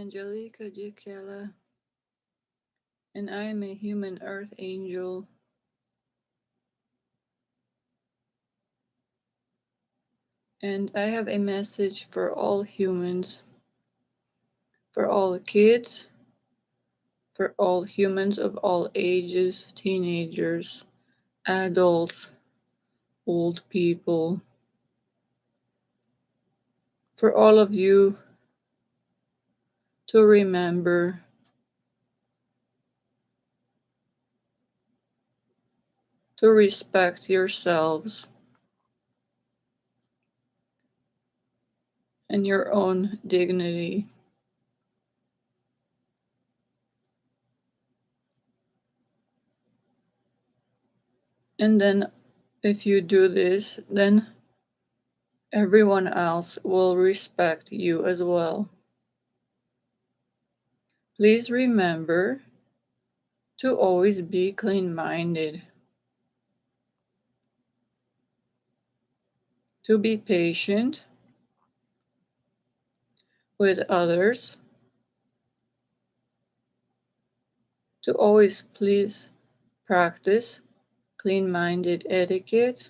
Angelika, JAKIELA, and I am a human earth angel. And I have a message for all humans, for all kids, for all humans of all ages, teenagers, adults, old people, for all of you to remember to respect yourselves and your own dignity. And then, if you do this, then everyone else will respect you as well. Please remember to always be clean minded, to be patient with others, to always please practice clean minded etiquette.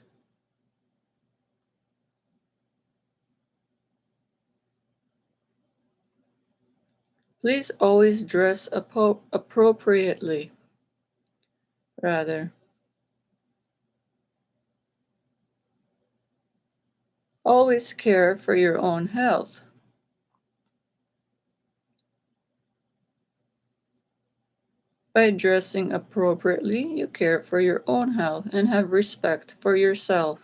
Please always dress appropriately, rather. Always care for your own health. By dressing appropriately, you care for your own health and have respect for yourself.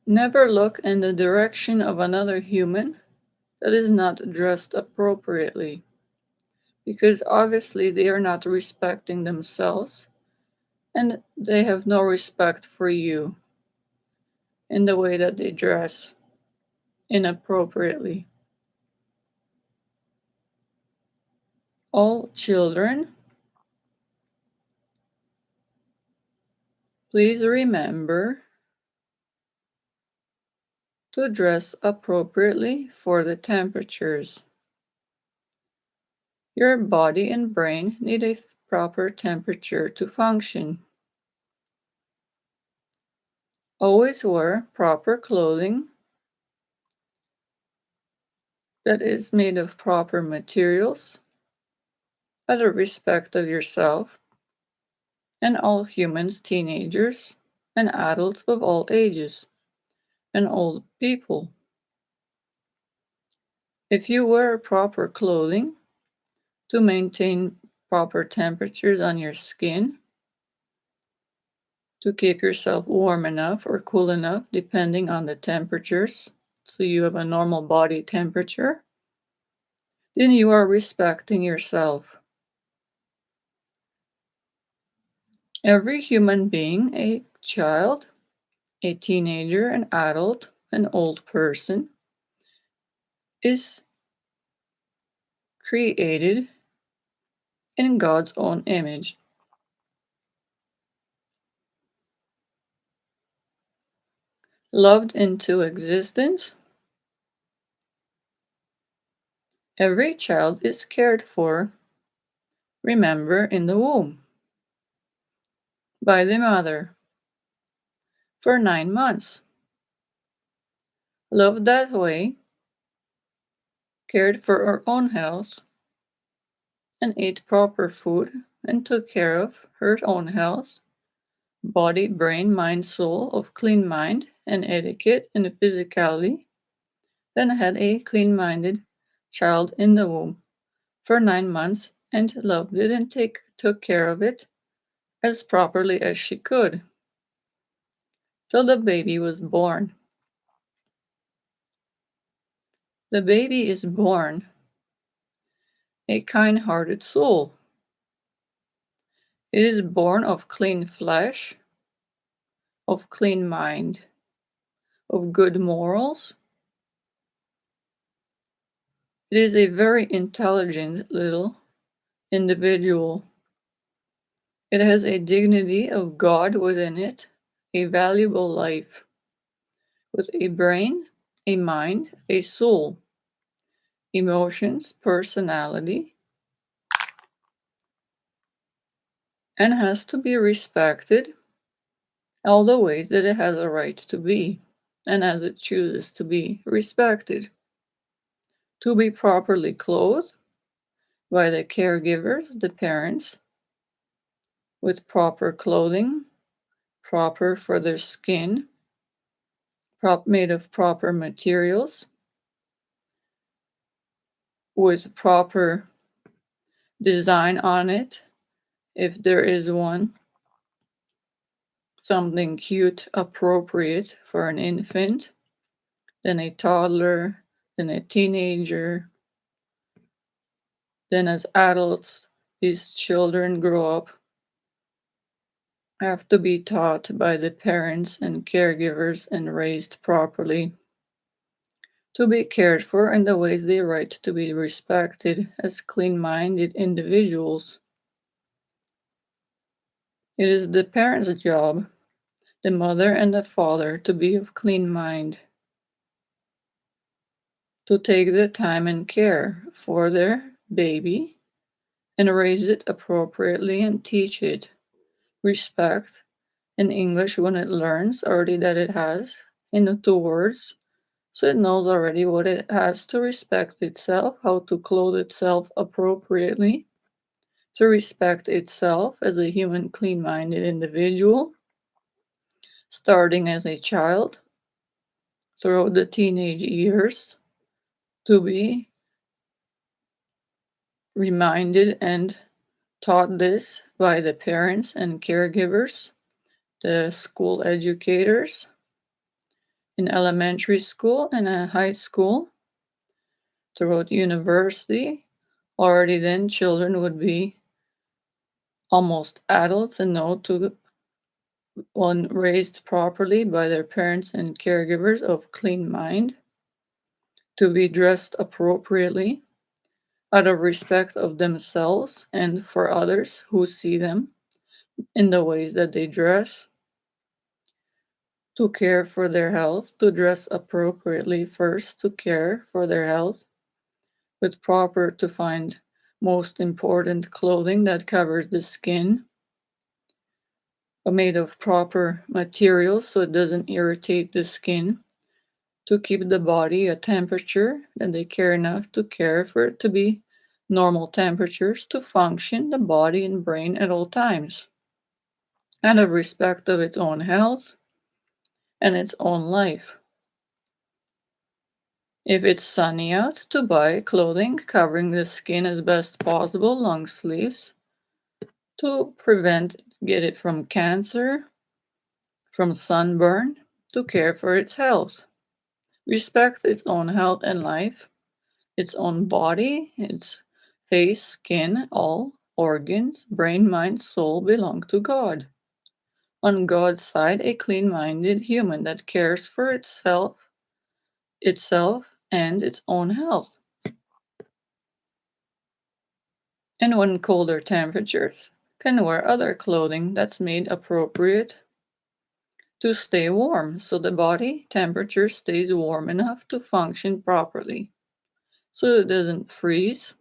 Never look in the direction of another human that is not dressed appropriately, because obviously they are not respecting themselves and they have no respect for you in the way that they dress inappropriately. All children, please remember to dress appropriately for the temperatures. Your body and brain need a proper temperature to function. Always wear proper clothing that is made of proper materials out of respect of yourself and all humans, teenagers, and adults of all ages, and old people. If you wear proper clothing to maintain proper temperatures on your skin, to keep yourself warm enough or cool enough depending on the temperatures, so you have a normal body temperature, then you are respecting yourself. Every human being, a child, a teenager, an adult, an old person, is created in God's own image. Loved into existence, every child is cared for, remember, in the womb, by the mother, for 9 months. Loved that way, cared for her own health, and ate proper food, and took care of her own health, body, brain, mind, soul, of clean mind and etiquette and physicality, then had a clean-minded child in the womb for 9 months and loved it and took care of it as properly as she could till the baby was born. The baby is born a kind-hearted soul. It is born of clean flesh, of clean mind, of good morals. It is a very intelligent little individual. It has a dignity of God within it, a valuable life, with a brain a mind, a soul, emotions, personality, and has to be respected all the ways that it has a right to be, and as it chooses to be respected. To be properly clothed by the caregivers, the parents, with proper clothing, proper for their skin, made of proper materials, with proper design on it, if there is one, something cute, appropriate for an infant, then a toddler, then a teenager, then as adults, these children grow up, have to be taught by the parents and caregivers and raised properly, to be cared for in the ways they right to be respected as clean-minded individuals. It is the parents' job, the mother and the father, to be of clean mind, to take the time and care for their baby and raise it appropriately and teach it respect in English when it learns already that it has in the 2 words, so it knows already what it has to respect itself, how to clothe itself appropriately, to respect itself as a human clean-minded individual, starting as a child throughout the teenage years, to be reminded and taught this by the parents and caregivers, the school educators in elementary school and high school, throughout university. Already then, children would be almost adults and know to, when raised properly by their parents and caregivers of clean mind, to be dressed appropriately out of respect of themselves and for others who see them in the ways that they dress, to care for their health, to dress appropriately first, to care for their health, with proper to find most important clothing that covers the skin, made of proper materials so it doesn't irritate the skin, to keep the body a temperature that they care enough to care for it to be normal temperatures to function the body and brain at all times, out of respect of its own health and its own life. If it's sunny out, to buy clothing covering the skin as best possible, long sleeves, to get it from cancer, from sunburn, to care for its health. Respect its own health and life, its own body, its face, skin, all organs, brain, mind, soul belong to God. On God's side, a clean-minded human that cares for itself and its own health. And when colder temperatures, can wear other clothing that's made appropriate to stay warm so the body temperature stays warm enough to function properly so it doesn't freeze.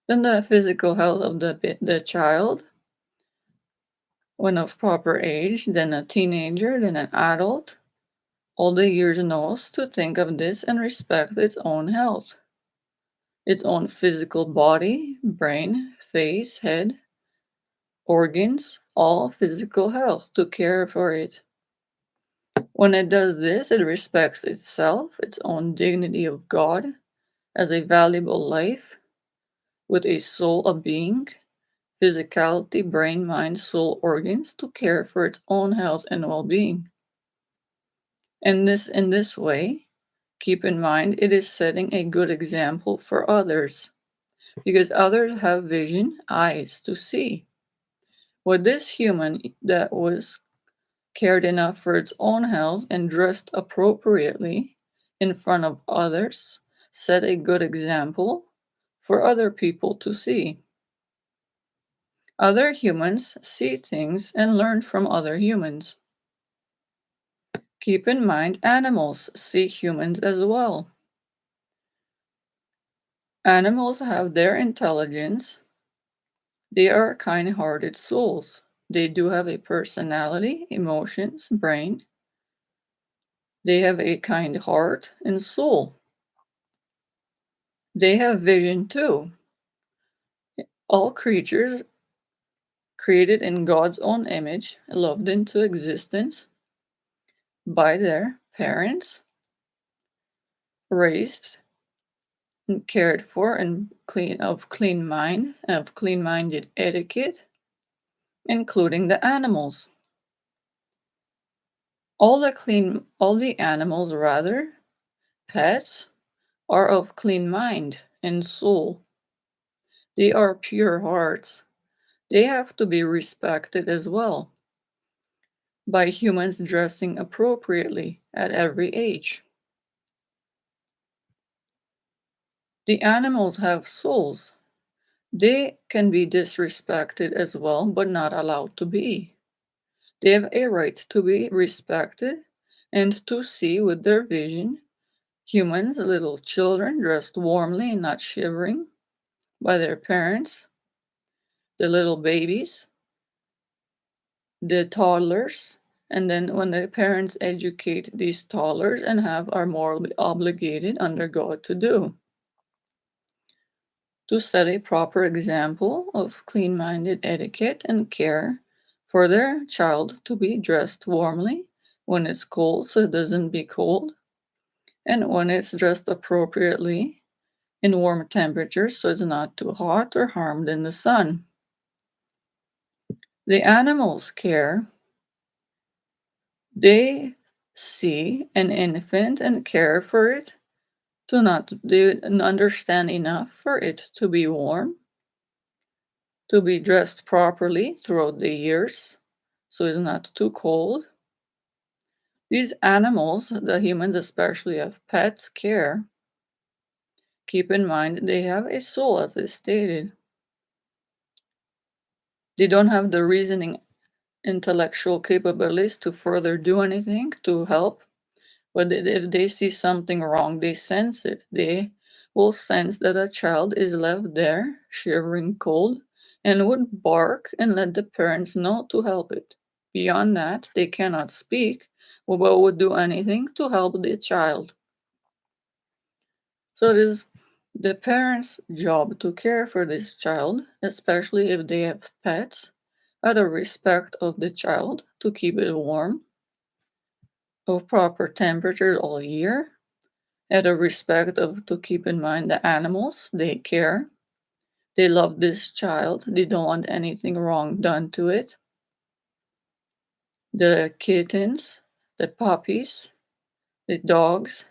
Then the physical health of the child, when of proper age, then a teenager, then an adult, all the years knows to think of this and respect its own health, its own physical body, brain, face, head, organs, all physical health, to care for it. When it does this, it respects itself, its own dignity of God, as a valuable life, with a soul of being, physicality, brain, mind, soul, organs, to care for its own health and well-being. And in this way, keep in mind it is setting a good example for others, because others have vision, eyes to see. What this human that was cared enough for its own health and dressed appropriately in front of others set a good example for other people to see. Other humans see things and learn from other humans. Keep in mind, animals see humans as well. Animals have their intelligence. They are kind-hearted souls. They do have a personality, emotions, brain. They have a kind heart and soul. They have vision too. All creatures created in God's own image, loved into existence by their parents, raised and cared for, and clean mind, of clean-minded etiquette, including the animals. All the animals rather, pets, are of clean mind and soul. They are pure hearts. They have to be respected as well by humans dressing appropriately at every age. The animals have souls. They can be disrespected as well, but not allowed to be. They have a right to be respected and to see with their vision humans, little children dressed warmly and not shivering by their parents, the little babies, the toddlers, and then when the parents educate these toddlers and are morally obligated under God to do. To set a proper example of clean-minded etiquette and care for their child to be dressed warmly when it's cold so it doesn't be cold, and when it's dressed appropriately in warm temperatures so it's not too hot or harmed in the sun. The animals care. They see an infant and care for it to not they understand enough for it to be warm, to be dressed properly throughout the years so it's not too cold. These animals, the humans especially have pets, care. Keep in mind they have a soul, as I stated. They don't have the reasoning intellectual capabilities to further do anything to help. But if they see something wrong, they sense it. They will sense that a child is left there, shivering cold, and would bark and let the parents know to help it. Beyond that, they cannot speak, but would do anything to help the child. So it is the parents' job to care for this child, especially if they have pets, out of respect of the child, to keep it warm, of proper temperature all year, out of respect of to keep in mind the animals, they care. They love this child. They don't want anything wrong done to it. The kittens, the puppies, the dogs,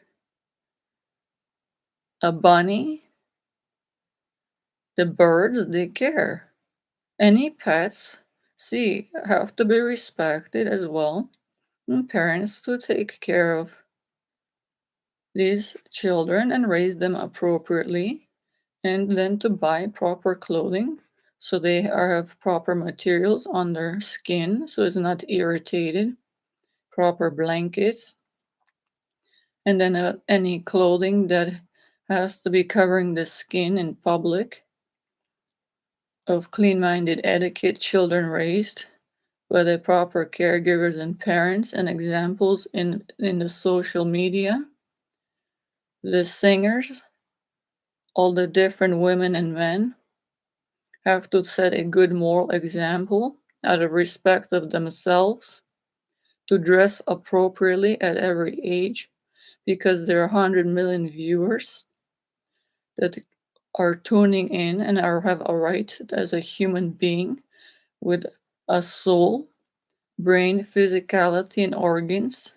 a bunny, the birds, they care. Any pets, see, have to be respected as well, and parents to take care of these children and raise them appropriately, and then to buy proper clothing so they have proper materials on their skin so it's not irritated, proper blankets, and then any clothing that has to be covering the skin in public, of clean-minded etiquette, children raised by the proper caregivers and parents, and examples in the social media, the singers, all the different women and men have to set a good moral example out of respect of themselves, to dress appropriately at every age, because there are 100 million viewers that are tuning in and have a right as a human being with a soul, brain, physicality, and organs,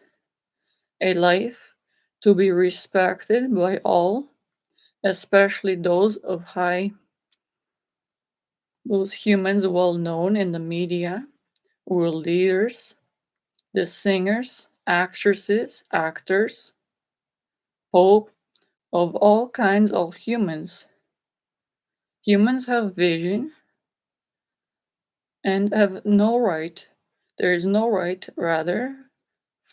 a life to be respected by all, especially those humans well known in the media, world leaders, the singers, actresses, actors, pope, of all kinds of humans. Humans have vision and have no right, there is no right, rather,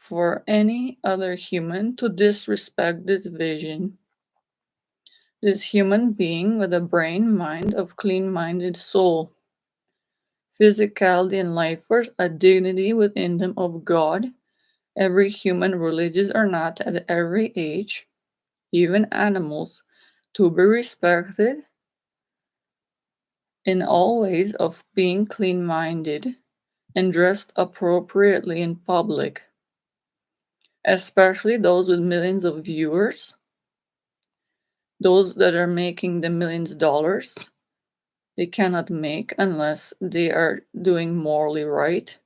for any other human to disrespect this vision. This human being with a brain mind of clean-minded soul, physicality and life force, a dignity within them of God, every human, religious or not, at every age, even animals, to be respected in all ways of being clean-minded and dressed appropriately in public, especially those with millions of viewers, those that are making the millions of dollars they cannot make unless they are doing morally right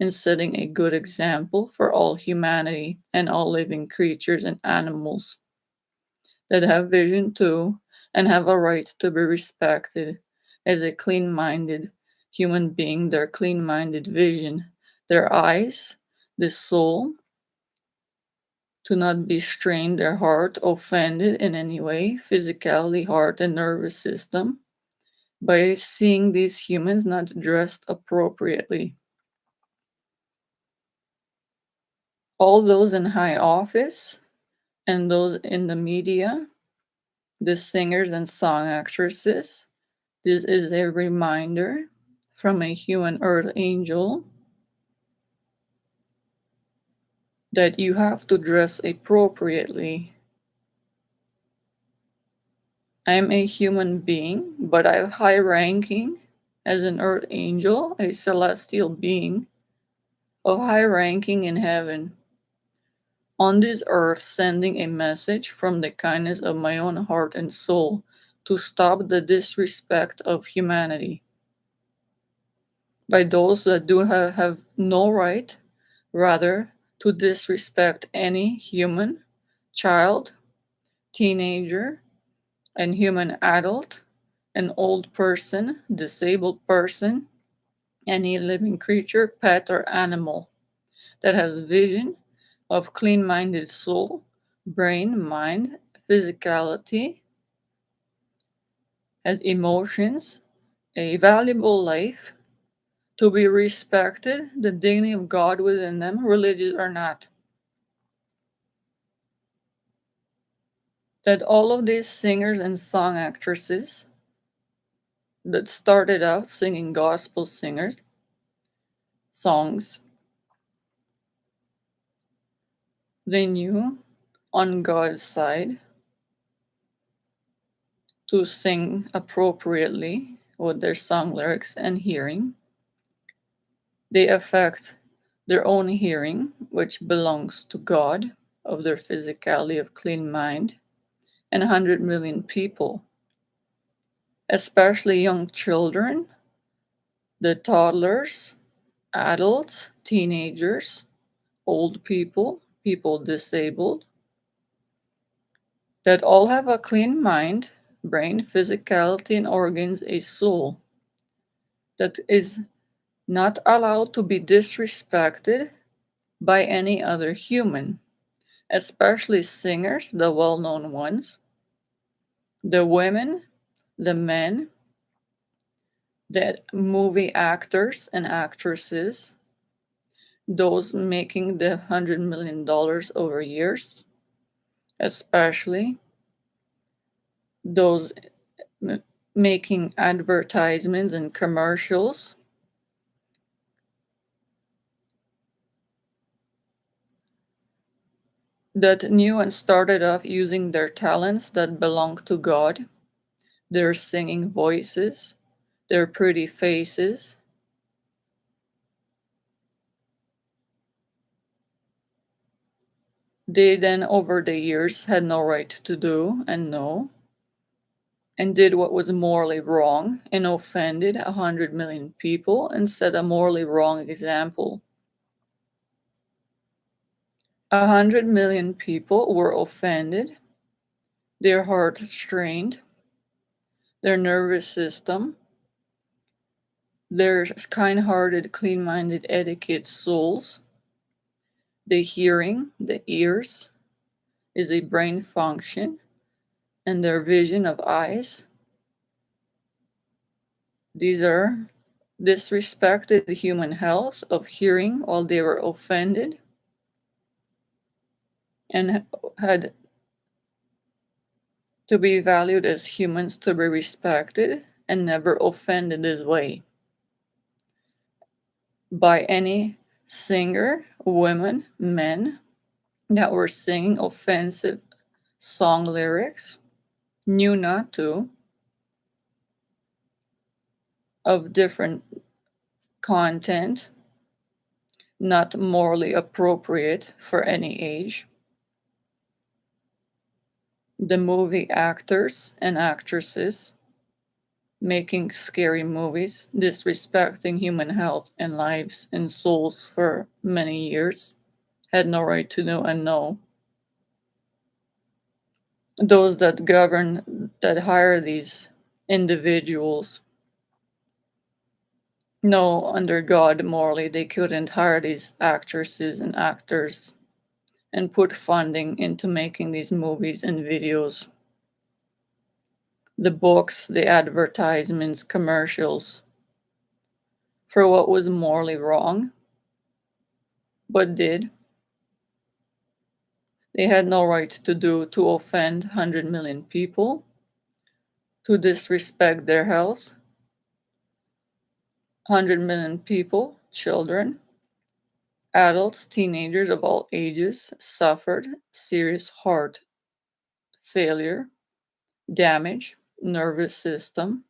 and setting a good example for all humanity and all living creatures and animals that have vision too and have a right to be respected as a clean-minded human being, their clean-minded vision, their eyes, the soul, to not be strained, their heart offended in any way, physically, heart and nervous system, by seeing these humans not dressed appropriately. All those in high office and those in the media, the singers and song actresses, this is a reminder from a human earth angel that you have to dress appropriately. I am a human being, but I have high ranking as an earth angel, a celestial being of high ranking in heaven, on this earth, sending a message from the kindness of my own heart and soul to stop the disrespect of humanity by those that do have no right, rather, to disrespect any human, child, teenager, and human adult, an old person, disabled person, any living creature, pet, or animal that has vision of clean-minded soul, brain, mind, physicality, has emotions, a valuable life, to be respected, the dignity of God within them, religious or not. That all of these singers and song actresses that started out singing gospel singers songs, they knew on God's side to sing appropriately with their song lyrics and hearing. They affect their own hearing, which belongs to God, of their physicality of clean mind, and 100 million people, especially young children, the toddlers, adults, teenagers, old people, people disabled, that all have a clean mind, brain, physicality, and organs, a soul that is not allowed to be disrespected by any other human, especially singers, the well known ones, the women, the men, the movie actors and actresses, those making the $100 million over years, especially those making advertisements and commercials, that knew and started off using their talents that belong to God, their singing voices, their pretty faces. They then, over the years, had no right to do and know, and did what was morally wrong and offended 100 million people and set a morally wrong example. 100 million people were offended, their heart strained, their nervous system, their kind hearted, clean minded, etiquette souls, the hearing, the ears, is a brain function, and their vision of eyes. These are disrespected the human health of hearing while they were offended. and had to be valued as humans, to be respected and never offended this way by any singer, women, men that were singing offensive song lyrics, knew not to, of different content, not morally appropriate for any age. The movie actors and actresses making scary movies, disrespecting human health and lives and souls for many years, had no right to know and know. Those that govern, that hire these individuals, know under God morally they couldn't hire these actresses and actors and put funding into making these movies and videos, the books, the advertisements, commercials, for what was morally wrong, but did. They had no right to do to offend 100 million people, to disrespect their health. 100 million people, children, adults, teenagers of all ages, suffered serious heart failure, damage, nervous system,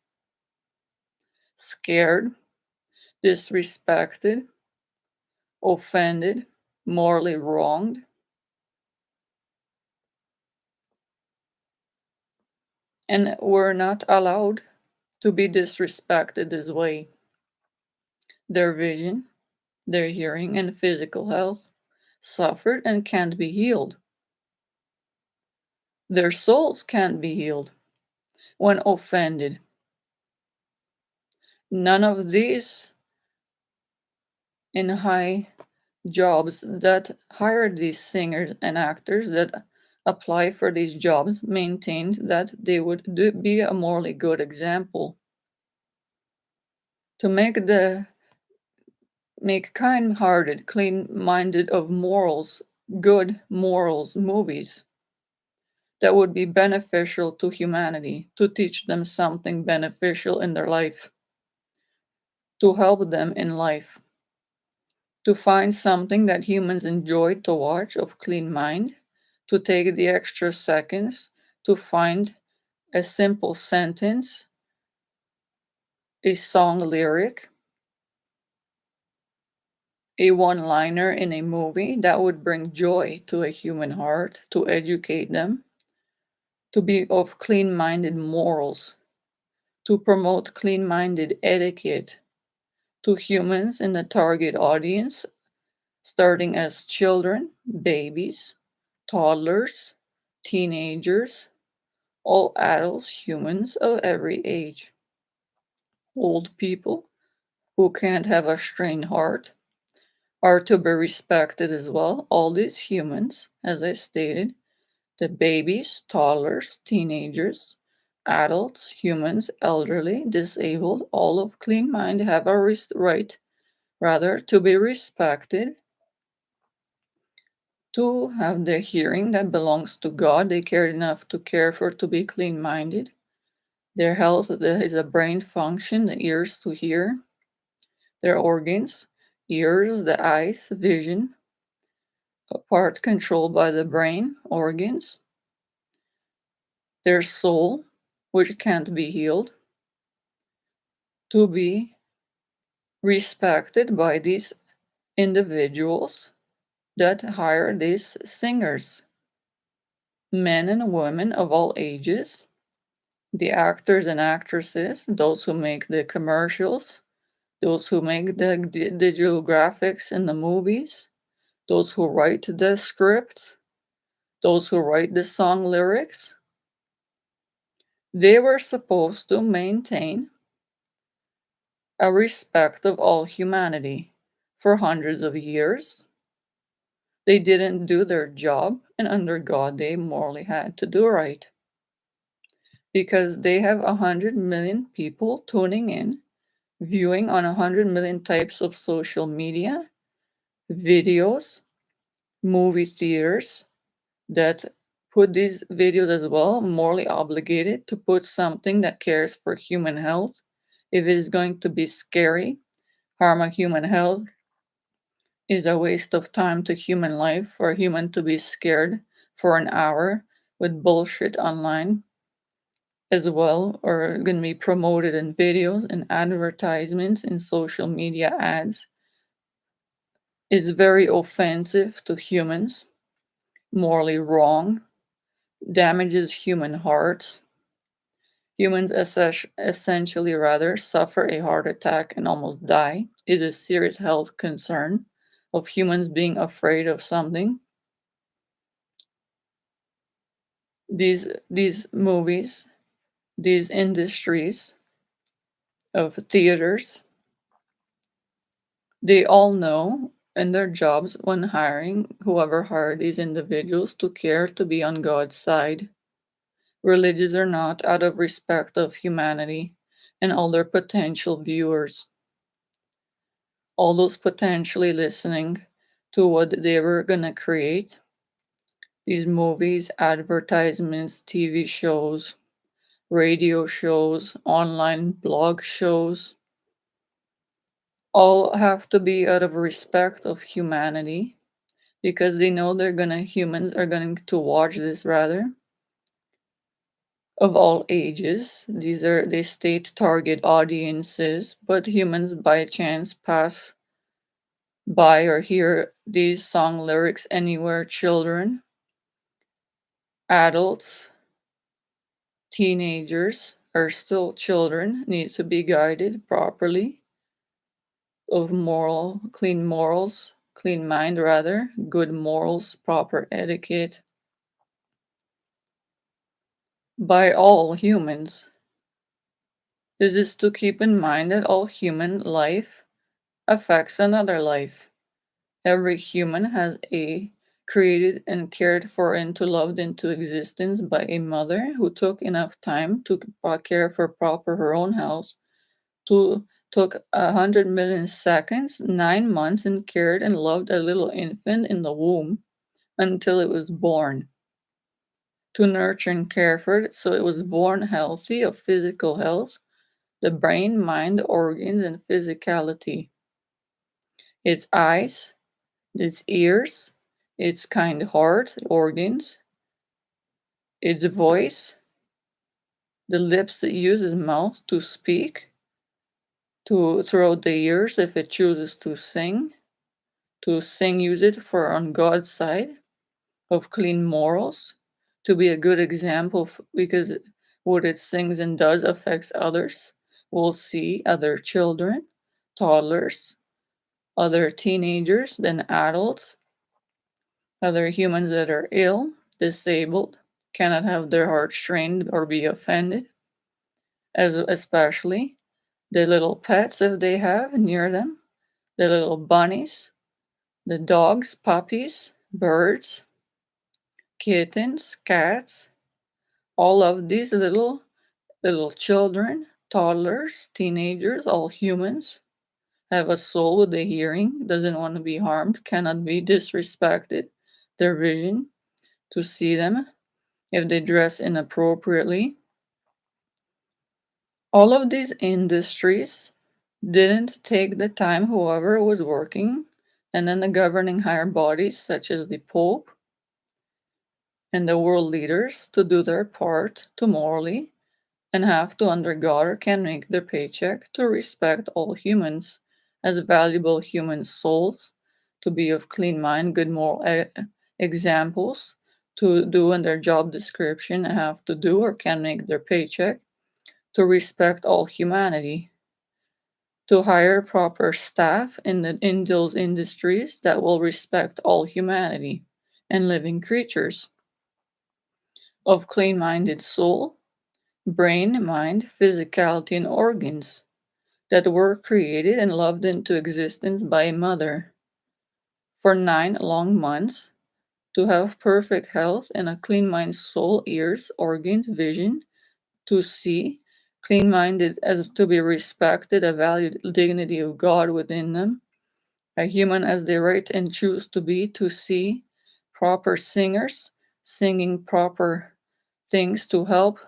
scared, disrespected, offended, morally wronged, and were not allowed to be disrespected this way. Their vision, their hearing, and physical health suffered and can't be healed. Their souls can't be healed when offended. None of these in high jobs that hire these singers and actors that apply for these jobs maintained that they would be a morally good example to make kind-hearted, clean-minded of morals, good morals movies that would be beneficial to humanity, to teach them something beneficial in their life, to help them in life, to find something that humans enjoy to watch of clean mind, to take the extra seconds to find a simple sentence, a song lyric, a one liner in a movie that would bring joy to a human heart, to educate them, to be of clean minded morals, to promote clean minded etiquette to humans in the target audience, starting as children, babies, toddlers, teenagers, all adults, humans of every age, old people who can't have a strained heart are to be respected as well. All these humans, as I stated, the babies, toddlers, teenagers, adults, humans, elderly, disabled, all of clean mind have a right, rather, to be respected, to have their hearing that belongs to God. They cared enough to care for to be clean minded. Their health, there is a brain function, the ears to hear, their organs, ears, the eyes, vision, a part controlled by the brain, organs, their soul, which can't be healed, to be respected by these individuals that hire these singers, men and women of all ages, the actors and actresses, those who make the commercials, those who make the digital graphics in the movies, those who write the scripts, those who write the song lyrics. They were supposed to maintain a respect of all humanity for hundreds of years. They didn't do their job, and under God, they morally had to do right. Because they have 100 million people tuning in, viewing on 100 million types of social media, videos, movie theaters, that put these videos as well morally obligated to put something that cares for human health. If it is going to be scary, harm a human health, is a waste of time to human life for a human to be scared for an hour with bullshit online as well, or going to be promoted in videos and advertisements in social media ads, is very offensive to humans, morally wrong, damages human hearts. Humans essentially rather suffer a heart attack and almost die. It is a serious health concern of humans being afraid of something. These movies, these industries of theaters, they all know in their jobs when hiring whoever hired these individuals to care to be on God's side, religious or not, out of respect of humanity and all their potential viewers, all those potentially listening to what they were gonna create. These movies, advertisements, TV shows, radio shows, online blog shows, all have to be out of respect of humanity because they know humans are going to watch this rather of all ages. They state target audiences, but humans by chance pass by or hear these song lyrics anywhere. Children, adults, teenagers are still children, need to be guided properly of clean morals, clean mind rather, good morals, proper etiquette by all humans. This is to keep in mind that all human life affects another life. Every human has a created and cared for and to loved into existence by a mother who took enough time to care for proper her own health, to took 100 million seconds, 9 months, and cared and loved a little infant in the womb until it was born, to nurture and care for it so it was born healthy of physical health, the brain, mind, organs, and physicality, its eyes, its ears, its kind heart, organs, its voice, the lips that use its mouth to speak, to throughout the ears if it chooses to sing, use it for on God's side of clean morals, to be a good example because what it sings and does affects others. We'll see other children, toddlers, other teenagers, then adults, other humans that are ill, disabled, cannot have their hearts trained or be offended, as especially the little pets if they have near them, the little bunnies, the dogs, puppies, birds, kittens, cats, all of these little children, toddlers, teenagers, all humans have a soul with a hearing, doesn't want to be harmed, cannot be disrespected, their vision, to see them if they dress inappropriately. All of these industries didn't take the time, whoever was working, and then the governing higher bodies, such as the Pope and the world leaders, to do their part to morally and have to, under God, or can make their paycheck to respect all humans as valuable human souls, to be of clean mind, good moral examples, to do in their job description, have to do or can make their paycheck, to respect all humanity, to hire proper staff in those industries that will respect all humanity and living creatures of clean minded soul, brain, mind, physicality, and organs that were created and loved into existence by a mother for 9 long months to have perfect health and a clean mind, soul, ears, organs, vision, to see, clean minded as to be respected, a valued dignity of God within them, a human as they right and choose to be, to see, proper singers, singing proper things to help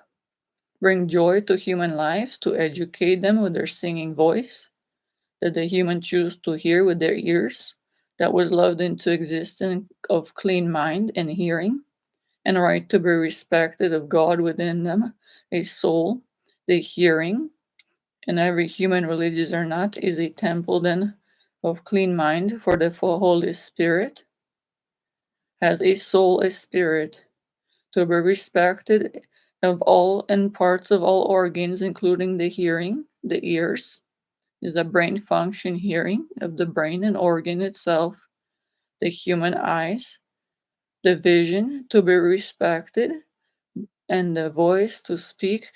bring joy to human lives, to educate them with their singing voice, that the human choose to hear with their ears, that was loved into existence of clean mind and hearing, and right to be respected of God within them, a soul, the hearing, and every human, religious or not, is a temple then of clean mind for the Holy Spirit, has a soul, a spirit, to be respected of all and parts of all organs, including the hearing, the ears, is a brain function hearing of the brain and organ itself, the human eyes, the vision to be respected, and the voice to speak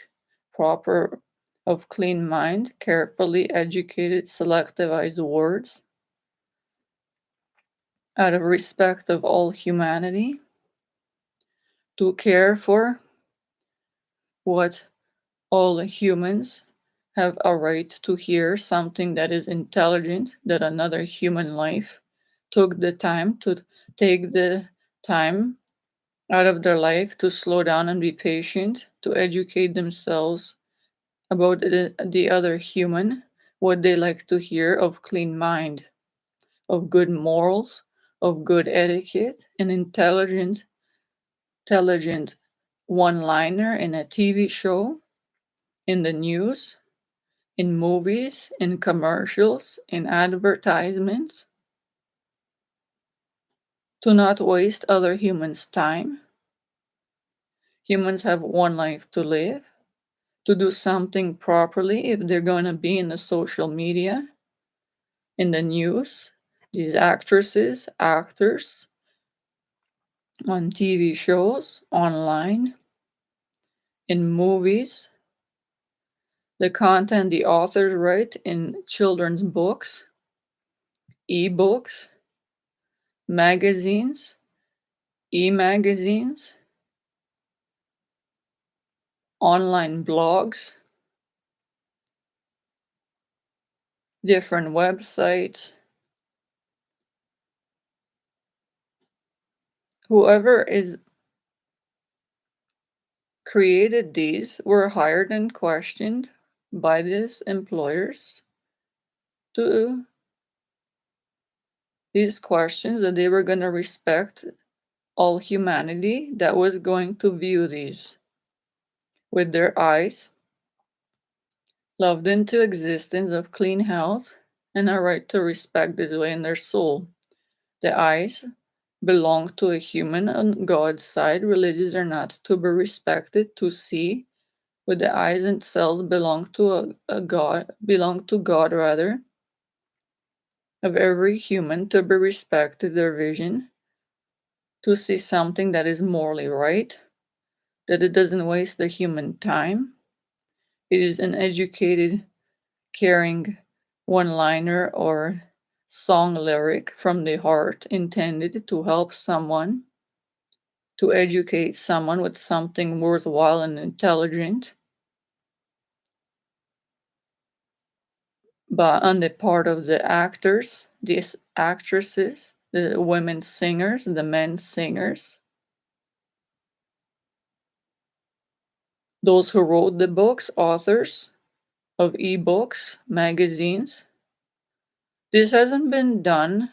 proper of clean mind, carefully educated, selectivized words, out of respect of all humanity, to care for what all humans have a right to hear, something that is intelligent, that another human life took the time to take the time out of their life to slow down and be patient, to educate themselves about the other human, what they like to hear of clean mind, of good morals, of good etiquette, an intelligent one-liner in a TV show, in the news, in movies, in commercials, in advertisements, to not waste other humans' time. Humans have one life to live, to do something properly if they're going to be in the social media, in the news, these actresses, actors, on TV shows, online, in movies, the content the authors write in children's books, e-books, magazines, e-magazines, online blogs, different websites. Whoever is created these were hired and questioned by these employers to these questions, that they were going to respect all humanity that was going to view these with their eyes, loved into existence of clean health, and a right to respect this way in their soul. The eyes belong to a human on God's side, religious or not, to be respected, to see, with the eyes and cells belong to a God, belong to God rather, of every human to be respected, their vision, to see something that is morally right, that it doesn't waste the human time. It is an educated, caring one-liner or song lyric from the heart intended to help someone, to educate someone with something worthwhile and intelligent. But on the part of the actors, these actresses, the women singers, the men singers, those who wrote the books, authors of ebooks, magazines, this hasn't been done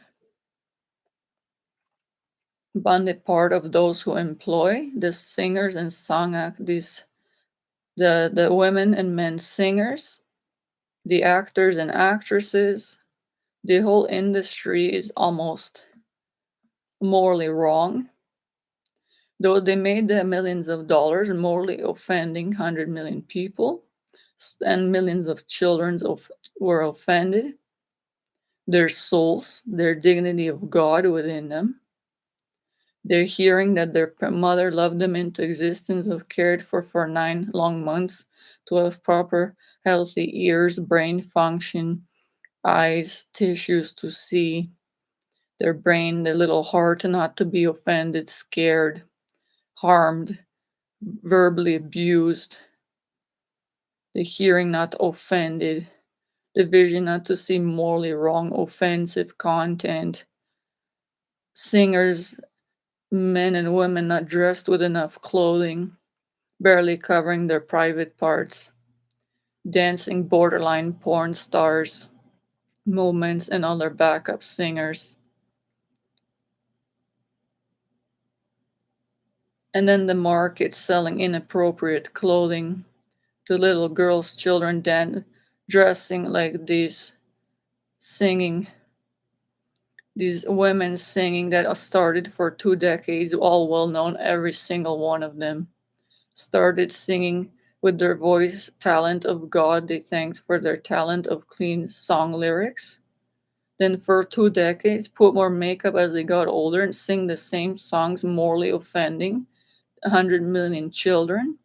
on the part of those who employ the singers and song act, these the women and men singers, the actors and actresses. The whole industry is almost morally wrong, though they made the millions of dollars morally offending 100 million people, and millions of children were offended, their souls, their dignity of God within them. They're hearing that their mother loved them into existence, of cared for 9 long months, to have proper healthy ears, brain function, eyes, tissues to see, their brain, their little heart not to be offended, scared, harmed, verbally abused, the hearing not offended, the vision not to see morally wrong, offensive content, singers Men and women not dressed with enough clothing, barely covering their private parts, dancing borderline porn stars, movements, and other backup singers. And then the market selling inappropriate clothing to little girls, children, dressing like these, singing, these women singing that started for 2 decades, all well known, every single one of them. Started singing with their voice talent of God, they thanked for their talent of clean song lyrics. Then for 2 decades, put more makeup as they got older and sing the same songs, morally offending 100 million children.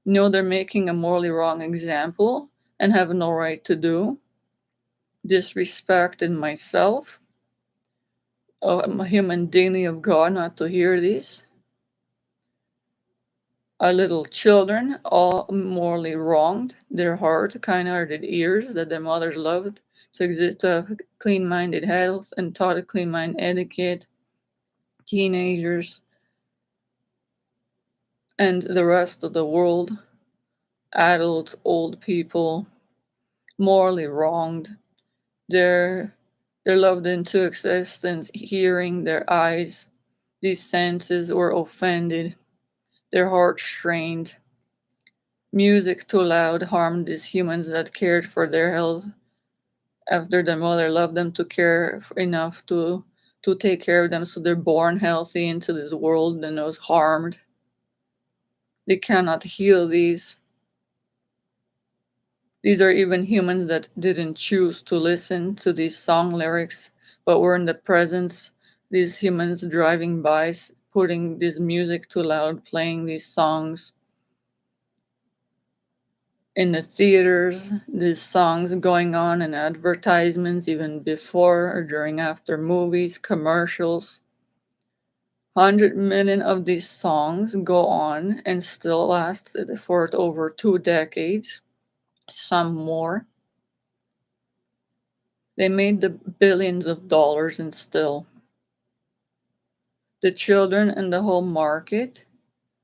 Know they're making a morally wrong example and have no right to do. Disrespected myself, a human dignity of God not to hear these. Our little children, all morally wronged, their hearts, kind-hearted ears that their mothers loved to exist to have clean-minded health and taught a clean mind etiquette, teenagers, and the rest of the world, adults, old people, morally wronged. They're loved into existence, hearing, their eyes, these senses were offended, their hearts strained. Music too loud harmed these humans that cared for their health after their mother loved them to care enough to take care of them so they're born healthy into this world and was harmed. They cannot heal these. These are even humans that didn't choose to listen to these song lyrics, but were in the presence. These humans driving by, putting this music too loud, playing these songs in the theaters, these songs going on in advertisements even before or during after movies, commercials. 100 million of these songs go on and still last for over 2 decades, some more. They made the billions of dollars and still. The children and the whole market,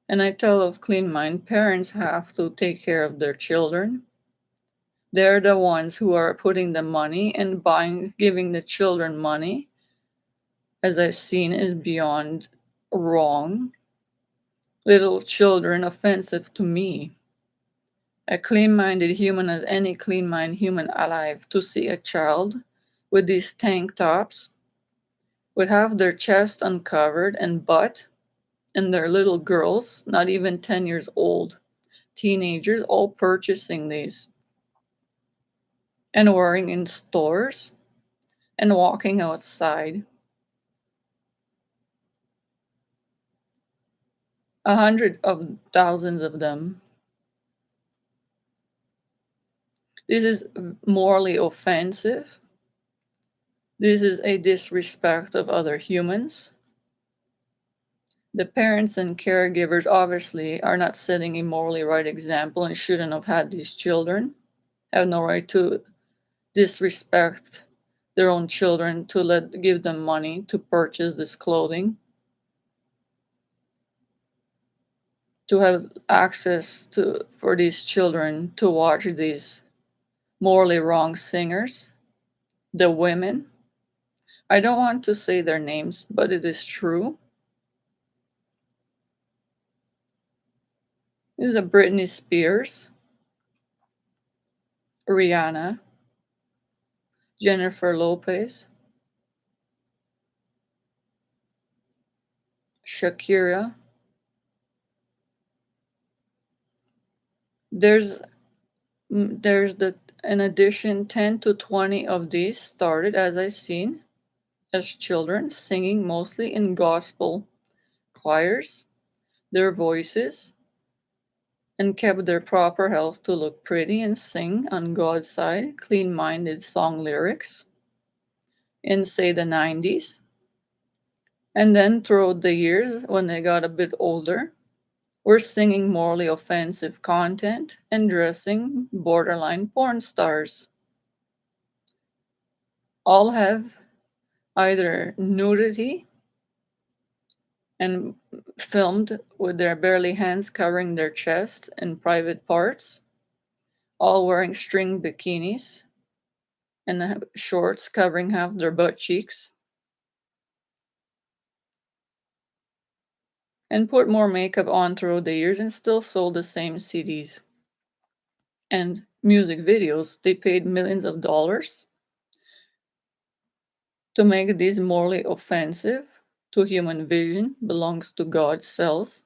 and I tell of clean mind, parents have to take care of their children. They're the ones who are putting the money and buying, giving the children money, as I've seen, is beyond wrong. Little children offensive to me. A clean-minded human as any clean-minded human alive to see a child with these tank tops would have their chest uncovered and butt, and their little girls, not even 10 years old, teenagers, all purchasing these and wearing in stores and walking outside. 100 of thousands of them. This is morally offensive. This is a disrespect of other humans. The parents and caregivers obviously are not setting a morally right example and shouldn't have had these children. Have no right to disrespect their own children, to give them money to purchase this clothing, to have access to for these children to watch these morally wrong singers, the women. I don't want to say their names, but it is true. This is a Britney Spears, Rihanna, Jennifer Lopez, Shakira. There's there's the in addition 10 to 20 of these started as I seen as children singing mostly in gospel choirs, their voices, and kept their proper health to look pretty and sing on God's side clean-minded song lyrics in say the 90s. And then throughout the years when they got a bit older, were singing morally offensive content and dressing borderline porn stars. All have either nudity and filmed with their barely hands covering their chest and private parts, all wearing string bikinis and shorts covering half their butt cheeks, and put more makeup on through the years and still sold the same CDs and music videos. They paid millions of dollars to make these morally offensive to human vision belongs to God's cells,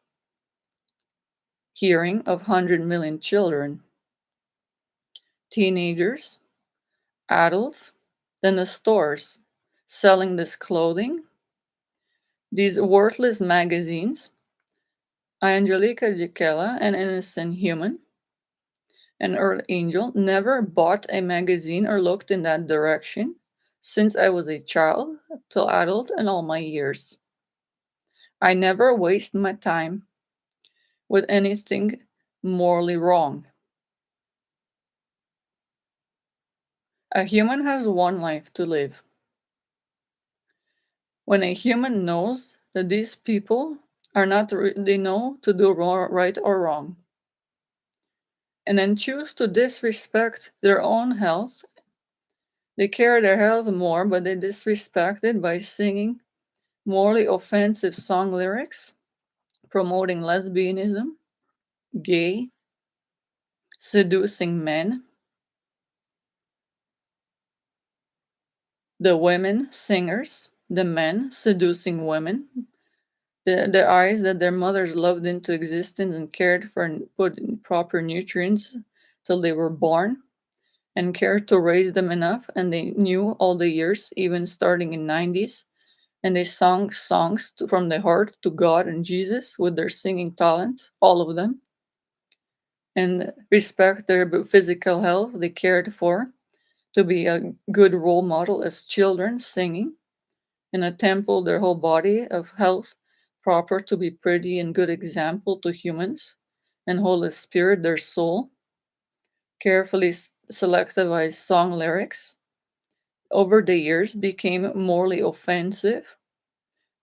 hearing of 100 million children, teenagers, adults, then the stores selling this clothing, these worthless magazines, Angelica, JAKIELA, an innocent human, an earth angel, never bought a magazine or looked in that direction since I was a child till adult and all my years. I never waste my time with anything morally wrong. A human has one life to live. When a human knows that these people are not, they know to do right or wrong, and then choose to disrespect their own health, they care their health more, but they disrespect it by singing morally offensive song lyrics, promoting lesbianism, gay, seducing men, the women singers, the men seducing women, the eyes that their mothers loved into existence and cared for and put in proper nutrients till they were born and cared to raise them enough, and they knew all the years, even starting in 90s, and they sung songs from the heart to God and Jesus with their singing talent, all of them, and respect their physical health they cared for to be a good role model as children singing in a temple their whole body of health proper to be pretty and good example to humans, and Holy Spirit their soul carefully selectivized song lyrics over the years became morally offensive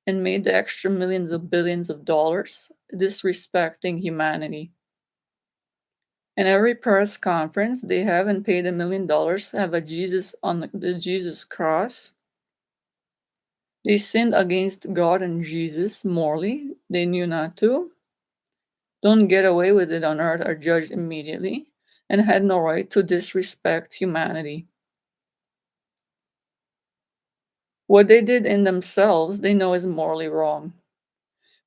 and made the extra millions of billions of dollars disrespecting humanity. In every press conference they have and paid $1 million to have a Jesus on the Jesus cross. They sinned against God and Jesus morally. They knew not to. Don't get away with it on earth are judged immediately and had no right to disrespect humanity. What they did in themselves, they know is morally wrong.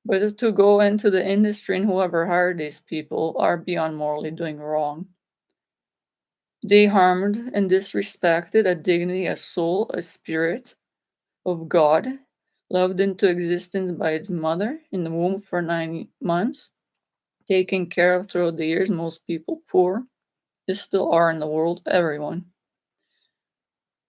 But to go into the industry and whoever hired these people are beyond morally doing wrong. They harmed and disrespected a dignity, a soul, a spirit of God, loved into existence by its mother in the womb for 9 months, taken care of throughout the years, most people poor, they still are in the world, everyone.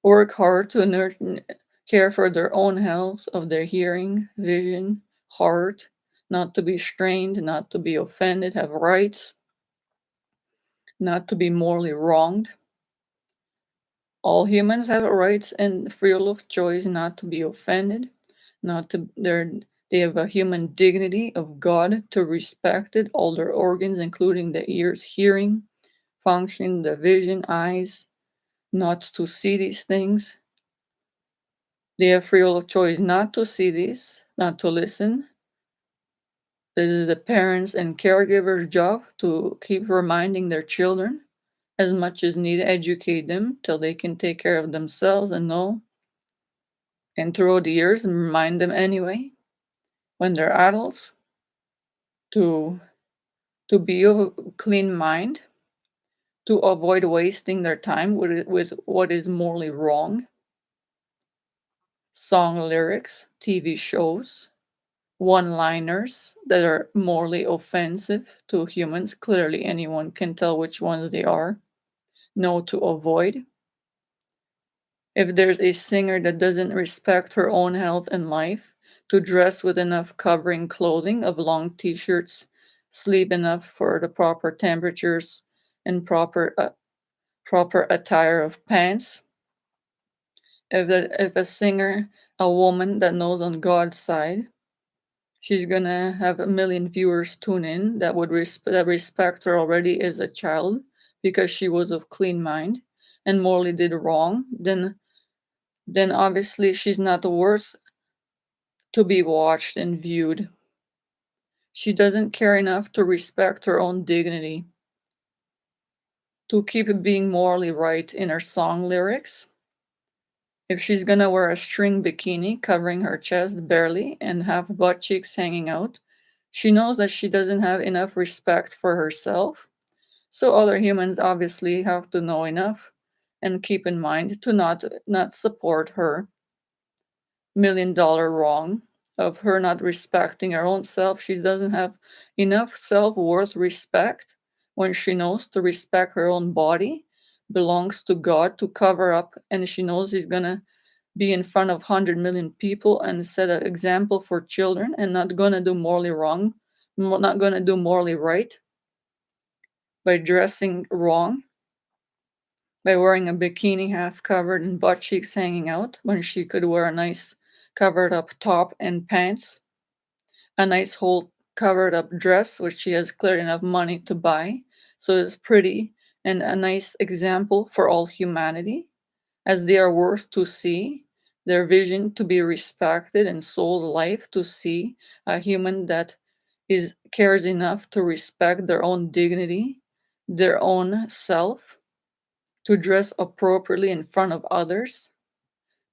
Work hard to care for their own health, of their hearing, vision, heart, not to be strained, not to be offended, have rights, not to be morally wronged. All humans have rights and free will of choice not to be offended, not to they have a human dignity of God to respect it, all their organs, including the ears, hearing, function, the vision, eyes, not to see these things. They have free will of choice not to see these, not to listen. It is the parents' and caregivers' job to keep reminding their children as much as need, educate them till they can take care of themselves and know, and throughout the years and remind them anyway when they're adults to be of a clean mind, to avoid wasting their time with what is morally wrong, song lyrics, TV shows, one-liners that are morally offensive to humans. Clearly anyone can tell which ones they are. Know to avoid. If there's a singer that doesn't respect her own health and life, to dress with enough covering clothing of long t-shirts, sleep enough for the proper temperatures, and proper attire of pants. If a singer, a woman that knows on God's side, She's gonna have a million viewers tune in that would that respect her already as a child because she was of clean mind and morally did wrong. Then obviously she's not worth to be watched and viewed. She doesn't care enough to respect her own dignity, to keep being morally right in her song lyrics. If she's gonna wear a string bikini covering her chest barely and have butt cheeks hanging out, she knows that she doesn't have enough respect for herself. So other humans obviously have to know enough and keep in mind to not support her $1 million wrong of her not respecting her own self. She doesn't have enough self-worth respect when she knows to respect her own body belongs to God to cover up, and she knows he's gonna be in front of 100 million people and set an example for children and not gonna do morally wrong, not gonna do morally right by dressing wrong, by wearing a bikini half covered and butt cheeks hanging out when she could wear a nice covered up top and pants, a nice whole covered up dress which she has clear enough money to buy, so it's pretty and a nice example for all humanity, as they are worth to see, their vision to be respected and soul life to see a human that is cares enough to respect their own dignity, their own self, to dress appropriately in front of others.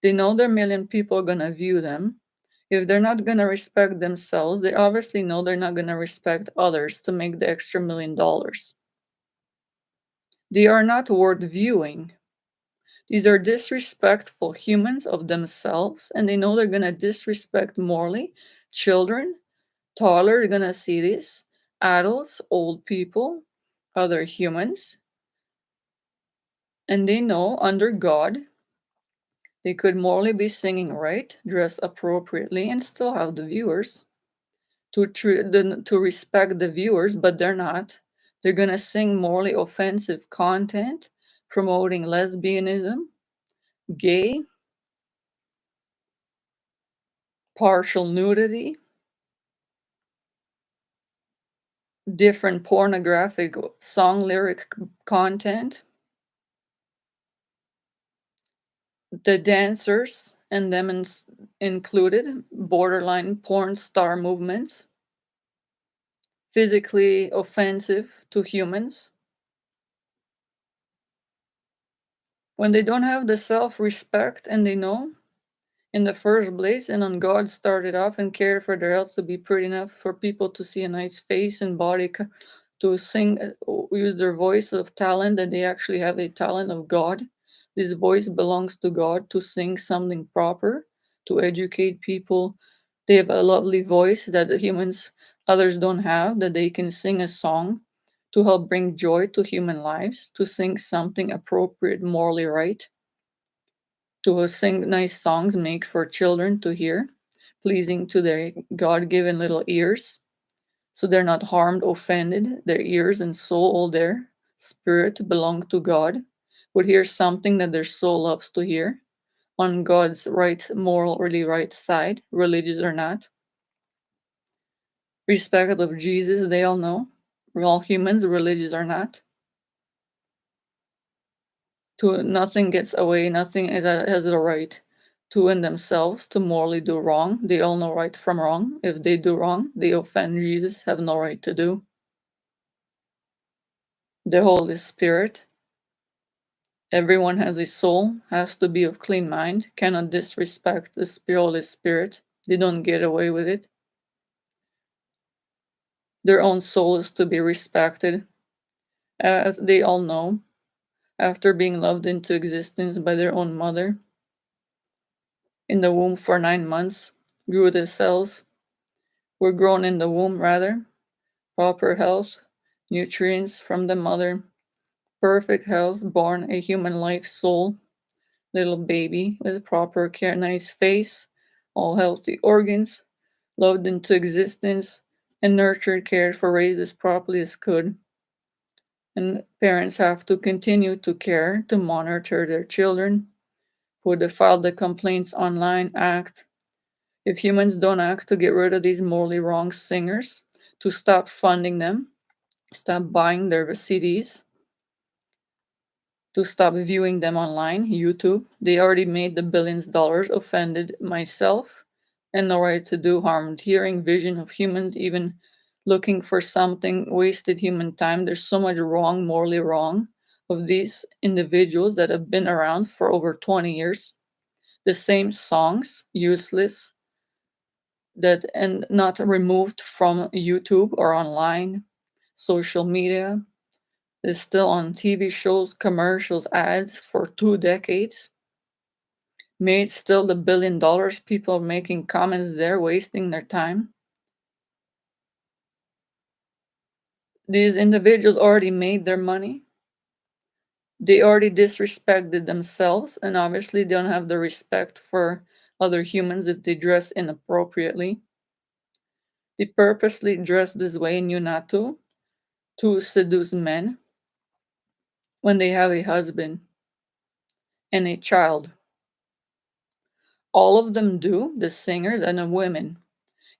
They know their million people are gonna view them. If they're not gonna respect themselves, they obviously know they're not gonna respect others to make the extra $1 million. They are not worth viewing. These are disrespectful humans of themselves, and they know they're gonna disrespect morally children, toddlers are gonna see this, adults, old people, other humans, and they know under God they could morally be singing right, dress appropriately, and still have the viewers to respect the viewers, but they're not. They're gonna sing morally offensive content, promoting lesbianism, gay, partial nudity, different pornographic song lyric content. The dancers and them included borderline porn star movements, physically offensive to humans. When they don't have the self-respect and they know in the first place and on God started off and cared for their health to be pretty enough for people to see a nice face and body to sing, use their voice of talent, that they actually have a talent of God. This voice belongs to God to sing something proper, to educate people. They have a lovely voice that the humans others don't have, that they can sing a song to help bring joy to human lives, to sing something appropriate, morally right, to sing nice songs made for children to hear, pleasing to their God given little ears, so they're not harmed, offended. Their ears and soul, all their spirit belong to God, would hear something that their soul loves to hear on God's right, moral, really right side, religious or not. Respect of Jesus, they all know. We're all humans, religious or not. To nothing gets away, nothing has the right to in themselves to morally do wrong. They all know right from wrong. If they do wrong, they offend Jesus, have no right to do. The Holy Spirit, everyone has a soul, has to be of clean mind, cannot disrespect the Holy Spirit. They don't get away with it. Their own soul is to be respected, as they all know, after being loved into existence by their own mother. In the womb for 9 months, grew the cells, were grown in the womb rather, proper health, nutrients from the mother, perfect health, born a human life soul, little baby with proper care, nice face, all healthy organs, loved into existence, and nurtured, cared for, raised as properly as could. And parents have to continue to care, to monitor their children, who file the complaints online, act, If humans don't act to get rid of these morally wrong singers, to stop funding them, stop buying their CDs, to stop viewing them online, YouTube, they already made the billions of dollars, offended myself, and no right to do harmed hearing, vision of humans, even looking for something, wasted human time. There's so much wrong, morally wrong, of these individuals that have been around for over 20 years. The same songs, useless, that and not removed from YouTube or online, social media. Is still on TV shows, commercials, ads for 2 decades. Made still the $1 billion. People making comments there, wasting their time. These individuals already made their money. They already disrespected themselves, and obviously they don't have the respect for other humans if they dress inappropriately. They purposely dress this way and knew not to seduce men when they have a husband and a child. All of them do, the singers and the women.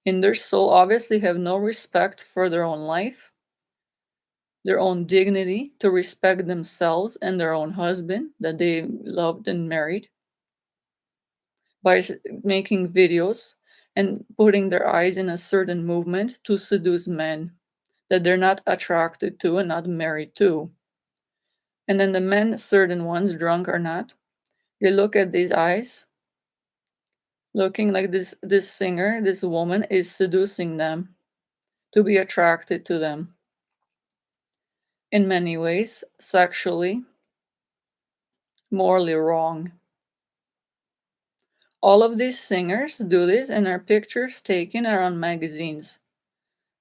In their soul, obviously have no respect for their own life, their own dignity, to respect themselves and their own husband that they loved and married, by making videos and putting their eyes in a certain movement to seduce men that they're not attracted to and not married to. And then the men, certain ones, drunk or not, they look at these eyes, looking like this singer, this woman is seducing them to be attracted to them in many ways, sexually, morally wrong. All of these singers do this and are pictures taken around magazines.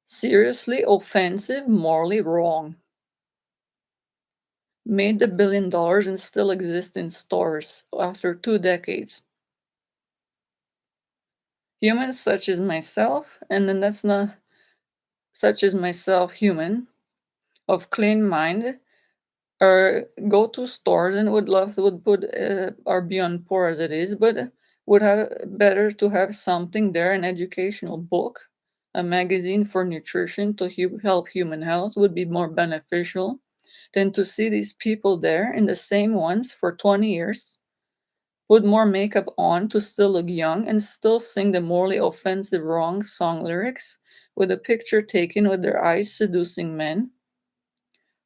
Seriously offensive, morally wrong. Made the $1 billion and still exist in stores after 2 decades. Humans such as myself, and then that's not such as myself, human, of clean mind, or go to stores and would put are beyond poor as it is, but would have better to have something there, an educational book, a magazine for nutrition to help human health would be more beneficial than to see these people there in the same ones for 20 years, put more makeup on to still look young and still sing the morally offensive wrong song lyrics with a picture taken with their eyes seducing men.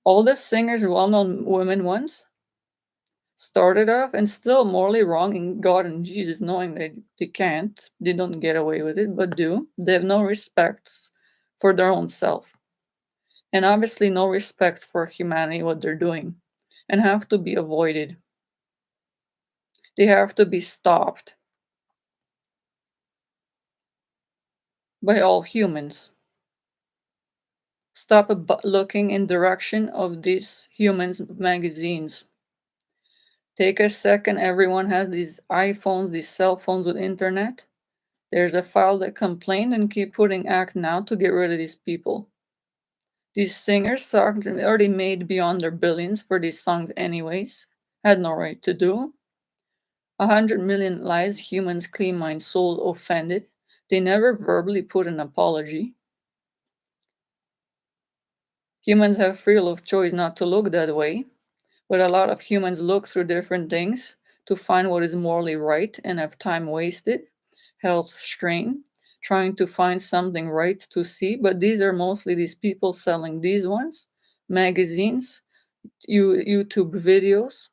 All the singers, well-known women ones, started off and still morally wrong in God and Jesus, knowing that they can't, they don't get away with it, but do. They have no respect for their own self, and obviously no respect for humanity, what they're doing, and have to be avoided. They have to be stopped by all humans. Stop looking in direction of these humans magazines. Take a second. Everyone has these iPhones, these cell phones with internet. There's a file that complained and keep putting act now to get rid of these people. These singers songs already made beyond their billions for these songs anyways. Had no right to do. 100 million lives, humans, clean mind, soul offended. They never verbally put an apology. Humans have free will of choice not to look that way, but a lot of humans look through different things to find what is morally right and have time wasted, health strain, trying to find something right to see. But these are mostly these people selling these ones, magazines, YouTube videos,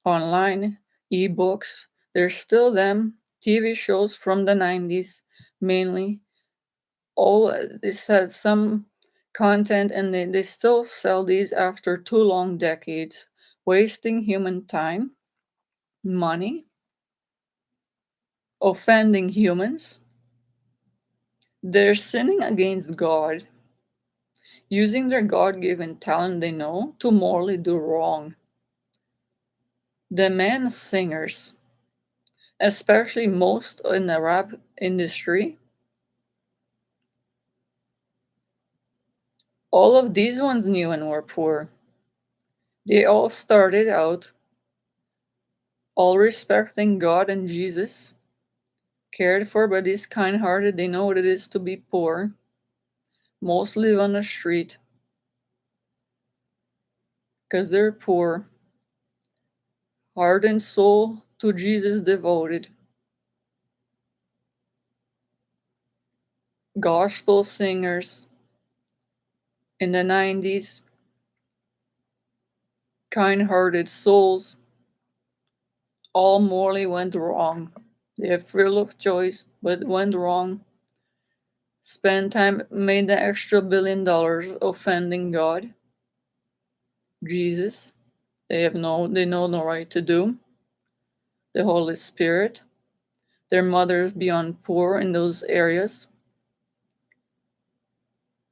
online, ebooks. There's still them, TV shows from the 90s, mainly. All this had some content, and they still sell these after 2 long decades, wasting human time, money, offending humans. They're sinning against God, using their God given talent they know to morally do wrong. The men singers, especially most in the rap industry, all of these ones knew and were poor. They all started out all respecting God and Jesus, cared for by these kind-hearted. They know what it is to be poor. Most live on the street because they're poor. Heart and soul to Jesus devoted. Gospel singers in the 90s, kind-hearted souls, all morally went wrong. They have thrill of choice, but went wrong. Spend time, made the extra $1 billion offending God, Jesus. They know no right to do. The Holy Spirit. Their mothers beyond poor in those areas,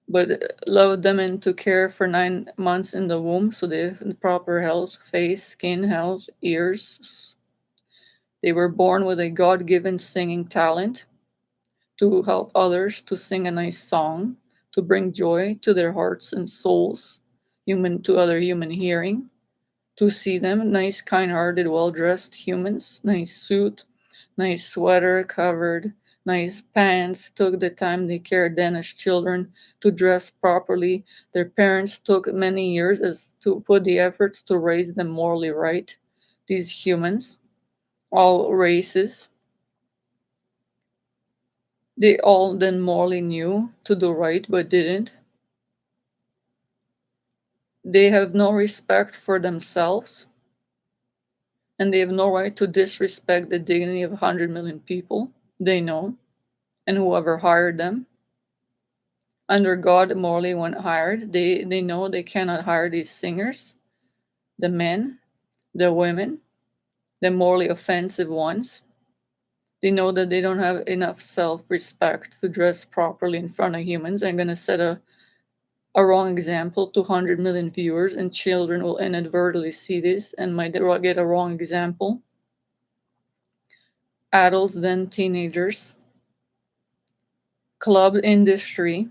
but loved them and took care for 9 months in the womb, so they have proper health, face, skin health, ears. They were born with a God-given singing talent to help others to sing a nice song, to bring joy to their hearts and souls, human to other human hearing, to see them nice, kind-hearted, well-dressed humans, nice suit, nice sweater covered, nice pants, took the time they cared then as children to dress properly. Their parents took many years as to put the efforts to raise them morally right. These humans, all races, they all then morally knew to do right but didn't. They have no respect for themselves, and they have no right to disrespect the dignity of 100 million people they know, and whoever hired them. Under God, morally, when hired, they know they cannot hire these singers, the men, the women, the morally offensive ones. They know that they don't have enough self-respect to dress properly in front of humans. I'm going to set a wrong example to 100 million viewers, and children will inadvertently see this and might get a wrong example. Adults, then teenagers, club industry,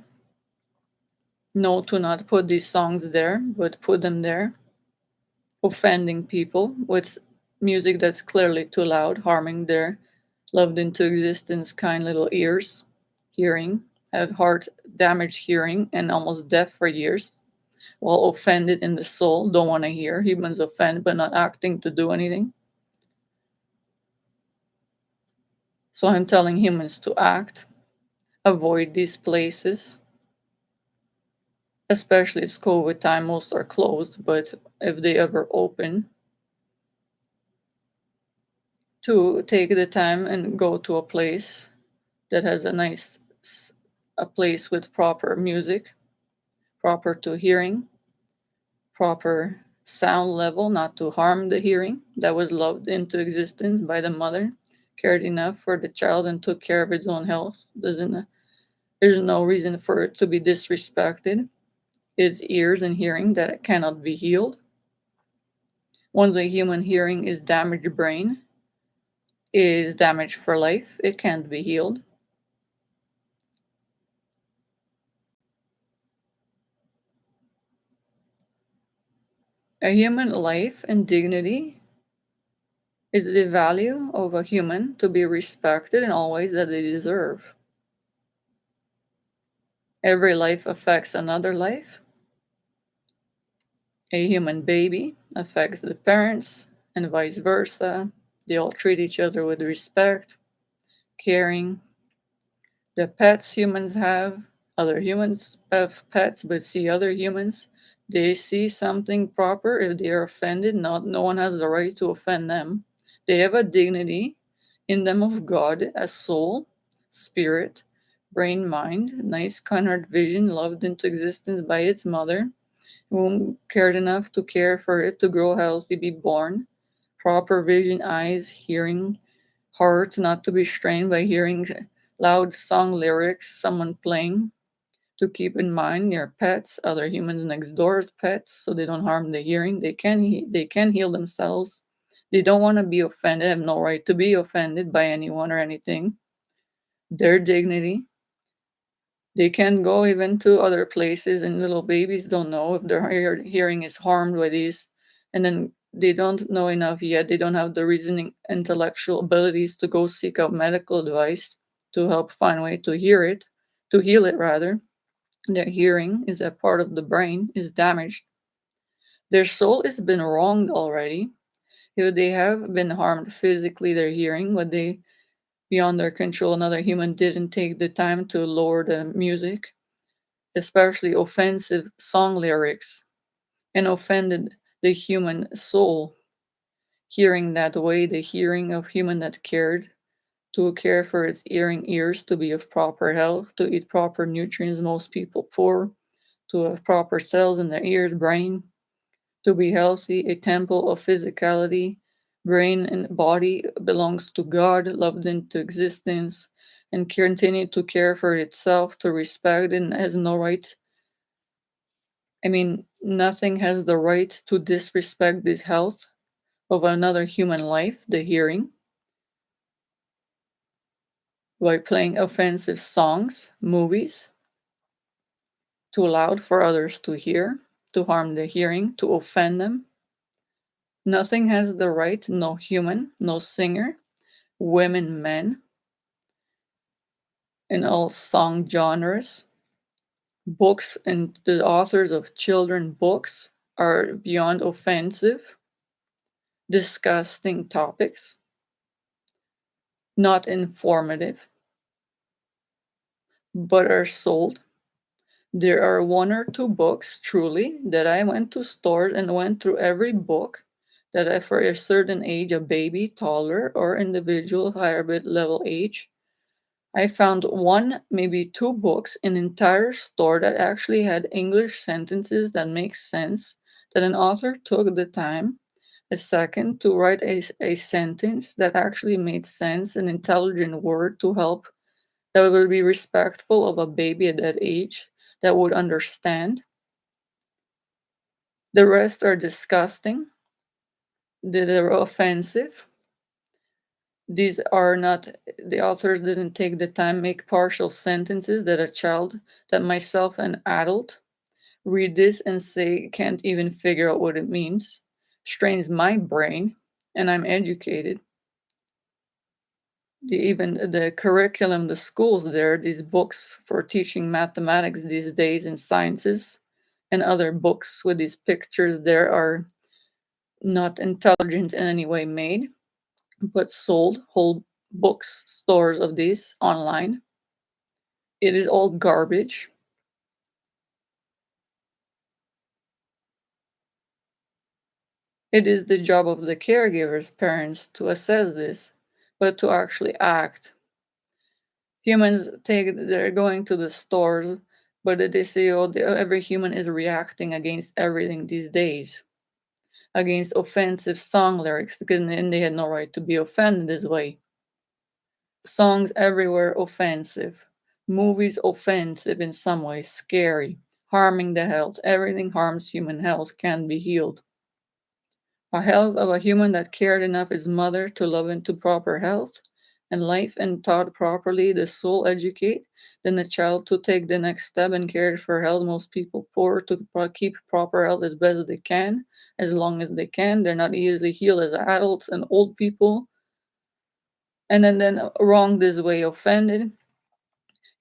know to not put these songs there, but put them there, offending people with music that's clearly too loud, harming their loved into existence kind little ears, hearing, have heart damaged hearing, and almost deaf for years, while offended in the soul, don't want to hear. Humans offend but not acting to do anything. So I'm telling humans to act, avoid these places, especially it's COVID time, most are closed, but if they ever open, to take the time and go to a place that has a place with proper music, proper to hearing, proper sound level, not to harm the hearing, that was loved into existence by the mother, cared enough for the child and took care of its own health. There's no reason for it to be disrespected. Its ears and hearing that cannot be healed. Once a human hearing is damaged, brain is damaged for life. It can't be healed. A human life and dignity is the value of a human to be respected in all ways that they deserve. Every life affects another life. A human baby affects the parents, and vice versa. They all treat each other with respect, caring. The pets humans have, other humans have pets but see other humans. They see something proper. If they are offended, no one has the right to offend them. They have a dignity in them of God as soul, spirit, brain, mind, nice kind-heart vision, loved into existence by its mother, whom cared enough to care for it to grow healthy, be born, proper vision, eyes, hearing, heart, not to be strained by hearing loud song lyrics, someone playing, to keep in mind their pets, other humans next door's pets, so they don't harm the hearing. They can heal themselves. They don't want to be offended, have no right to be offended by anyone or anything. Their dignity. They can go even to other places, and little babies don't know if their hearing is harmed by these. And then they don't know enough yet. They don't have the reasoning intellectual abilities to go seek out medical advice to help find a way to hear it, to heal it rather. Their hearing is a part of the brain is damaged. Their soul has been wronged already. If they have been harmed physically, their hearing, but they beyond their control, another human didn't take the time to lower the music, especially offensive song lyrics, and offended the human soul. Hearing that way, the hearing of human that cared, to care for its hearing ears, to be of proper health, to eat proper nutrients, most people poor, to have proper cells in their ears, brain, to be healthy, a temple of physicality, brain and body belongs to God, loved into existence, and continue to care for itself, to respect, and has no right. I mean, nothing has the right to disrespect this health of another human life, the hearing, by playing offensive songs, movies, too loud for others to hear, to harm the hearing, to offend them. Nothing has the right, no human, no singer, women, men, in all song genres. Books and the authors of children books are beyond offensive, disgusting topics, not informative, but are sold. There are one or two books, truly, that I went to stores and went through every book that I, for a certain age, a baby, toddler, or individual higher bit level age, I found one, maybe two books in entire store that actually had English sentences that make sense, that an author took the time, a second, to write a sentence that actually made sense, an intelligent word to help, that would be respectful of a baby at that age, that would understand. The rest are disgusting, they're offensive. These are not, the authors didn't take the time make partial sentences that a child, that myself an adult read this and say can't even figure out what it means, strains my brain, and I'm educated. Even the curriculum, the schools there, these books for teaching mathematics these days and sciences, and other books with these pictures there are not intelligent in any way made, but sold whole books, stores of these online. It is all garbage. It is the job of the caregivers, parents, to assess this, but to actually act. Humans they're going to the stores, but they say, oh, every human is reacting against everything these days, against offensive song lyrics, and they had no right to be offended this way. Songs everywhere offensive, movies offensive in some way, scary, harming the health. Everything harms human health, can be healed. A health of a human that cared enough his mother to love into proper health and life and taught properly the soul educate, then the child to take the next step and care for health. Most people poor to keep proper health as best as they can, as long as they can. They're not easily healed as adults and old people. And then wrong this way offended.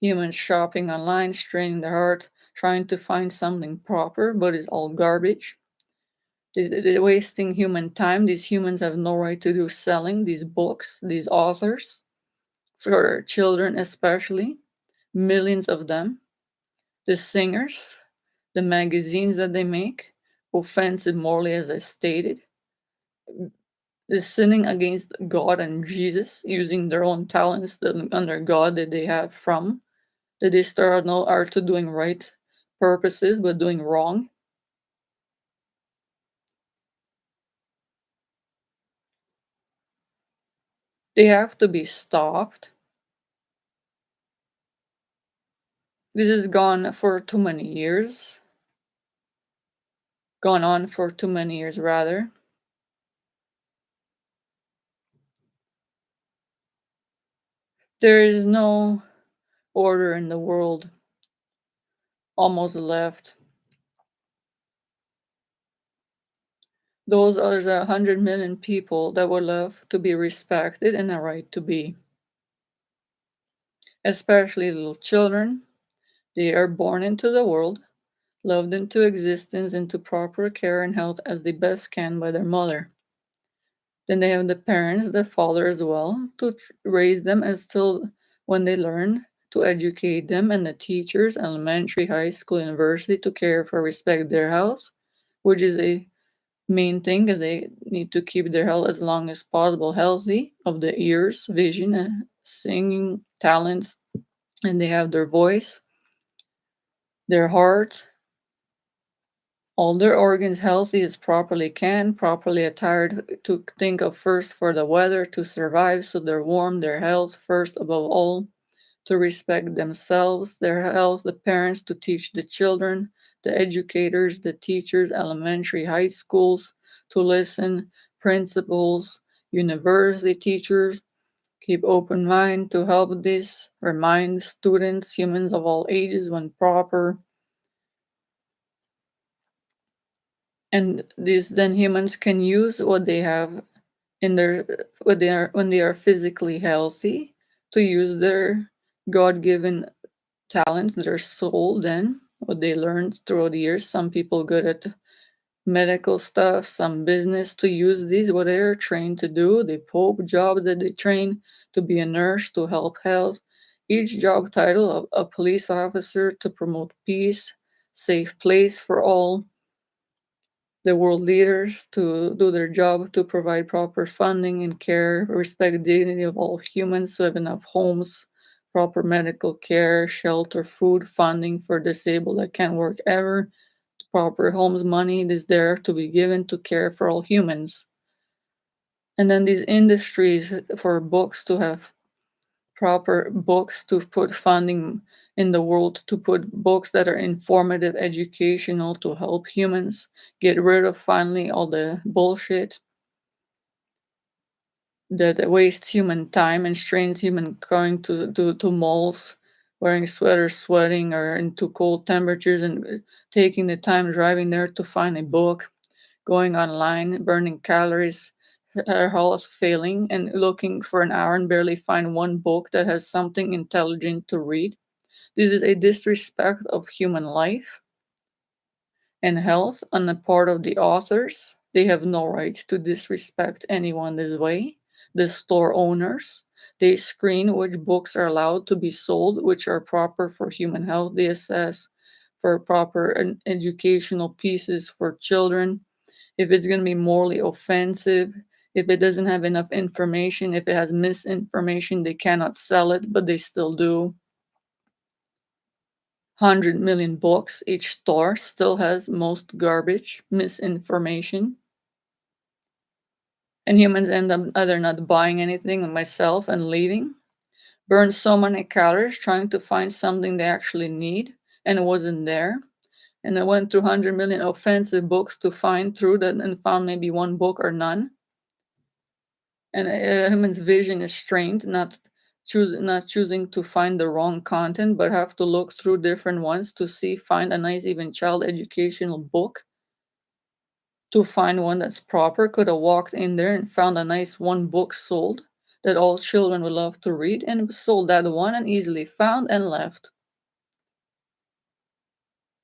Humans shopping online, straining their heart, trying to find something proper, but it's all garbage. They're wasting human time. These humans have no right to do selling these books, these authors, for children especially, millions of them. The singers, the magazines that they make, offensive morally as I stated, the sinning against God and Jesus, using their own talents under God that they have from, that they start no are to doing right purposes but doing wrong. They have to be stopped. This has gone for too many years, gone on for too many years rather. There is no order in the world almost left. Those are the 100 million people that would love to be respected and a right to be, especially little children. They are born into the world, loved into existence, into proper care and health as they best can by their mother. Then they have the parents, the father as well, to raise them and still when they learn to educate them, and the teachers, elementary, high school, university, to care for respect their health, which is a main thing because they need to keep their health as long as possible healthy of the ears, vision, and singing talents, and they have their voice, their heart, all their organs healthy as properly can, properly attired to think of first for the weather to survive, so they're warm, their health first above all, to respect themselves, their health, the parents to teach the children, the educators, the teachers, elementary, high schools to listen, principals, university teachers, keep open mind to help this, remind students, humans of all ages when proper, and these then humans can use what they have in their when they are physically healthy to use their god-given talents, their soul, then what they learned throughout the years. Some people good at medical stuff, some business, to use these what they're trained to do, the pope job that they train to be a nurse to help health, each job title of a police officer to promote peace, safe place for all, the world leaders to do their job to provide proper funding and care, respect the dignity of all humans, to have enough homes, proper medical care, shelter, food, funding for disabled that can't work ever, proper homes, money is there to be given to care for all humans. And then these industries for books to have proper books to put funding in the world to put books that are informative, educational to help humans get rid of finally all the bullshit that wastes human time and strains human going to malls, wearing sweaters, sweating, or into cold temperatures and taking the time driving there to find a book, going online, burning calories, her health failing, and looking for an hour and barely find one book that has something intelligent to read. This is a disrespect of human life and health on the part of the authors. They have no right to disrespect anyone this way. The store owners, they screen which books are allowed to be sold, which are proper for human health. They assess for proper educational pieces for children. If it's going to be morally offensive, if it doesn't have enough information, if it has misinformation, they cannot sell it, but they still do. 100 million books, each store still has most garbage, misinformation, and humans end up either not buying anything like myself and leaving, burn so many calories trying to find something they actually need and it wasn't there. And I went through 100 million offensive books to find through that and found maybe one book or none. And a human's vision is strained, not choosing to find the wrong content, but have to look through different ones to see find a nice even child educational book to find one that's proper. Could have walked in there and found a nice one book sold that all children would love to read and sold that one and easily found and left.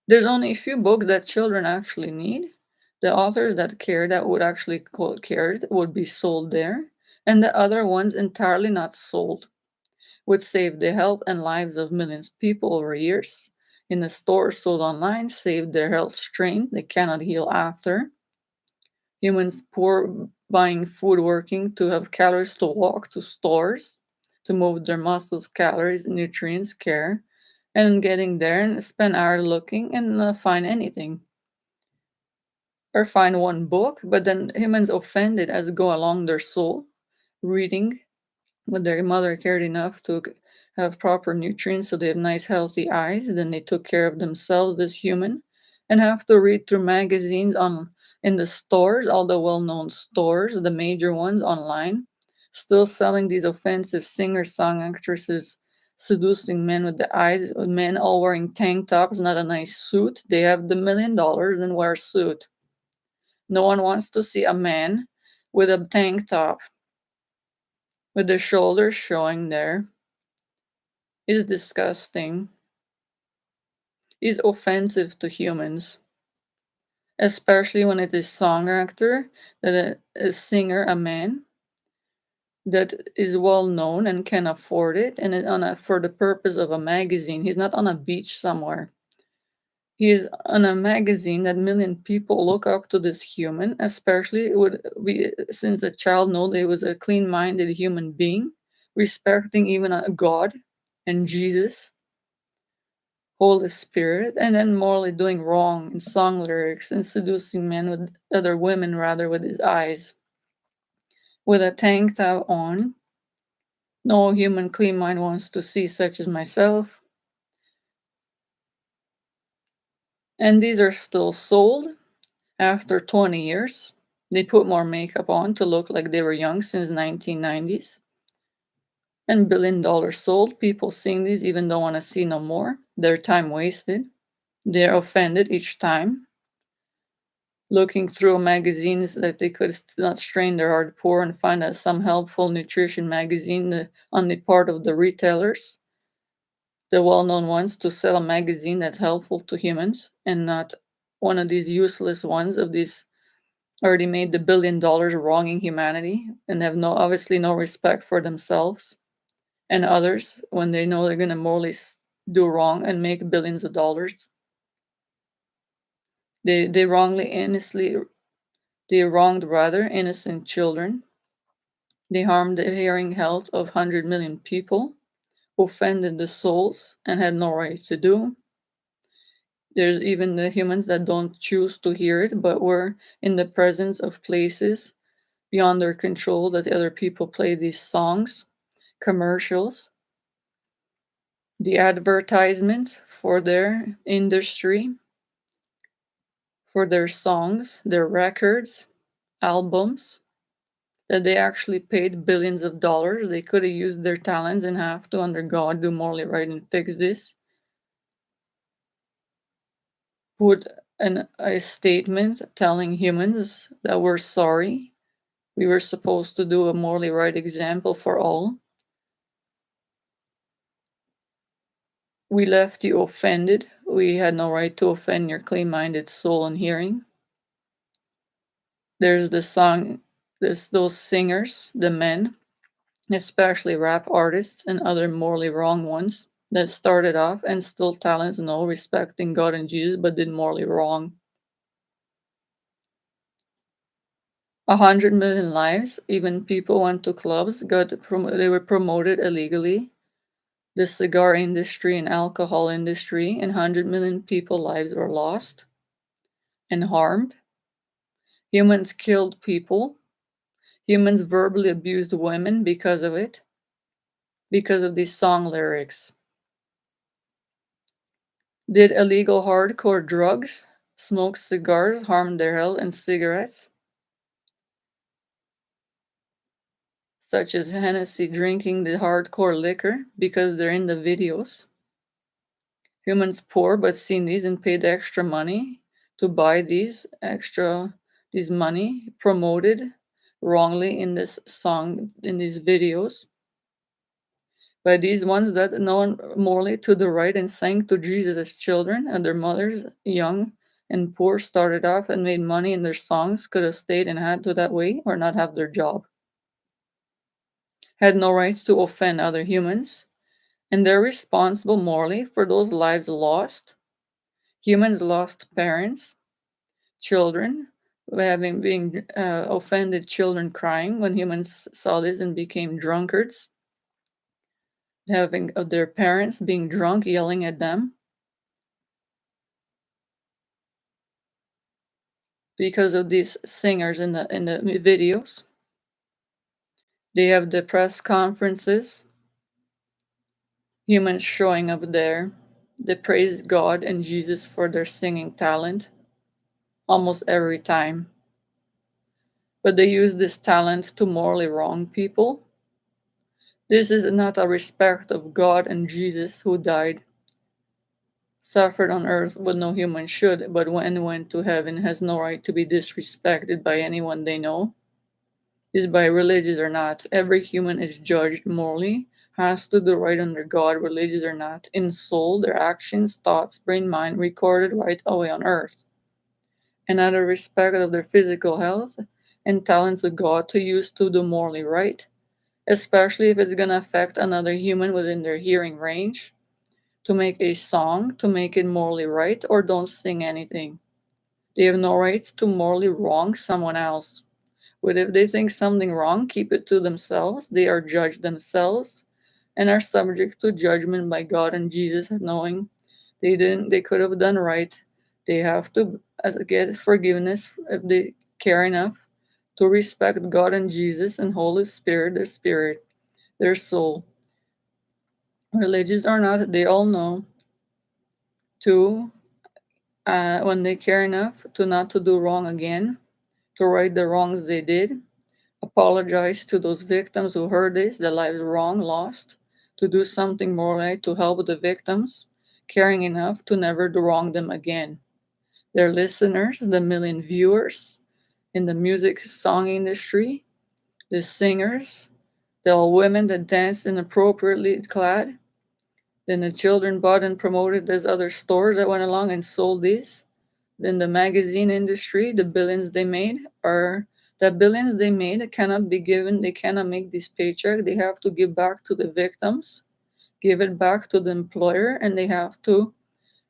There's only a few books that children actually need. The authors that care that would actually quote cared would be sold there, and the other ones entirely not sold would save the health and lives of millions of people over years. In the stores sold online, saved their health strained, they cannot heal after. Humans poor buying food working to have calories to walk to stores, to move their muscles, calories, nutrients, care, and getting there and spend hours looking and not find anything. Or find one book, but then humans offended as go along their soul, reading but their mother cared enough to have proper nutrients so they have nice healthy eyes, then they took care of themselves as human and have to read through magazines on in the stores, all the well-known stores, the major ones online, still selling these offensive singer song actresses seducing men with the eyes, men all wearing tank tops, not a nice suit. They have the $1 million and wear a suit. No one wants to see a man with a tank top with the shoulders showing there. Is disgusting. Is offensive to humans, especially when it is song actor, that a singer, a man that is well known and can afford it, and for the purpose of a magazine. He's not on a beach somewhere. He is on a magazine that million people look up to this human, especially would we since a child know that he was a clean-minded human being, respecting even a God and Jesus, Holy Spirit, and then morally doing wrong in song lyrics and seducing men with other women rather with his eyes. With a tank top on, no human clean mind wants to see such as myself. And these are still sold after 20 years. They put more makeup on to look like they were young since 1990s. And $1 billion sold. People seeing these even don't want to see no more. Their time wasted. They're offended each time. Looking through magazines that they could not strain their heart pour and find out some helpful nutrition magazine on the part of the retailers, the well-known ones, to sell a magazine that's helpful to humans and not one of these useless ones of these already made the $1 billion wronging humanity and have obviously no respect for themselves and others when they know they're going to morally do wrong and make billions of dollars. They wrongly innocently they wronged rather innocent children. They harmed the hearing health of 100 million people, offended the souls and had no right to do. There's even the humans that don't choose to hear it, but were in the presence of places beyond their control that other people play these songs, commercials, the advertisements for their industry, for their songs, their records, albums, that they actually paid billions of dollars. They could have used their talents and have to, under God, do morally right and fix this. Put a statement telling humans that we're sorry. We were supposed to do a morally right example for all. We left you offended. We had no right to offend your clean-minded soul and hearing. There's the song, there's those singers, the men, especially rap artists and other morally wrong ones that started off and still talents and all respecting God and Jesus, but did morally wrong. 100 million lives, even people went to clubs, they were promoted illegally. The cigar industry and alcohol industry, and 100 million people lives were lost and harmed. Humans killed people. Humans verbally abused women because of it, because of these song lyrics. Did illegal hardcore drugs, smoke cigars, harm their health, and cigarettes, such as Hennessy drinking the hardcore liquor because they're in the videos? Humans poor but seen these and paid extra money to buy these money promoted wrongly in this song, in these videos, by these ones that known morally to the right and sang to Jesus as children, and their mothers, young and poor, started off and made money in their songs, could have stayed and had to that way or not have their job, had no right to offend other humans, and they're responsible morally for those lives lost. Humans lost parents, children, having being offended children crying when humans saw this and became drunkards, having their parents being drunk yelling at them because of these singers in the videos. They have the press conferences, humans showing up there. They praise God and Jesus for their singing talent almost every time. But they use this talent to morally wrong people. This is not a respect of God and Jesus who died suffered on earth what no human should, but when went to heaven has no right to be disrespected by anyone they know, is by religious or not. Every human is judged morally, has to do right under God, religious or not, in soul, their actions, thoughts, brain, mind, recorded right away on earth. And out of respect of their physical health and talents of God to use to do morally right, especially if it's gonna affect another human within their hearing range, to make a song to make it morally right, or don't sing anything. They have no right to morally wrong someone else. But if they think something wrong, keep it to themselves. They are judged themselves and are subject to judgment by God and Jesus, knowing they could have done right. They have to get forgiveness if they care enough to respect God and Jesus and Holy Spirit, their soul. Religious or not, they all know to when they care enough to not to do wrong again, to right the wrongs they did, apologize to those victims who heard this, their lives wrong, lost, to do something more right to help the victims, caring enough to never do wrong them again. Their listeners, the million viewers in the music song industry, the singers, the old women that danced inappropriately clad, then the children bought and promoted those other stores that went along and sold these. Then the magazine industry, the billions they made are the billions they made cannot be given. They cannot make this paycheck. They have to give back to the victims, give it back to the employer, and they have to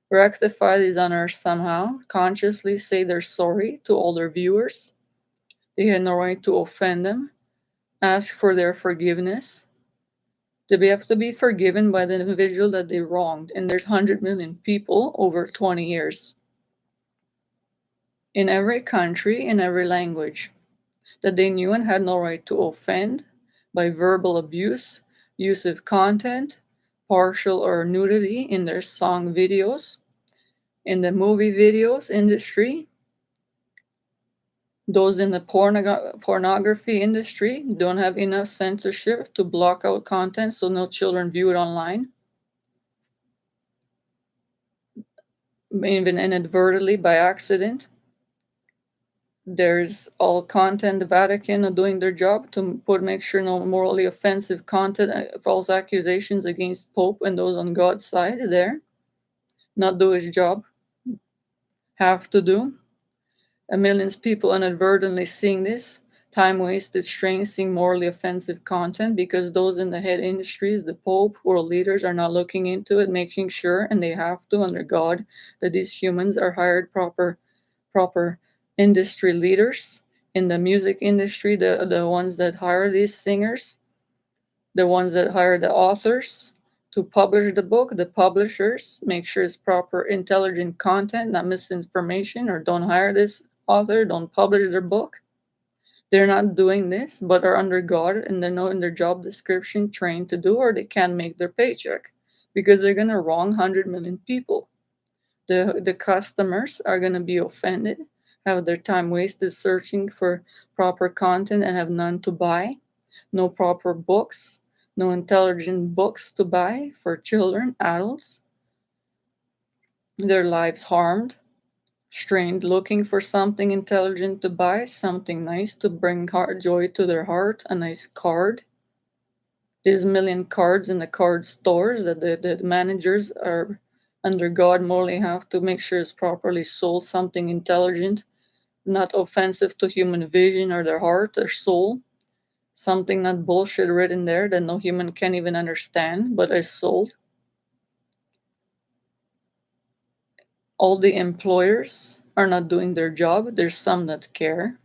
rectify these on earth somehow. Consciously say they're sorry to all their viewers. They had no right to offend them. Ask for their forgiveness. They have to be forgiven by the individual that they wronged. And there's 100 million people over 20 years in every country, in every language, that they knew and had no right to offend by verbal abuse, use of content, partial or nudity in their song videos, in the movie videos industry, those in the pornography industry don't have enough censorship to block out content so no children view it online, even inadvertently by accident. There's all content the Vatican are doing their job to make sure no morally offensive content, false accusations against Pope and those on God's side there. Not do his job. Have to do. A millions people inadvertently seeing this. Time wasted, strange, seeing morally offensive content because those in the head industries, the Pope, world leaders are not looking into it, making sure, and they have to under God, that these humans are hired proper industry leaders in the music industry, the ones that hire these singers, the ones that hire the authors to publish the book, the publishers make sure it's proper intelligent content, not misinformation, or don't hire this author, don't publish their book. They're not doing this, but are under God and they know in their job description trained to do, or they can't make their paycheck because they're gonna wrong 100 million people. The customers are going to be offended, have their time wasted searching for proper content and have none to buy, no proper books, no intelligent books to buy for children, adults, their lives harmed, strained looking for something intelligent to buy, something nice to bring joy to their heart, a nice card. There's a million cards in the card stores that the managers are under God morally have to make sure it's properly sold, something intelligent, not offensive to human vision or their heart or soul, something not bullshit written there that no human can even understand, but is sold. All the employers are not doing their job. There's some that care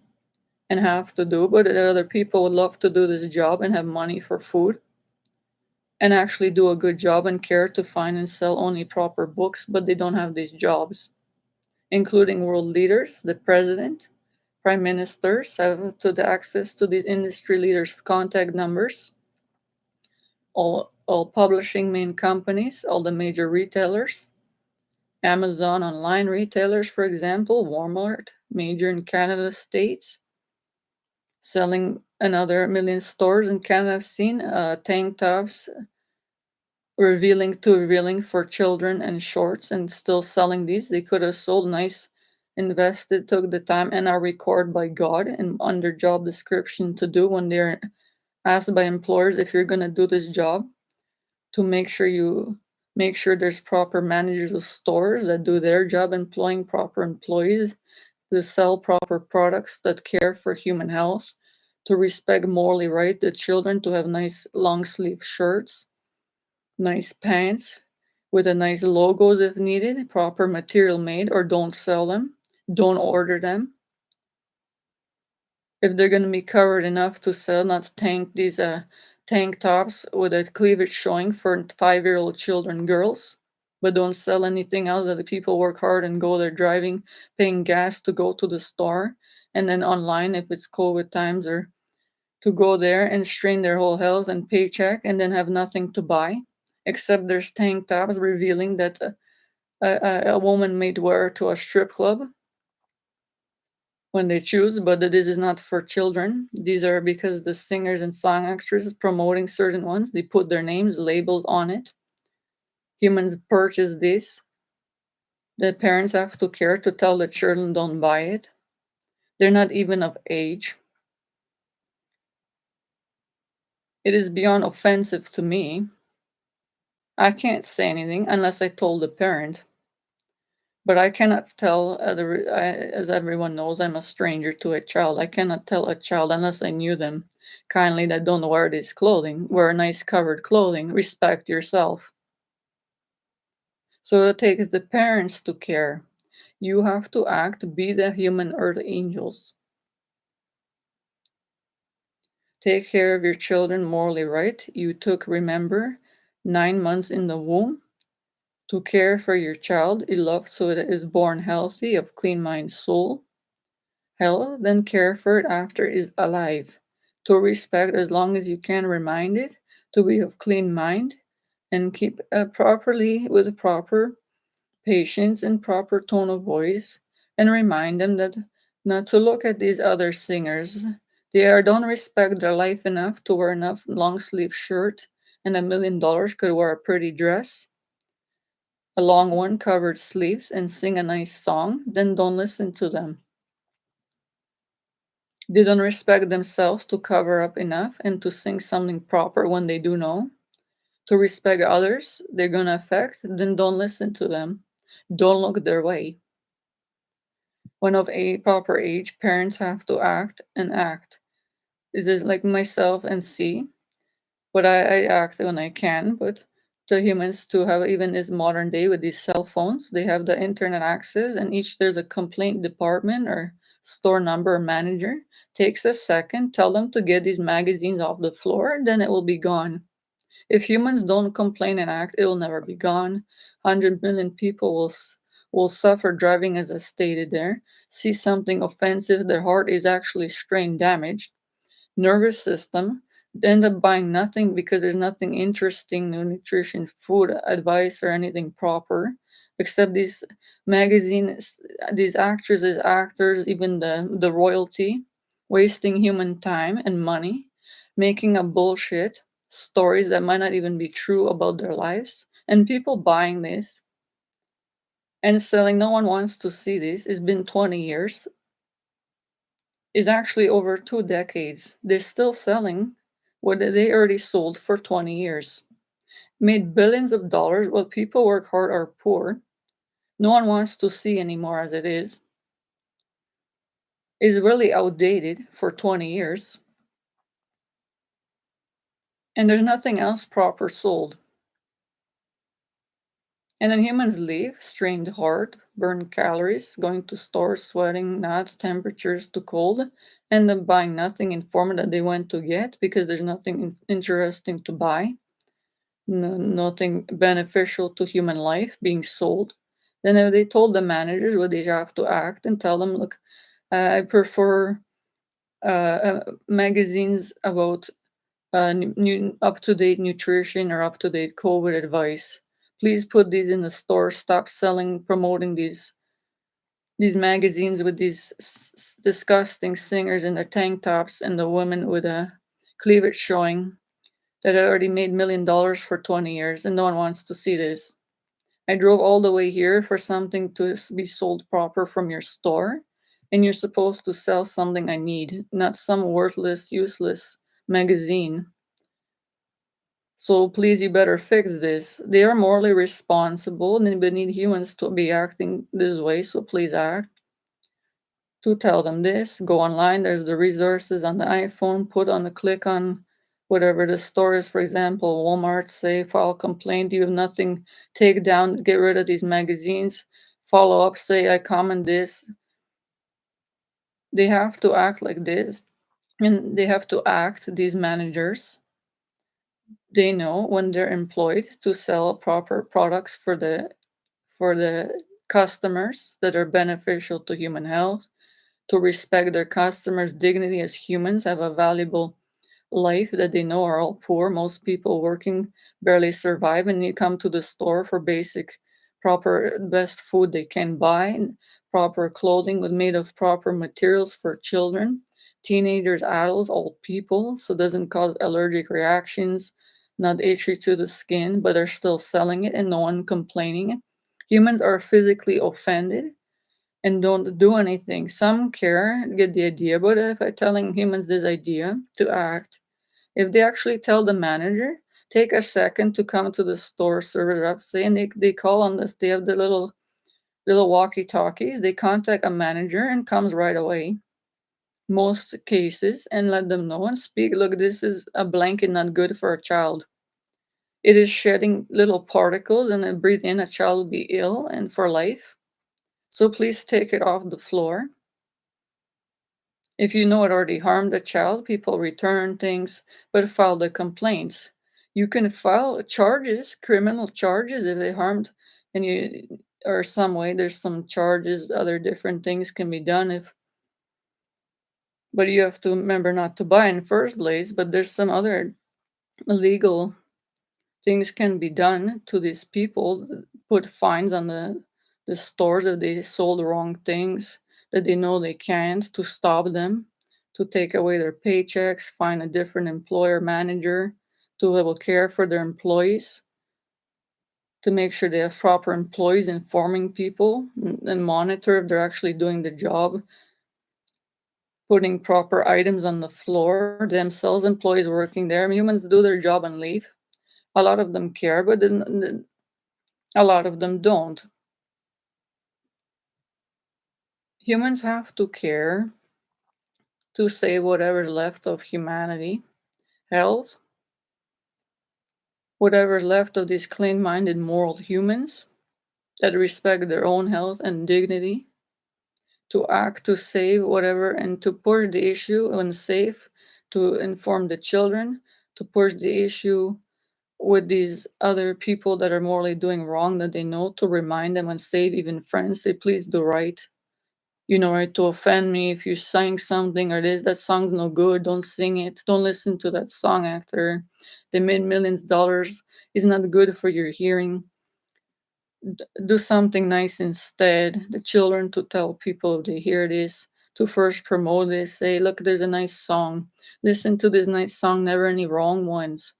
and have to do, but the other people would love to do this job and have money for food and actually do a good job and care to find and sell only proper books, but they don't have these jobs, including world leaders, the president, prime ministers have to the access to these industry leaders' contact numbers, all publishing main companies, all the major retailers, Amazon online retailers, for example, Walmart, major in Canada states, selling another million stores in Canada. I've seen tank tops, revealing for children and shorts and still selling these. They could have sold nice, invested, took the time and are recorded by God and under job description to do when they're asked by employers if you're gonna do this job to make sure there's proper managers of stores that do their job employing proper employees to sell proper products that care for human health, to respect morally right the children to have nice long sleeve shirts, nice pants with a nice logos if needed, proper material made, or don't sell them, don't order them. If they're gonna be covered enough to sell, not these tank tops with a cleavage showing for 5-year-old children, girls, but don't sell anything else that the people work hard and go there driving, paying gas to go to the store, and then online if it's COVID times or to go there and strain their whole health and paycheck and then have nothing to buy, except there's tank tops revealing that a woman may wear to a strip club when they choose, but this is not for children. These are because the singers and song actors promoting certain ones, they put their names, labels on it. Humans purchase this. The parents have to care to tell the children don't buy it. They're not even of age. It is beyond offensive to me. I can't say anything unless I told the parent. But I cannot tell, as everyone knows, I'm a stranger to a child. I cannot tell a child unless I knew them kindly that don't wear this clothing, wear nice covered clothing, respect yourself. So it takes the parents to care. You have to act, be the human earth angels. Take care of your children morally right. You took, remember, 9 months in the womb to care for your child, love so that it is born healthy, of clean mind, soul. Hell, then care for it after it is alive. To respect as long as you can remind it, to be of clean mind, and keep properly with proper patience and proper tone of voice, and remind them that not to look at these other singers. Don't respect their life enough to wear enough long sleeve shirt and $1 million could wear a pretty dress, a long one covered sleeves, and sing a nice song, then don't listen to them. They don't respect themselves to cover up enough and to sing something proper when they do know. To respect others they're gonna affect, then don't listen to them. Don't look their way. When of a proper age, parents have to act and act. It is like myself and see, but I act when I can, but the humans to have even this modern day with these cell phones, they have the internet access and each there's a complaint department or store number or manager. Takes a second, tell them to get these magazines off the floor, then it will be gone. If humans don't complain and act, it will never be gone. 100 million people will suffer driving as I stated there, see something offensive, their heart is actually strained, damaged, nervous system, they end up buying nothing because there's nothing interesting, no nutrition, food advice, or anything proper, except these magazines, these actresses, actors, even the royalty, wasting human time and money, making up bullshit stories that might not even be true about their lives, and people buying this and selling. No one wants to see this. It's been 20 years. Is actually over 2 decades. They're still selling what they already sold for 20 years. Made billions of dollars while people work hard or poor. No one wants to see anymore as it is. It's really outdated for 20 years. And there's nothing else proper sold. And then humans leave, strained heart, burn calories, going to stores, sweating, nuts, temperatures too cold, end up buying nothing informative that they went to get because there's nothing interesting to buy, nothing beneficial to human life being sold. Then they told the managers what they have to act and tell them, look, I prefer magazines about new up-to-date nutrition or up-to-date COVID advice. Please put these in the store. Stop selling, promoting these magazines with these disgusting singers in their tank tops and the women with a cleavage showing that I already made $1 million for 20 years and no one wants to see this. I drove all the way here for something to be sold proper from your store, and you're supposed to sell something I need, not some worthless, useless magazine. So please, you better fix this. They are morally responsible, and they need humans to be acting this way, so please act. To tell them this, go online, there's the resources on the iPhone, put on a click on whatever the store is, for example, Walmart, say, file complaint, you have nothing, take down, get rid of these magazines, follow up, say, I comment this. They have to act like this, and they have to act, these managers. They know when they're employed to sell proper products for the customers that are beneficial to human health, to respect their customers' dignity as humans, have a valuable life that they know are all poor. Most people working barely survive and need come to the store for basic, proper, best food they can buy, and proper clothing with made of proper materials for children, teenagers, adults, old people, so it doesn't cause allergic reactions, not itchy to the skin, but they're still selling it and no one complaining. Humans are physically offended and don't do anything. Some care, get the idea, but if I'm telling humans this idea to act, if they actually tell the manager, take a second to come to the store, serve it up, say, and they call on this, they have the little walkie-talkies, they contact a manager and comes right away. Most cases, and let them know and speak. Look, this is a blanket not good for a child. It is shedding little particles, and then breathe in, a child will be ill and for life. So please take it off the floor. If you know it already harmed a child, people return things, but file the complaints. You can file charges, criminal charges, if they harmed and you or some way. There's some charges, other different things can be done if, but you have to remember not to buy in the first place. But there's some other illegal things can be done to these people, put fines on the stores that they sold wrong things that they know they can't, to stop them, to take away their paychecks, find a different employer manager to will care for their employees, to make sure they have proper employees informing people and monitor if they're actually doing the job, putting proper items on the floor, themselves, employees working there. Humans do their job and leave. A lot of them care, but then a lot of them don't. Humans have to care to save whatever's left of humanity, health, whatever's left of these clean minded, moral humans that respect their own health and dignity, to act to save whatever and to push the issue when safe, to inform the children, to push the issue with these other people that are morally doing wrong that they know, to remind them and save even friends, say, please do right. You know, right, to offend me if you sing something or this, that song's no good, don't sing it, don't listen to that song after they made millions of dollars, is not good for your hearing. Do something nice instead. The children, to tell people if they hear this, to first promote this, say, look, there's a nice song, listen to this nice song, never any wrong ones.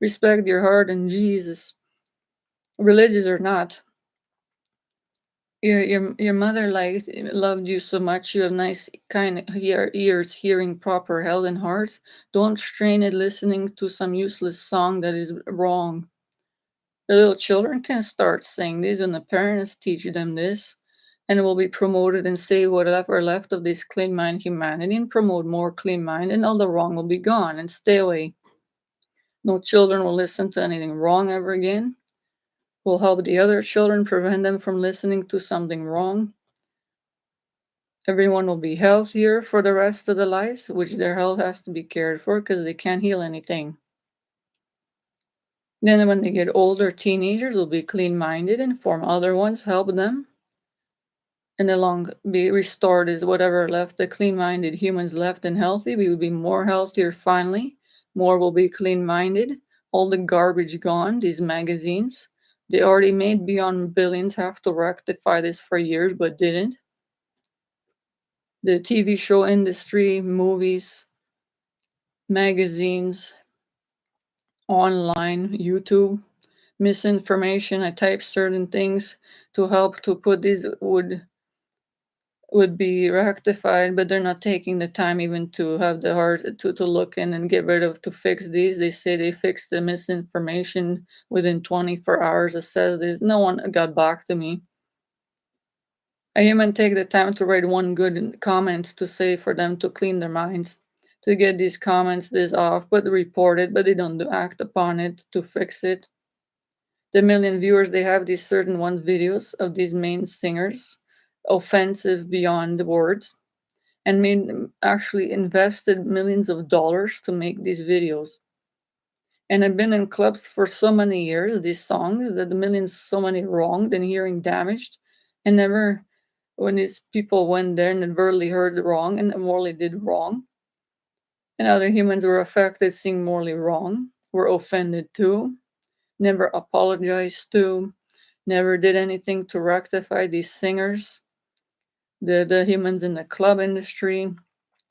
Respect your heart and Jesus, religious or not. Your mother loved you so much. You have nice kind of ears hearing proper health and heart. Don't strain it listening to some useless song that is wrong. The little children can start saying this, and the parents teach them this, and it will be promoted and say whatever left of this clean mind humanity and promote more clean mind, and all the wrong will be gone and stay away. No children will listen to anything wrong ever again. Will help the other children, prevent them from listening to something wrong. Everyone will be healthier for the rest of their lives, which their health has to be cared for because they can't heal anything. Then when they get older, teenagers will be clean-minded, inform other ones, help them, and along be restored is whatever left, the clean-minded humans left and healthy. We will be more healthier finally. More will be clean-minded. All the garbage gone, these magazines. They already made beyond billions, have to rectify this for years, but didn't. The TV show industry, movies, magazines, online, YouTube, misinformation. I type certain things to help to put these would be rectified, but they're not taking the time even to have the heart to look in and get rid of to fix these. They say they fixed the misinformation within 24 hours. It says this. No one got back to me. I even take the time to write one good comment to say for them to clean their minds, to get these comments this off, but report it, but they don't act upon it to fix it. The million viewers they have these certain ones videos of these main singers, offensive beyond words, and made actually invested millions of dollars to make these videos. And I've been in clubs for so many years, these songs, that the millions so many wronged and hearing damaged, and never when these people went there and advertently heard wrong and morally did wrong, and other humans were affected, seeing morally wrong, were offended too, never apologized to, never did anything to rectify these singers, the humans in the club industry.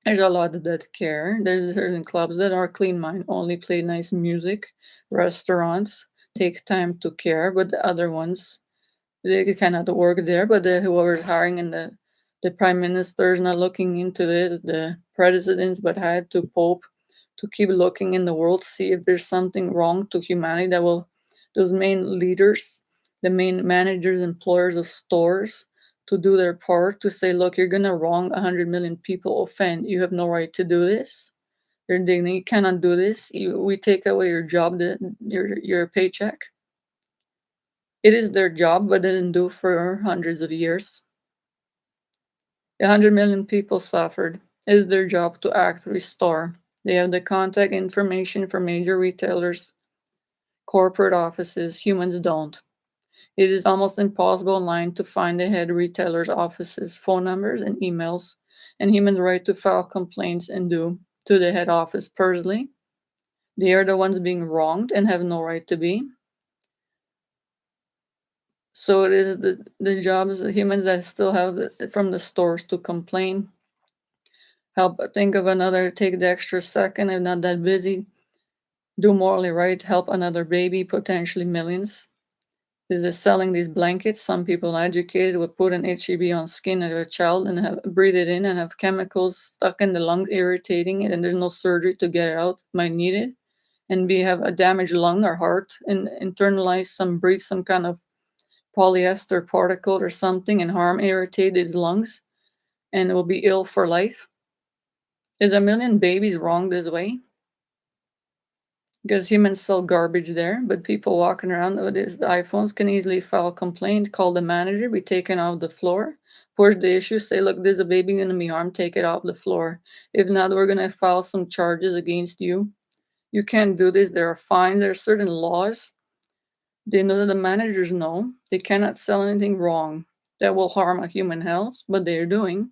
There's a lot that care. There's certain clubs that are clean mind, only play nice music, restaurants take time to care, but the other ones they cannot work there. But whoever's hiring and the prime minister is not looking into it, the presidents, but had to Pope to keep looking in the world, see if there's something wrong to humanity that will those main leaders, the main managers, employers of stores to do their part to say, look, you're gonna wrong 100 million people, offend. You have no right to do this. You're indignant. You cannot do this. We take away your job, your paycheck. It is their job, but they didn't do for hundreds of years. 100 million people suffered. It is their job to act, restore. They have the contact information for major retailers, corporate offices. Humans don't. It is almost impossible online to find the head retailers' offices, phone numbers, and emails, and humans' right to file complaints and do to the head office personally. They are the ones being wronged and have no right to be. So it is the jobs of humans that still have from the stores to complain. Help think of another, take the extra second if not that busy. Do morally right, help another baby, potentially millions. Is selling these blankets. Some people educated would put an HEB on skin of a child and have breathe it in and have chemicals stuck in the lungs, irritating it, and there's no surgery to get it out. Might need it, and we have a damaged lung or heart and internalize some breathe some kind of polyester particle or something and harm irritate his lungs and will be ill for life. Is a million babies wrong this way? Because humans sell garbage there, but people walking around with these iPhones can easily file a complaint, call the manager, be taken off the floor, push the issue, say, look, there's a baby going to be harmed, take it off the floor. If not, we're going to file some charges against you. You can't do this. There are fines, there are certain laws. They know that the managers know they cannot sell anything wrong that will harm a human health, but they're doing.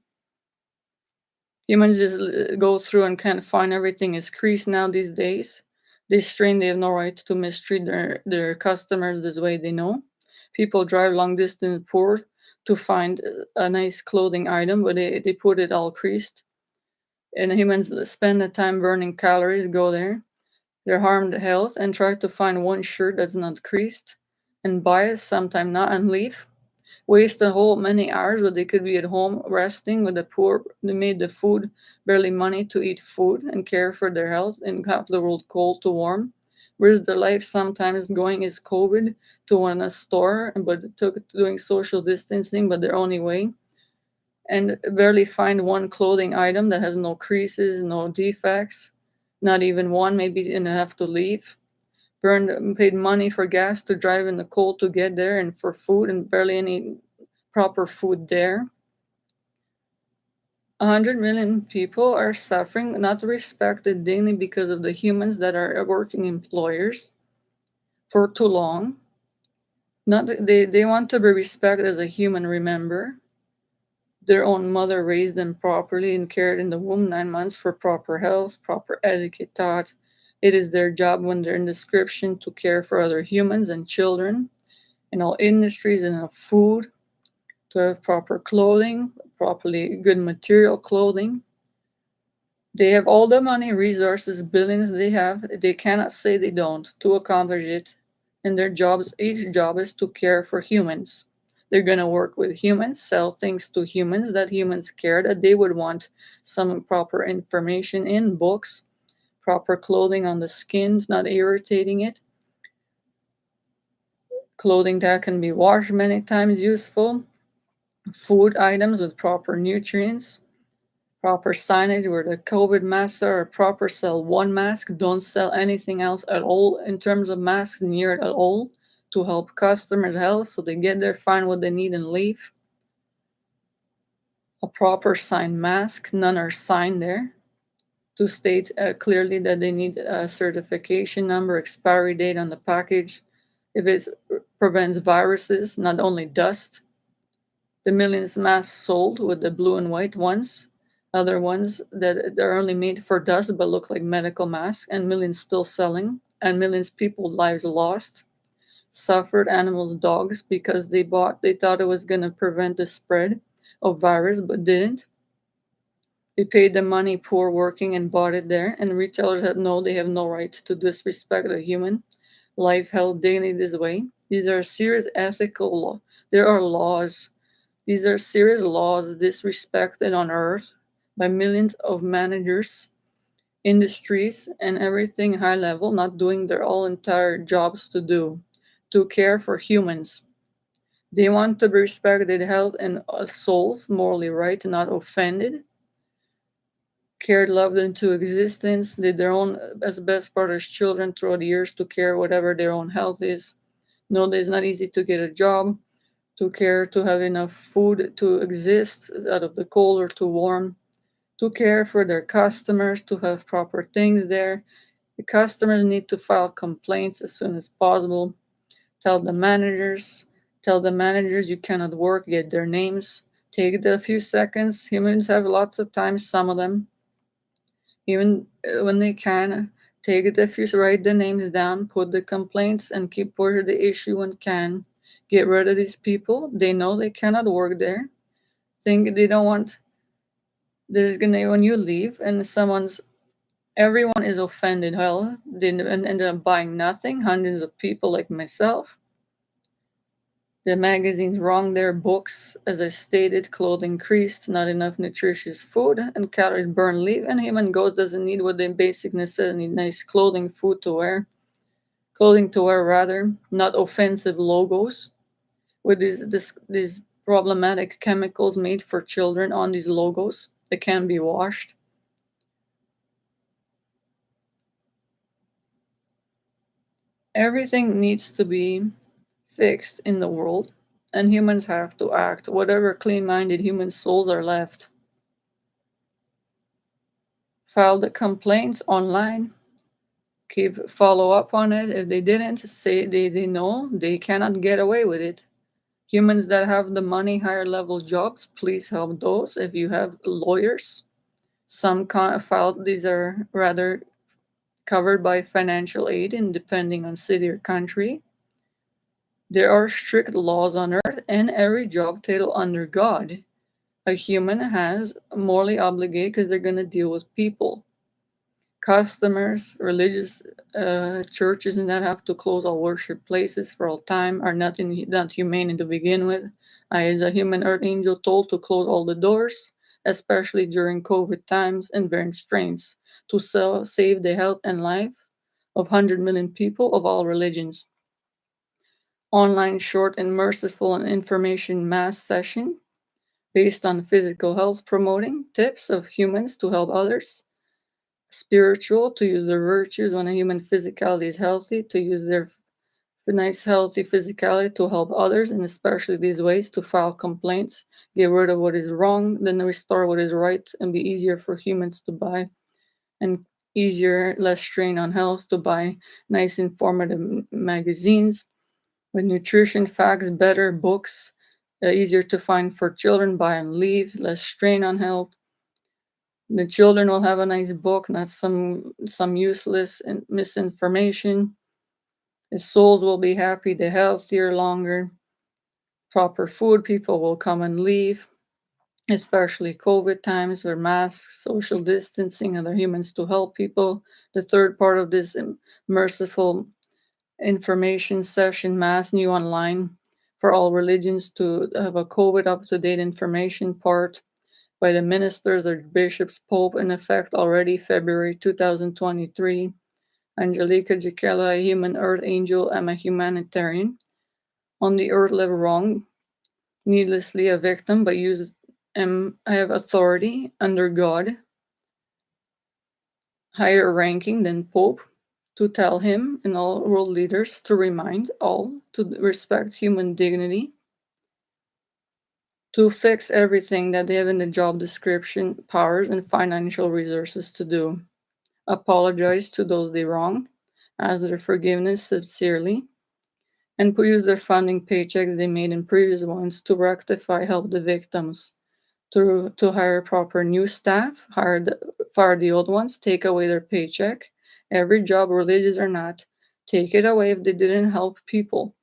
Humans just go through and can't find everything is creased now these days. They strain, they have no right to mistreat their customers this way they know. People drive long distance poor to find a nice clothing item, but they put it all creased. And humans spend the time burning calories, go there. They're harmed health and try to find one shirt that's not creased and buy it, sometime not, and leave waste a whole many hours where they could be at home resting with the poor. They made the food barely money to eat food and care for their health and have the world cold to warm. Whereas their life sometimes going is COVID to one a store, but it took doing social distancing, but their only way. And barely find one clothing item that has no creases, no defects, not even one, maybe and have to leave burned paid money for gas to drive in the cold to get there and for food and barely any proper food there. 100 million people are suffering, not respected daily because of the humans that are working employers for too long. Not they want to be respected as a human, remember. Their own mother raised them properly and cared in the womb 9 months for proper health, proper etiquette taught. It is their job when they're in description to care for other humans and children in all industries and of food, to have proper clothing, properly good material clothing. They have all the money, resources, billions they have. They cannot say they don't to accomplish it. And their jobs, each job is to care for humans. They're going to work with humans, sell things to humans that humans care, that they would want some proper information in books, proper clothing on the skins, not irritating it, clothing that can be washed many times, useful, food items with proper nutrients, proper signage where the COVID masks are proper, sell one mask, don't sell anything else at all in terms of masks near it at all to help customers' health so they get there, find what they need, and leave. A proper signed mask, none are signed there to state clearly that they need a certification number, expiry date on the package. If it prevents viruses, not only dust. The millions masks sold with the blue and white ones, other ones that they're only made for dust but look like medical masks, and millions still selling, and millions people lives lost, suffered animals, dogs because they thought it was gonna prevent the spread of virus but didn't. They paid the money, poor working, and bought it there, and retailers they have no right to disrespect a human life held daily this way. These are serious ethical law. There are laws. These are serious laws disrespected on earth by millions of managers, industries, and everything high level not doing their all entire jobs to care for humans. They want to be respected, health, and souls, morally right, not offended, cared, loved into existence, did their own as best part as children throughout the years to care whatever their own health is. No, it's not easy to get a job, to care, to have enough food to exist out of the cold or too warm, to care for their customers, to have proper things there. The customers need to file complaints as soon as possible. Tell the managers, tell the managers you cannot work, get their names. Take the few seconds. Humans have lots of time, some of them, even when they can. Take it if you write the names down, put the complaints, and keep pushing the issue when can. Get rid of these people. They know they cannot work there. Think they don't want. There's gonna when you leave and everyone is offended. Hell, they end up buying nothing. Hundreds of people like myself. The magazines wrong their books, as I stated, clothing creased, not enough nutritious food, and calories burn leave, and human ghost doesn't need what they basic necessity, nice clothing, food to wear, clothing to wear rather, not offensive logos with these problematic chemicals made for children on these logos that can be washed. Everything needs to be fixed in the world, and humans have to act. Whatever clean minded human souls are left, file the complaints online, keep follow up on it. If they didn't, say they know they cannot get away with it. Humans that have the money, higher level jobs, please help those. If you have lawyers, some filed these are rather covered by financial aid, and depending on city or country. There are strict laws on earth, and every job title under God a human has morally obligated because they're going to deal with people, customers, religious churches, and that have to close all worship places for all time are not humane to begin with. I, as a human earth angel, told to close all the doors, especially during COVID times and variant strains, to save the health and life of 100 million people of all religions. Online short and merciful and information mass session based on physical health promoting tips of humans to help others, spiritual to use their virtues when a human physicality is healthy, to use their nice healthy physicality to help others, and especially these ways to file complaints, get rid of what is wrong, then restore what is right, and be easier for humans to buy, and easier, less strain on health to buy nice informative magazines with nutrition facts, better books, easier to find for children, buy and leave, less strain on health. The children will have a nice book, not some useless and misinformation. The souls will be happy, the healthier, longer, proper food, people will come and leave. especially COVID times where masks, social distancing, other humans to help people. The third part of this merciful information session, mass new online for all religions to have a COVID up to date information part by the ministers or bishops, Pope, in effect already February 2023. ANGELIKA, JAKIELA, a human earth angel, I'm a humanitarian. On the earth live wrong, needlessly a victim, but I have authority under God, higher ranking than Pope, to tell him and all world leaders to remind all to respect human dignity, to fix everything that they have in the job description, powers, and financial resources to do. Apologize to those they wrong, ask their forgiveness sincerely, and use their funding paychecks they made in previous ones to rectify, help the victims, to hire proper new staff, fire the old ones, take away their paycheck. Every job, religious or not, take it away if they didn't help people.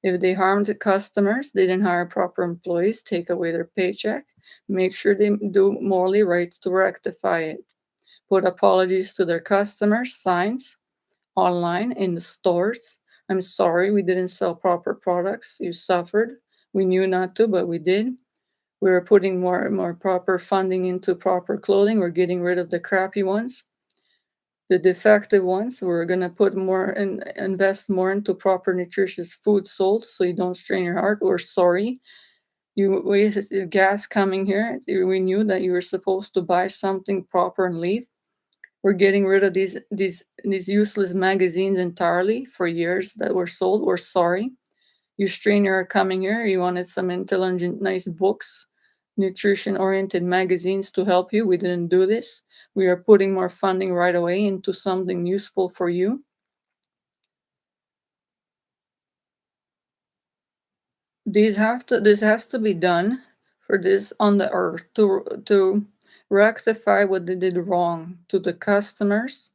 If they harmed the customers, they didn't hire proper employees, take away their paycheck. Make sure they do morally right to rectify it. Put apologies to their customers, signs online in the stores. I'm sorry we didn't sell proper products. You suffered. We knew not to, but we did. We're putting more and more proper funding into proper clothing. We're getting rid of the crappy ones, the defective ones. We're gonna put more and invest more into proper nutritious food sold, so you don't strain your heart. We're sorry you wasted gas coming here. We knew that you were supposed to buy something proper and leave. We're getting rid of these useless magazines entirely for years that were sold. We're sorry. You strainer are coming here. You wanted some intelligent, nice books, nutrition oriented magazines to help you. We didn't do this. We are putting more funding right away into something useful for you. This has to be done for this on the earth to rectify what they did wrong to the customers,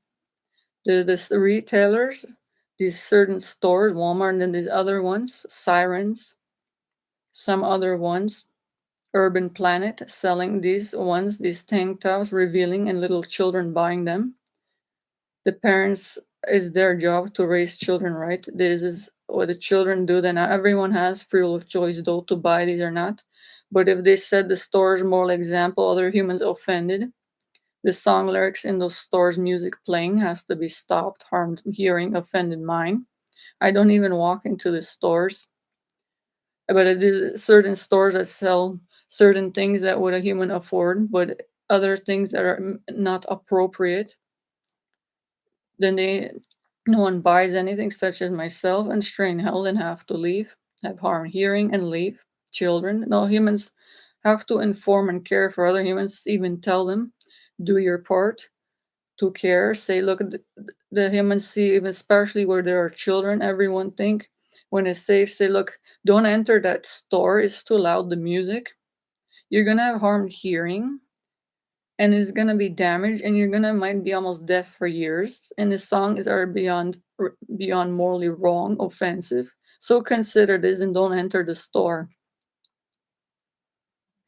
the retailers, these certain stores, Walmart and these other ones, Sirens, some other ones, Urban Planet selling these ones, these tank tops, revealing and little children buying them. The parents is their job to raise children, right? This is what the children do. Then everyone has free will of choice, though, to buy these or not. But if they set the store's moral example, other humans offended, the song lyrics in those stores' music playing has to be stopped, harmed hearing, offended mind. I don't even walk into the stores, but it is certain stores that sell certain things that would a human afford, but other things that are not appropriate, then no one buys anything, such as myself, and strain health and have to leave, have harm hearing and leave. Children, no humans have to inform and care for other humans, even tell them, do your part to care. Say, look, the humans see, even especially where there are children, everyone think when it's safe, say, look, don't enter that store, it's too loud, the music. You're gonna have harmed hearing and it's gonna be damaged and you're gonna might be almost deaf for years. And the songs are beyond morally wrong, offensive. So consider this and don't enter the store.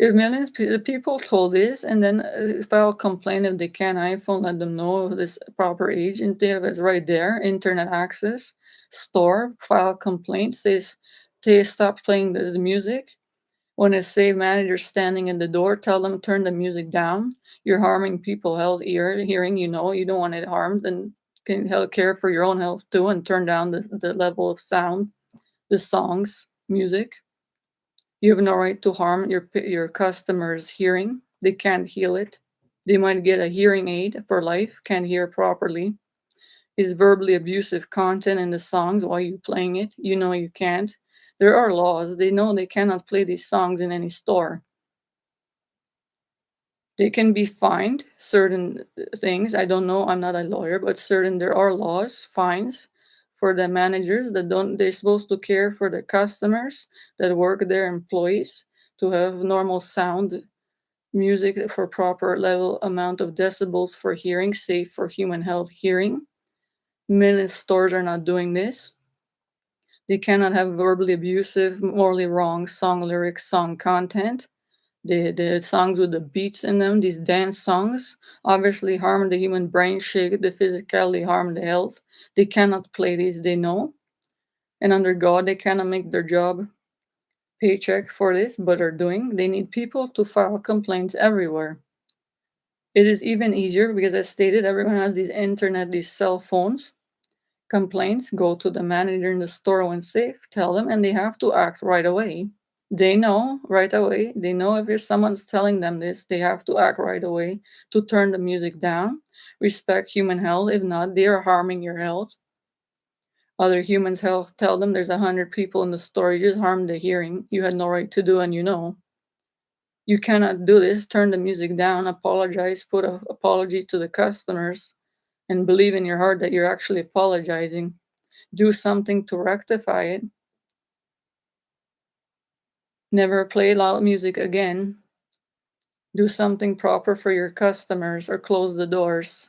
If millions of people told this, and then file complaint if they can, iPhone, let them know of this proper age, and they have it right there, internet access, store, file complaint, says they stop playing the music. When a safe manager standing in the door, tell them turn the music down. You're harming people health, hearing. You don't want it harmed, and can help care for your own health too, and turn down the level of sound, the songs, music. You have no right to harm your customers' hearing. They can't heal it. They might get a hearing aid for life, can't hear properly. Is verbally abusive content in the songs while you playing it. You know you can't. There are laws. They know they cannot play these songs in any store. They can be fined certain things. I don't know. I'm not a lawyer, but certain there are laws, fines for the managers that don't. They're supposed to care for the customers that work there, employees, to have normal sound, music for proper level amount of decibels for hearing, safe for human health hearing. Many stores are not doing this. They cannot have verbally abusive, morally wrong song lyrics, song content. The songs with the beats in them, these dance songs, obviously harm the human brain, shake the physicality, harm the health. They cannot play these, they know. And under God, they cannot make their job paycheck for this, but are doing. They need people to file complaints everywhere. It is even easier because, as stated, everyone has these internet, these cell phones. Complaints go to the manager in the store when safe, tell them, and they have to act right away. They know right away. They know if someone's telling them this, they have to act right away to turn the music down, respect human health. If not, they are harming your health. Other humans' health, tell them there's 100 people in the store, you just harmed the hearing. You had no right to do, and you know. You cannot do this. Turn the music down, apologize, put an apology to the customers, and believe in your heart that you're actually apologizing. Do something to rectify it. Never play loud music again. Do something proper for your customers or close the doors.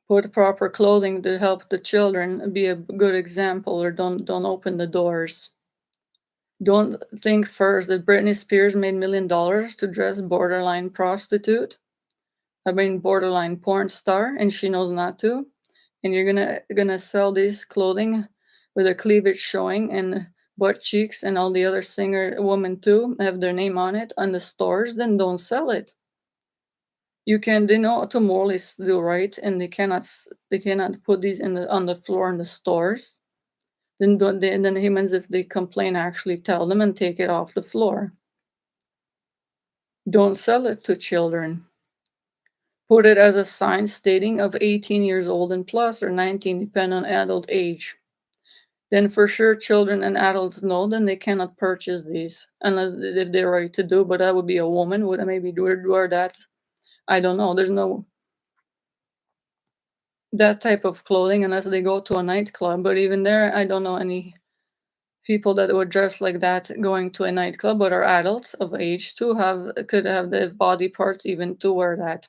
Put proper clothing to help the children. Be a good example, or don't open the doors. Don't think first that Britney Spears made $1 million to dress borderline prostitute. I mean borderline porn star, and she knows not to. And you're gonna sell this clothing with a cleavage showing and butt cheeks and all the other singer women too have their name on it on the stores, then don't sell it. They know to morally do right, and they cannot put these on the floor in the stores. Then don't they, then humans, if they complain, actually tell them and take it off the floor. Don't sell it to children. Put it as a sign stating of 18 years old and plus, or 19, depending on adult age. Then for sure children and adults know, then they cannot purchase these unless if they're ready to do. But that would be a woman would maybe wear that. I don't know. There's no that type of clothing unless they go to a nightclub. But even there, I don't know any people that would dress like that going to a nightclub, but are adults of age to have could have the body parts even to wear that.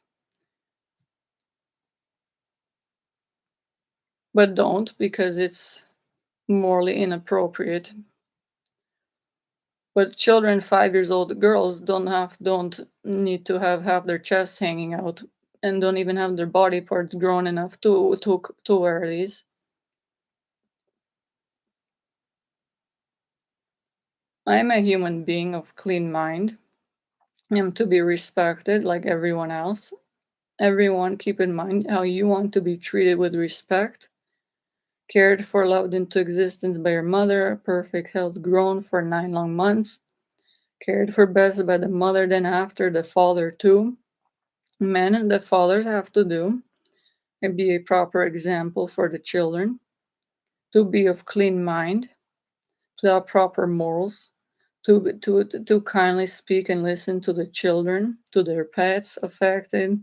But don't, because it's morally inappropriate. But children, 5 years old girls don't need to have their chests hanging out, and don't even have their body parts grown enough to wear these. I am a human being of clean mind. I am to be respected like everyone else. Everyone, keep in mind how you want to be treated with respect, cared for, loved into existence by your mother, perfect health, grown for 9 long months, cared for best by the mother, then after the father too. Men and the fathers have to do and be a proper example for the children, to be of clean mind, to have proper morals, to kindly speak and listen to the children, to their pets affected,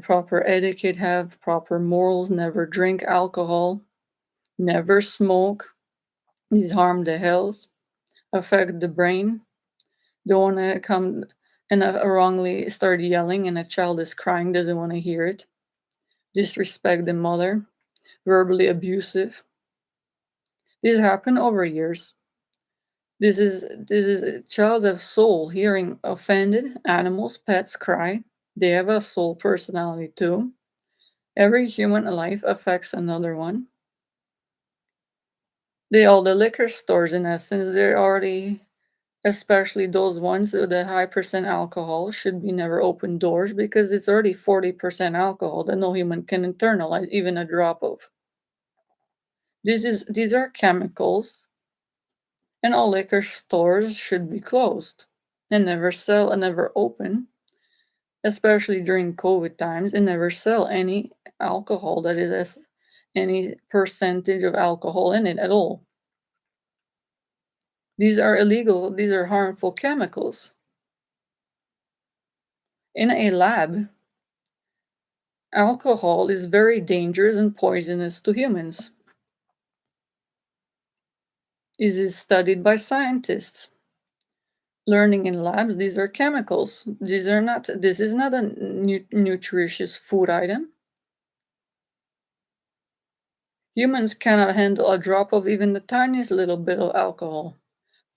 proper etiquette, have proper morals, never drink alcohol, never smoke. These harm the health, affect the brain. Don't want to come and wrongly start yelling and a child is crying, doesn't want to hear it. Disrespect the mother, verbally abusive. These happen over years. This is a child of soul, hearing offended animals, pets cry. They have a soul personality too. Every human life affects another one. All the liquor stores, in essence, they're already, especially those ones with a high percent alcohol, should be never open doors because it's already 40% alcohol that no human can internalize even a drop of. These are chemicals, and all liquor stores should be closed and never sell and never open, especially during COVID times, and never sell any alcohol that it has any percentage of alcohol in it at all. These are illegal, these are harmful chemicals. In a lab, alcohol is very dangerous and poisonous to humans. It is studied by scientists. Learning in labs, these are chemicals. This is not a nutritious food item. Humans cannot handle a drop of even the tiniest little bit of alcohol.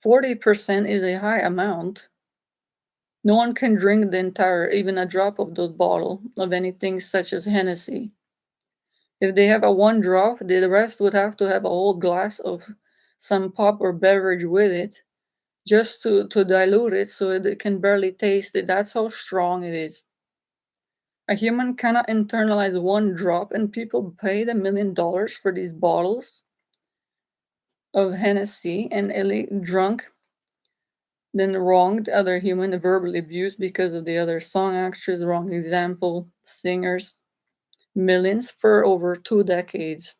40% is a high amount. No one can drink the entire, even a drop of the bottle of anything such as Hennessy. If they have a one drop, the rest would have to have a whole glass of some pop or beverage with it just to dilute it so they can barely taste it. That's how strong it is. A human cannot internalize one drop, and people paid $1 million for these bottles of Hennessy and drunk, then wronged other human, verbally abused because of the other song actors, wrong example, singers, millions for over 2 decades.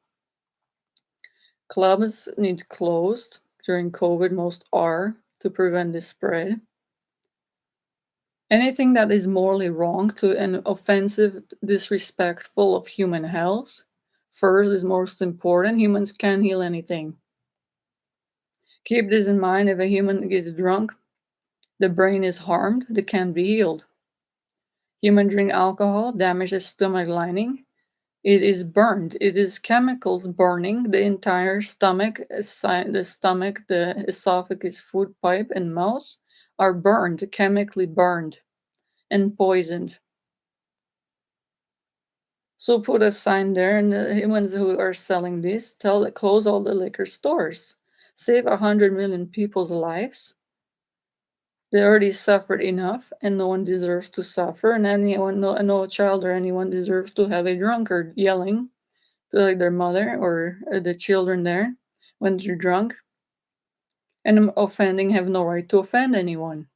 Clubs need closed during COVID, most are, to prevent the spread. Anything that is morally wrong to and offensive, disrespectful of human health, first is most important. Humans can't heal anything. Keep this in mind: if a human gets drunk, the brain is harmed, they can't be healed. Human drink alcohol, damages stomach lining, it is burned. It is chemicals burning the entire stomach, the esophagus, food pipe, and mouth are burned, chemically burned and poisoned. So put a sign there, and the humans who are selling this close all the liquor stores. Save 100 million people's lives. They already suffered enough, and no one deserves to suffer. And no child or anyone deserves to have a drunkard yelling to like their mother or the children there when they're drunk and offending, have no right to offend anyone.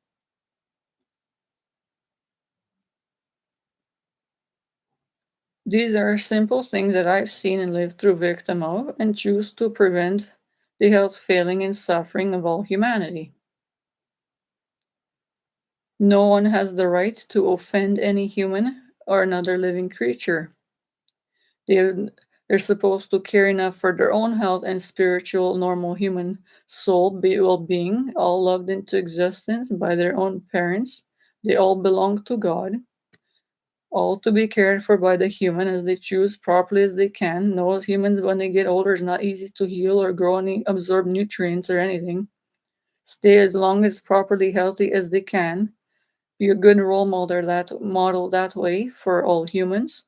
These are simple things that I've seen and lived through victim of and choose to prevent the health failing and suffering of all humanity. No one has the right to offend any human or another living creature. They, they're supposed to care enough for their own health and spiritual, normal human soul well being, all loved into existence by their own parents. They all belong to God, all to be cared for by the human as they choose properly as they can. No, humans, when they get older, is not easy to heal or grow any absorb nutrients or anything. Stay as long as properly healthy as they can. Be a good role model that way for all humans,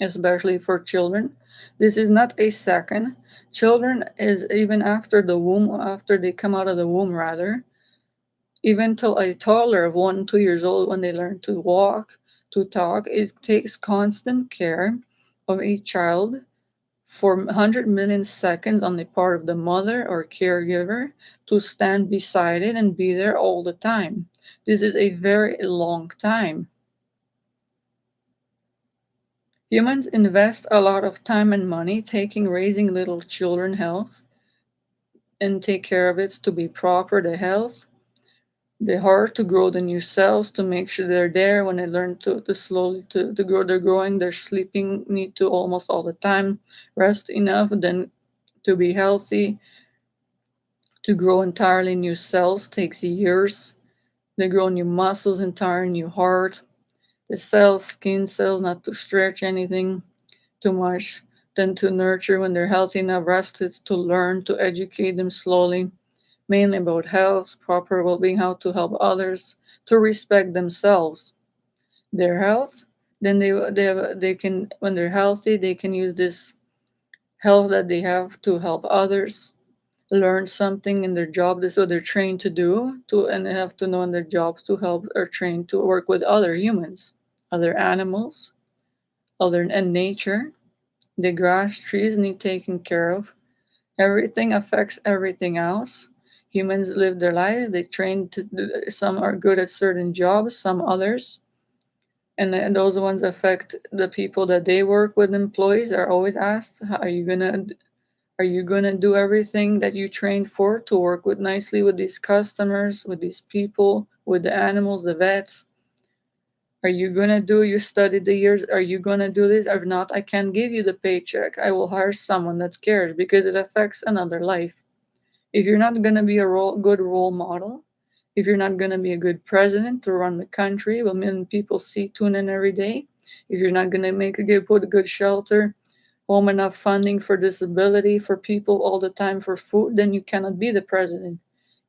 especially for children. This is not a second. Children is even after the womb, after they come out of the womb, rather, even till a toddler of 1, 2 years old, when they learn to walk, to talk, it takes constant care of a child for 100 million seconds on the part of the mother or caregiver to stand beside it and be there all the time. This is a very long time. Humans invest a lot of time and money taking raising little children health and take care of it to be proper, the health, the heart to grow the new cells, to make sure they're there when they learn to slowly to grow. They're growing, they're sleeping, need to almost all the time, rest enough, then to be healthy, to grow entirely new cells takes years. They grow new muscles, entire new heart, the cells, skin cells, not to stretch anything too much, then to nurture when they're healthy enough, rested, to learn, to educate them slowly, mainly about health, proper well being, how to help others, to respect themselves, their health. Then they can, when they're healthy, they can use this health that they have to help others, learn something in their job. This is what they're trained to do, and they have to know in their jobs to help or train to work with other humans, other animals, other and nature. The grass, trees need taken care of. Everything affects everything else. Humans live their lives. They train to do, some are good at certain jobs, some others. And those ones affect the people that they work with. Employees are always asked, are you gonna do everything that you trained for to work with nicely with these customers, with these people, with the animals, the vets? Are you gonna do? You studied the years. Are you gonna do this? If not, I can't give you the paycheck. I will hire someone that cares because it affects another life. If you're not gonna be a good role model, if you're not gonna be a good president to run the country, well, million people see tune in every day. If you're not gonna put a good shelter, home enough funding for disability for people all the time for food, then you cannot be the president.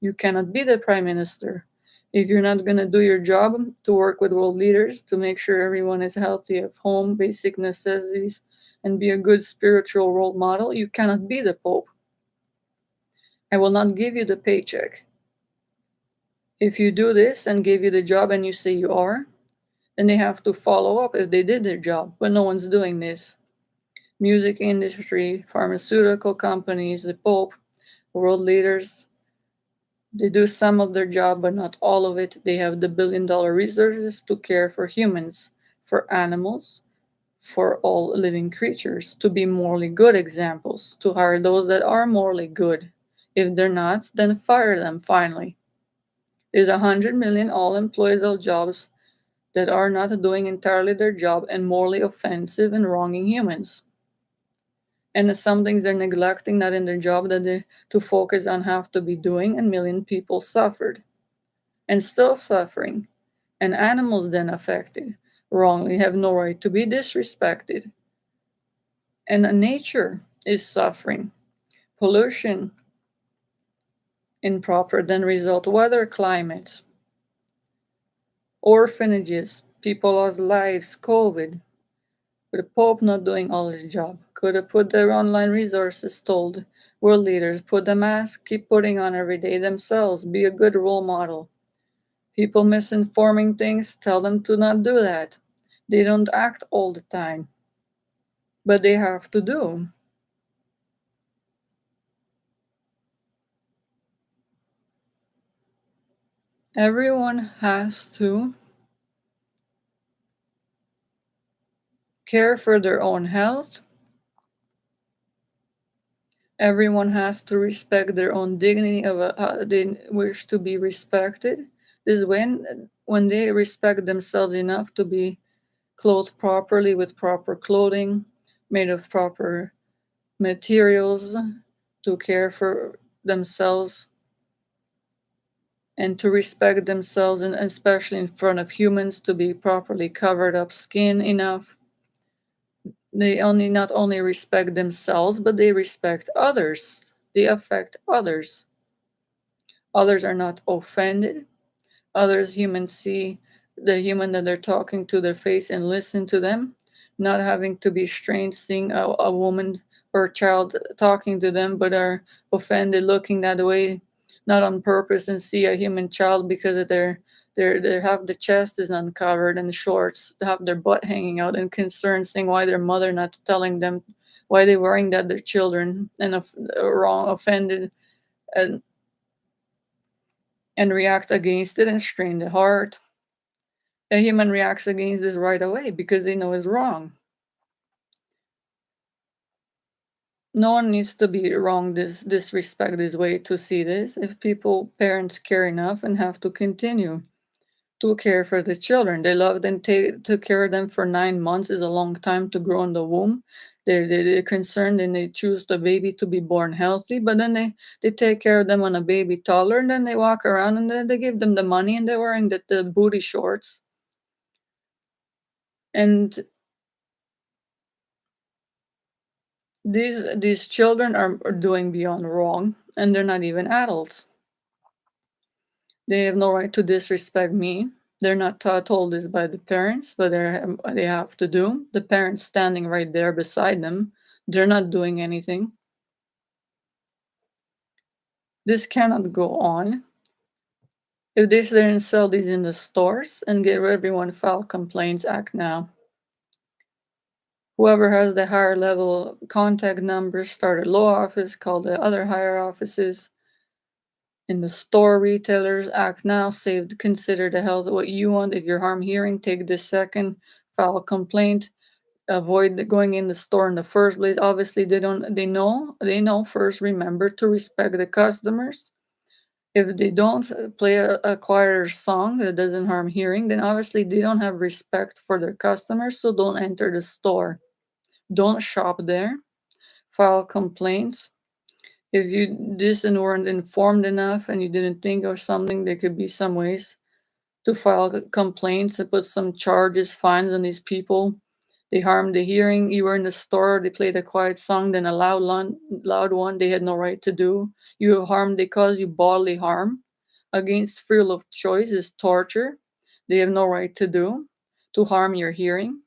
You cannot be the prime minister. If you're not going to do your job to work with world leaders to make sure everyone is healthy at home, basic necessities, and be a good spiritual role model, you cannot be the Pope. I will not give you the paycheck. If you do this and give you the job and you say you are, then they have to follow up if they did their job. But no one's doing this. Music industry, pharmaceutical companies, the Pope, world leaders, they do some of their job, but not all of it. They have the billion-dollar resources to care for humans, for animals, for all living creatures, to be morally good examples, to hire those that are morally good. If they're not, then fire them finally. There's 100 million all employees of jobs that are not doing entirely their job and morally offensive and wronging humans. And some things they're neglecting not in their job that they to focus on have to be doing, and million people suffered and still suffering. And animals then affected wrongly have no right to be disrespected. And nature is suffering. Pollution, improper then result weather climates, orphanages, people lost lives, COVID. The Pope not doing all his job. Could have put their online resources, told world leaders, put the mask, keep putting on every day themselves, be a good role model. People misinforming things, tell them to not do that. They don't act all the time, but they have to do. Everyone has to care for their own health. Everyone has to respect their own dignity of they wish to be respected. This is when they respect themselves enough to be clothed properly with proper clothing, made of proper materials, to care for themselves and to respect themselves, and especially in front of humans, to be properly covered up skin enough. They only not only respect themselves, but they respect others. They affect others. Others are not offended. Others humans see the human that they're talking to their face and listen to them, not having to be strange seeing a woman or a child talking to them, but are offended looking that way, not on purpose, and see a human child because of their have the chest is uncovered and the shorts have their butt hanging out and concerned seeing why their mother not telling them why they wearing that their children and wrong offended and react against it and strain the heart. A human reacts against this right away because they know it's wrong. No one needs to be wrong this disrespect this way to see this. If people parents care enough and have to continue to care for the children. They loved and took care of them for 9 months is a long time to grow in the womb. They're concerned and they choose the baby to be born healthy, but then they take care of them when a baby toddler and then they walk around and then they give them the money and they're wearing the booty shorts. And these children are doing beyond wrong and they're not even adults. They have no right to disrespect me. They're not told this by the parents, but they have to do. The parents standing right there beside them, they're not doing anything. This cannot go on. If they didn't sell these in the stores and get everyone file complaints, act now. Whoever has the higher level contact numbers, start a law office, call the other higher offices. In the store, retailers act now, save, consider the health what you want. If you're harm hearing, take this second, file a complaint, avoid going in the store in the first place. Obviously, they know first, remember to respect the customers. If they don't play a quieter song that doesn't harm hearing, then obviously they don't have respect for their customers, so don't enter the store. Don't shop there. File complaints. If you this and weren't informed enough and you didn't think of something, there could be some ways to file complaints and put some charges, fines on these people They harmed the hearing. You were in the store, they played a quiet song, then a loud one they had no right to do. You have harmed, they cause you bodily harm. Against freedom of choice is torture. They have no right to do. To harm your hearing,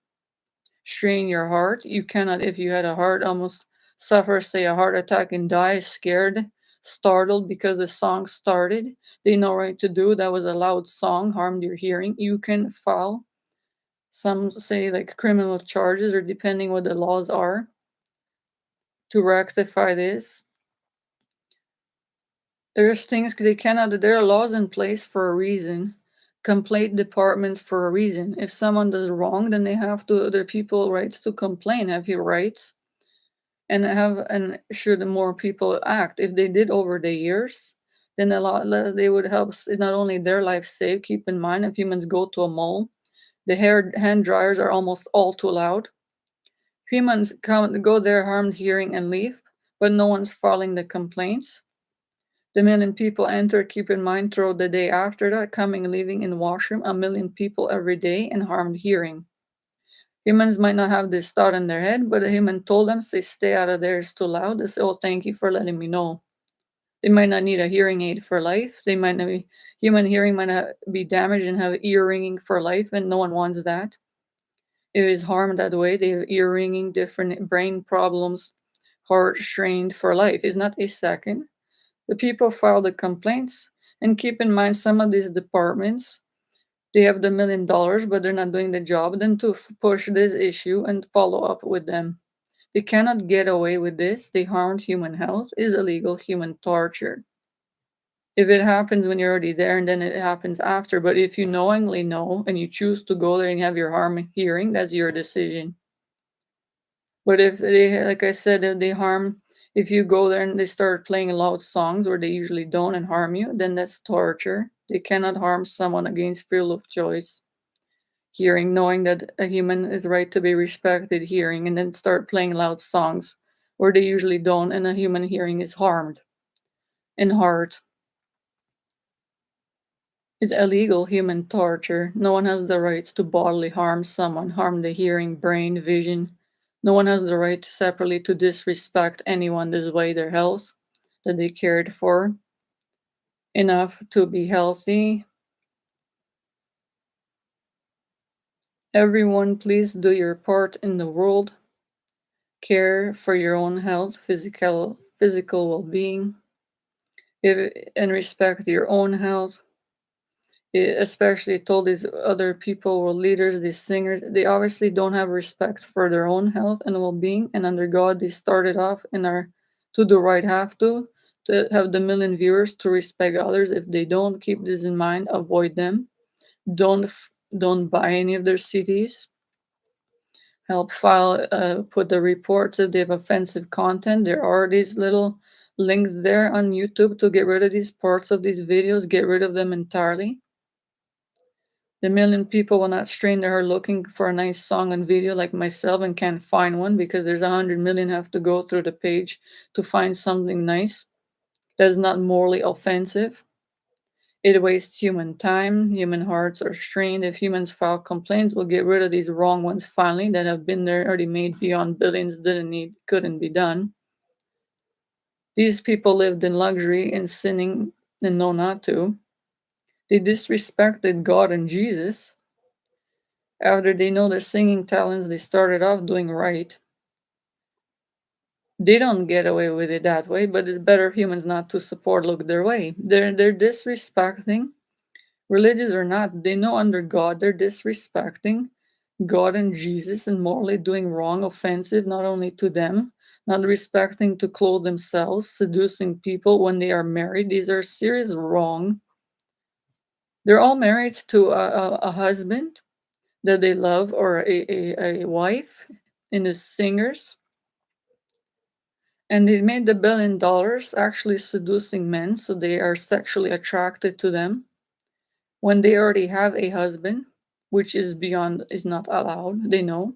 strain your heart. You cannot, if you had a heart, almost suffer, say, a heart attack and die, scared, startled because the song started. They no right to do. That was a loud song, harmed your hearing. You can file, some say, like criminal charges, or depending what the laws are, to rectify this. There's things they cannot, there are laws in place for a reason. Complaint departments for a reason. If someone does wrong, then they have to, other people rights to complain, have your rights, and should more people act. If they did over the years, then a lot they would help not only their life save. Keep in mind, if humans go to a mall, the hand dryers are almost all too loud. Humans come go there harmed hearing and leave, but no one's filing the complaints. The million people enter, keep in mind, throughout the day after that, coming and leaving in washroom, a million people every day, and harmed hearing. Humans might not have this thought in their head, but a human told them, say, stay out of there, it's too loud. They say, oh, thank you for letting me know. They might not need a hearing aid for life. They might not be, human hearing might not be damaged and have ear ringing for life, and no one wants that. If it's harmed that way, they have ear ringing, different brain problems, heart strained for life. It's not a second. The people file the complaints, and keep in mind, some of these departments, they have the $1 million, but they're not doing the job. Then to push this issue and follow up with them. They cannot get away with this. They harmed human health, is illegal human torture. If it happens when you're already there and then it happens after, but if you knowingly know and you choose to go there and have your harm hearing, that's your decision. But if they, like I said, if they harm, if you go there and they start playing loud songs where they usually don't and harm you, then that's torture. They cannot harm someone against freedom of choice. Hearing, knowing that a human is right to be respected, hearing, and then start playing loud songs where they usually don't, and a human hearing is harmed. And heart is illegal human torture. No one has the right to bodily harm someone, harm the hearing, brain, vision. No one has the right separately to disrespect anyone this way, their health that they cared for enough to be healthy. Everyone, please do your part in the world. Care for your own health, physical well-being, and respect your own health. Especially told these other people or leaders, these singers, they obviously don't have respect for their own health and well-being. And under God, they started off and are to do right, have to have the million viewers to respect others. If they don't, keep this in mind, avoid them. Don't buy any of their CDs. Help file, put the reports if they have offensive content. There are these little links there on YouTube to get rid of these parts of these videos, get rid of them entirely. The million people will not strain their heart looking for a nice song and video like myself and can't find one because there's 100 million have to go through the page to find something nice that is not morally offensive. It wastes human time. Human hearts are strained. If humans file complaints, we'll get rid of these wrong ones finally that have been there already made beyond billions, couldn't be done. These people lived in luxury and sinning and know not to. They disrespected God and Jesus. After they know their singing talents, they started off doing right. They don't get away with it that way, but it's better humans not to support look their way. They're disrespecting, religious or not, they know under God they're disrespecting God and Jesus and morally doing wrong, offensive not only to them, not respecting to clothe themselves, seducing people when they are married. These are serious wrong. They're all married to a husband that they love or a wife in the singers. And they made the $1 billion actually seducing men so they are sexually attracted to them when they already have a husband, which is beyond, is not allowed. They know.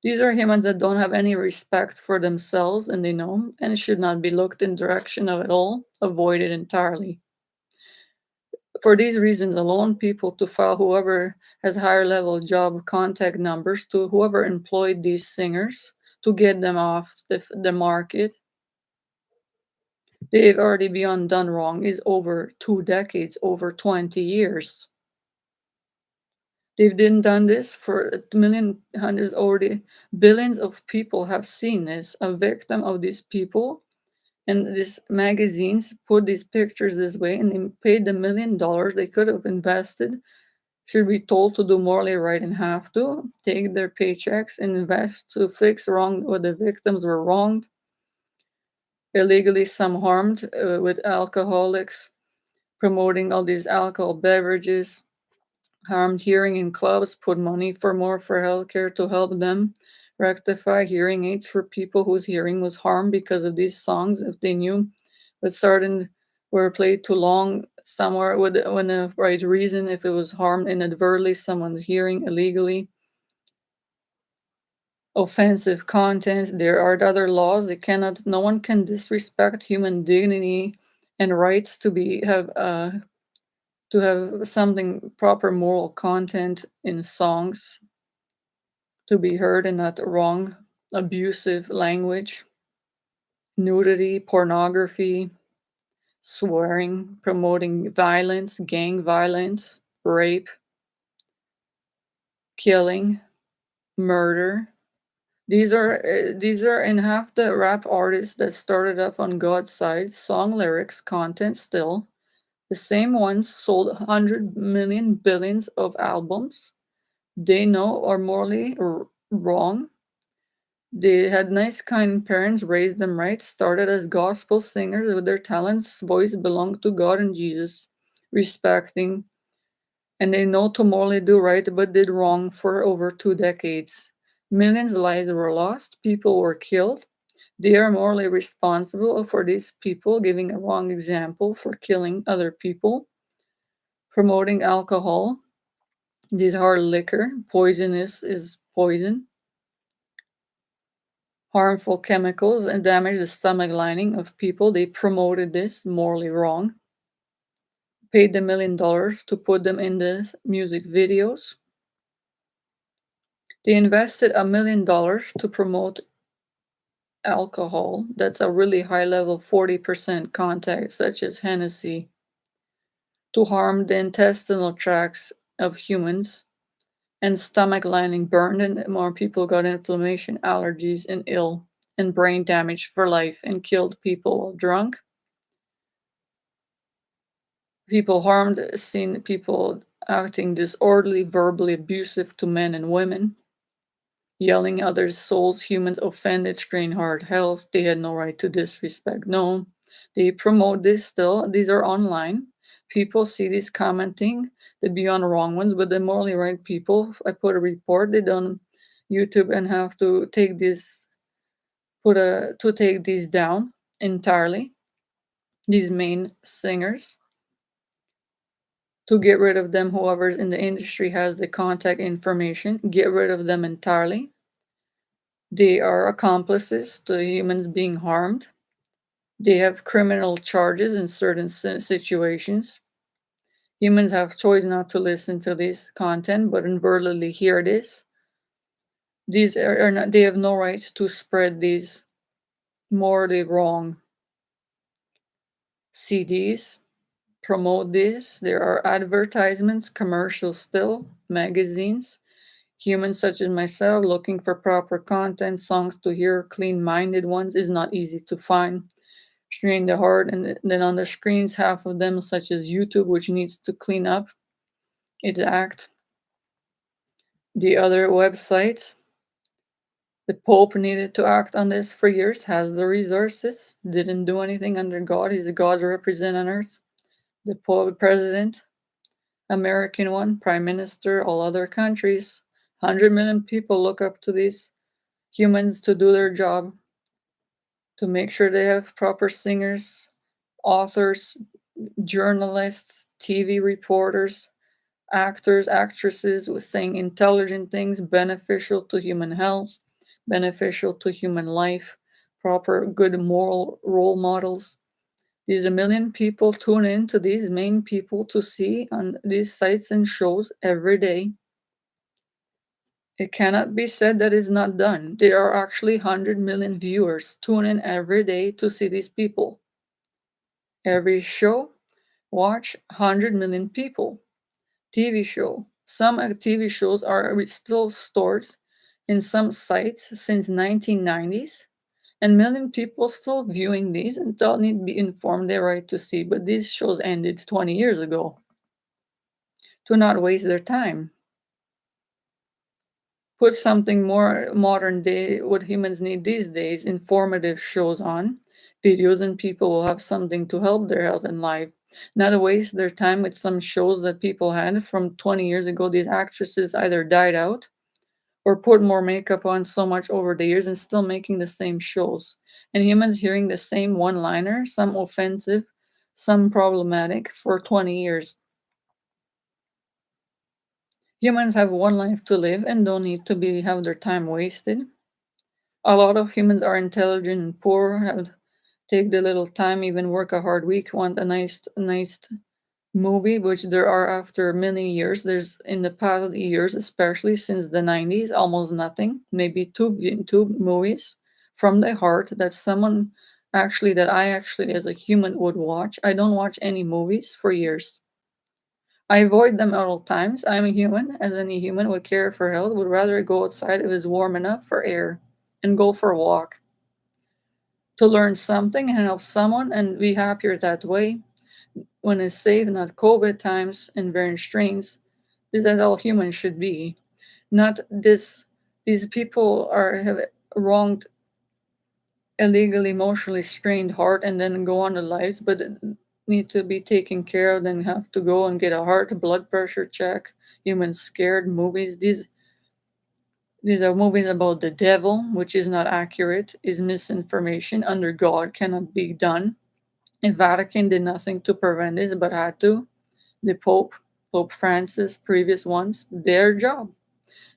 These are humans that don't have any respect for themselves and they know, and it should not be looked in direction of at all, avoided entirely. For these reasons alone, people to file whoever has higher level job contact numbers to whoever employed these singers to get them off the market. They've already beyond done wrong is over 2 decades, over 20 years. They've been done this for a million, hundreds, already billions of people have seen this. A victim of these people and these magazines put these pictures this way, and they paid $1 million they could have invested. Should be told to do morally right and have to take their paychecks and invest to fix wrong what the victims were wronged, illegally some harmed with alcoholics, promoting all these alcohol beverages, harmed hearing in clubs, put money for more for healthcare to help them rectify hearing aids for people whose hearing was harmed because of these songs. If they knew but certain were played too long somewhere with when the right reason, if it was harmed inadvertently, someone's hearing illegally, offensive content. There are other laws. They cannot. No one can disrespect human dignity and rights to have something proper moral content in songs to be heard and not wrong, abusive language, nudity, pornography, swearing, promoting violence, gang violence, rape, killing, murder. These are in half the rap artists that started up on God's side, song lyrics, content still. The same ones sold 100 million billions of albums. They know are morally wrong. They had nice, kind parents, raised them right, started as gospel singers with their talents, voice belonged to God and Jesus, respecting, and they know to morally do right but did wrong for over 2 decades. Millions of lives were lost, people were killed. They are morally responsible for these people giving a wrong example for killing other people, promoting alcohol. These hard liquor, poisonous is poison, harmful chemicals, and damage the stomach lining of people. They promoted this, morally wrong. Paid the $1 million to put them in the music videos. They invested $1 million to promote alcohol. That's a really high level, 40% contact, such as Hennessy, to harm the intestinal tracts of humans and stomach lining burned, and more people got inflammation, allergies, and ill, and brain damage for life, and killed people while drunk. People harmed, seen people acting disorderly, verbally abusive to men and women, yelling others' souls, humans offended, strain heart health. They had no right to disrespect. No, they promote this still. These are online. People see these commenting, the beyond wrong ones, but the morally right people, I put a report, they done YouTube and have to take this, to take these down entirely. These main singers, to get rid of them, whoever's in the industry has the contact information, get rid of them entirely. They are accomplices to humans being harmed. They have criminal charges in certain situations. Humans have choice not to listen to this content, but inadvertently hear this. These are not, they have no right to spread these morally wrong CDs, promote this. There are advertisements, commercials still, magazines. Humans such as myself looking for proper content, songs to hear, clean minded ones is not easy to find. Strain the heart, and then on the screens, half of them, such as YouTube, which needs to clean up its act. The other websites, the Pope needed to act on this for years, has the resources, didn't do anything under God. He's a God represent on earth. The Pope, president, American one, prime minister, all other countries, 100 million people look up to these humans to do their job, to make sure they have proper singers, authors, journalists, TV reporters, actors, actresses with saying intelligent things beneficial to human health, beneficial to human life, proper good moral role models, These a million people tune in to these main people to see on these sites and shows every day. It cannot be said that it's not done. There are actually 100 million viewers tune in every day to see these people. Every show, watch 100 million people. TV show. Some TV shows are still stored in some sites since 1990s, and million people still viewing these and don't need to be informed their right to see, but these shows ended 20 years ago. To not waste their time. Put something more modern day, what humans need these days, informative shows on, videos, and people will have something to help their health and life. Not waste their time with some shows that people had from 20 years ago. These actresses either died out or put more makeup on so much over the years and still making the same shows. And humans hearing the same one liner, some offensive, some problematic, for 20 years. Humans have one life to live and don't need to have their time wasted. A lot of humans are intelligent and poor, have take the little time, even work a hard week, want a nice movie, which there are after many years. There's in the past years, especially since the 90s, almost nothing. Maybe two movies from the heart that someone actually that I actually as a human would watch. I don't watch any movies for years. I avoid them at all times. I'm a human, as any human would care for health, would rather go outside if it's warm enough for air and go for a walk to learn something and help someone and be happier that way when it's safe, not COVID times and variant strains. This is all humans should be. Not this these people are have wronged illegally emotionally strained heart and then go on their lives, but need to be taken care of, then have to go and get a heart blood pressure check. Humans scared movies. These are movies about the devil, which is not accurate, is misinformation under God, cannot be done. The Vatican did nothing to prevent this, but had to. The Pope, Pope Francis, previous ones, their job.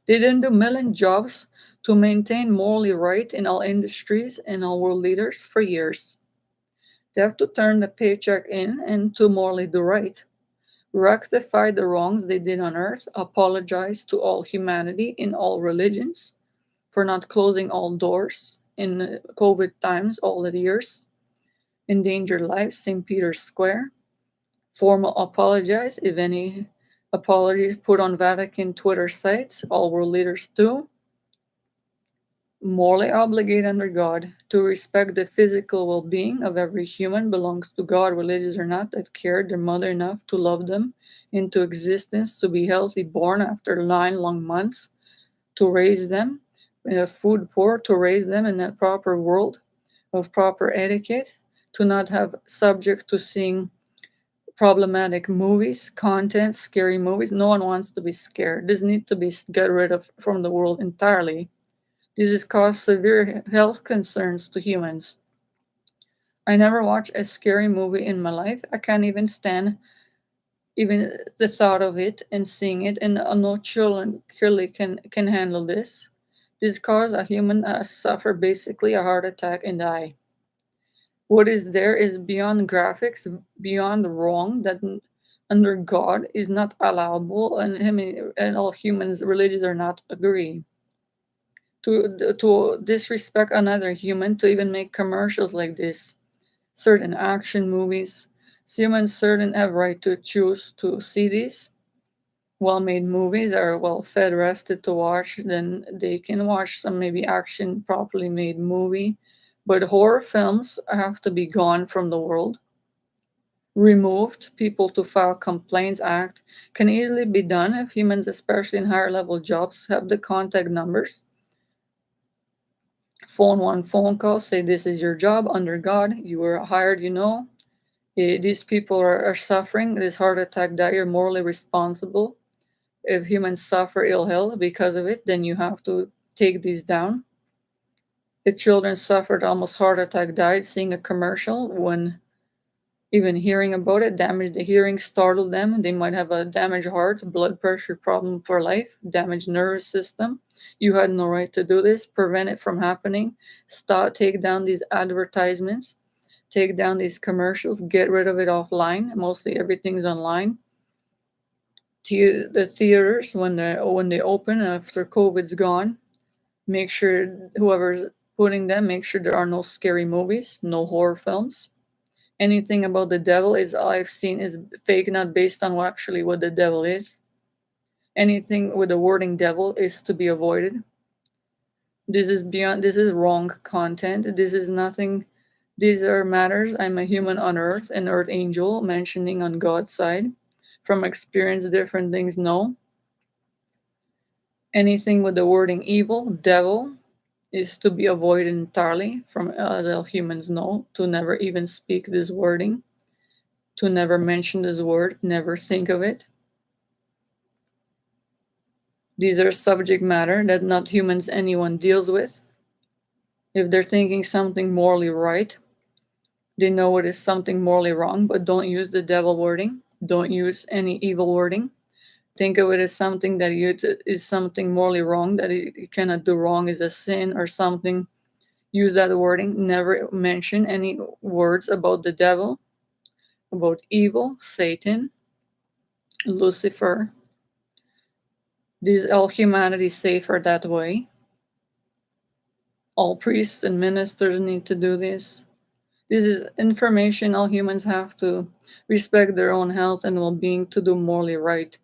They didn't do million jobs to maintain morally right in all industries and all world leaders for years. They have to turn the paycheck in and to morally do right. Rectify the wrongs they did on earth, apologize to all humanity in all religions for not closing all doors in COVID times, all the years, endangered lives, St. Peter's Square. Formal apologize if any apologies put on Vatican Twitter sites, all world leaders do. Morally obligated under God to respect the physical well being of every human belongs to God, religious or not, that cared their mother enough to love them into existence, to be healthy born after 9 long months, to raise them in a food poor, to raise them in a proper world of proper etiquette, to not have subject to seeing problematic movies, content, scary movies. No one wants to be scared. This needs to be get rid of from the world entirely. This has caused severe health concerns to humans. I never watched a scary movie in my life. I can't even stand even the thought of it and seeing it, and no children clearly can handle this. This causes a human suffer basically a heart attack and die. What is there is beyond graphics, beyond wrong, that under God is not allowable, and him and all humans, religions are not agree. To disrespect another human, to even make commercials like this, certain action movies, humans certain have right to choose to see these. Well-made movies are well-fed, rested to watch, then they can watch some maybe action, properly made movie. But horror films have to be gone from the world, removed. People to file complaints act can easily be done if humans, especially in higher level jobs, have the contact numbers. Phone one phone call, say this is your job under God, you were hired, these people are suffering this heart attack, that you're morally responsible. If humans suffer ill health because of it, then you have to take these down. If children suffered almost heart attack, died seeing a commercial, when even hearing about it, damaged the hearing, startled them. They might have a damaged heart, blood pressure problem for life, damaged nervous system. You had no right to do this. Prevent it from happening. Start take down these advertisements. Take down these commercials, get rid of it offline. Mostly everything's online. The theaters, when they open after COVID's gone, make sure whoever's putting them, make sure there are no scary movies, no horror films. Anything about the devil is I've seen is fake, not based on what the devil is. Anything with the wording devil is to be avoided. This is wrong content. This is nothing. These are matters. I'm a human on earth, an earth angel mentioning on God's side. From experience, different things know. Anything with the wording evil, devil, is to be avoided entirely from other humans know, to never even speak this wording, to never mention this word, never think of it. These are subject matter that not humans anyone deals with. If they're thinking something morally right, they know it is something morally wrong, but don't use the devil wording. Don't use any evil wording. Think of it as something that is something morally wrong, that you cannot do wrong, is a sin or something. Use that wording. Never mention any words about the devil, about evil, Satan, Lucifer. All humanity safer that way. All priests and ministers need to do this. This is information all humans have to respect their own health and well-being, to do morally right.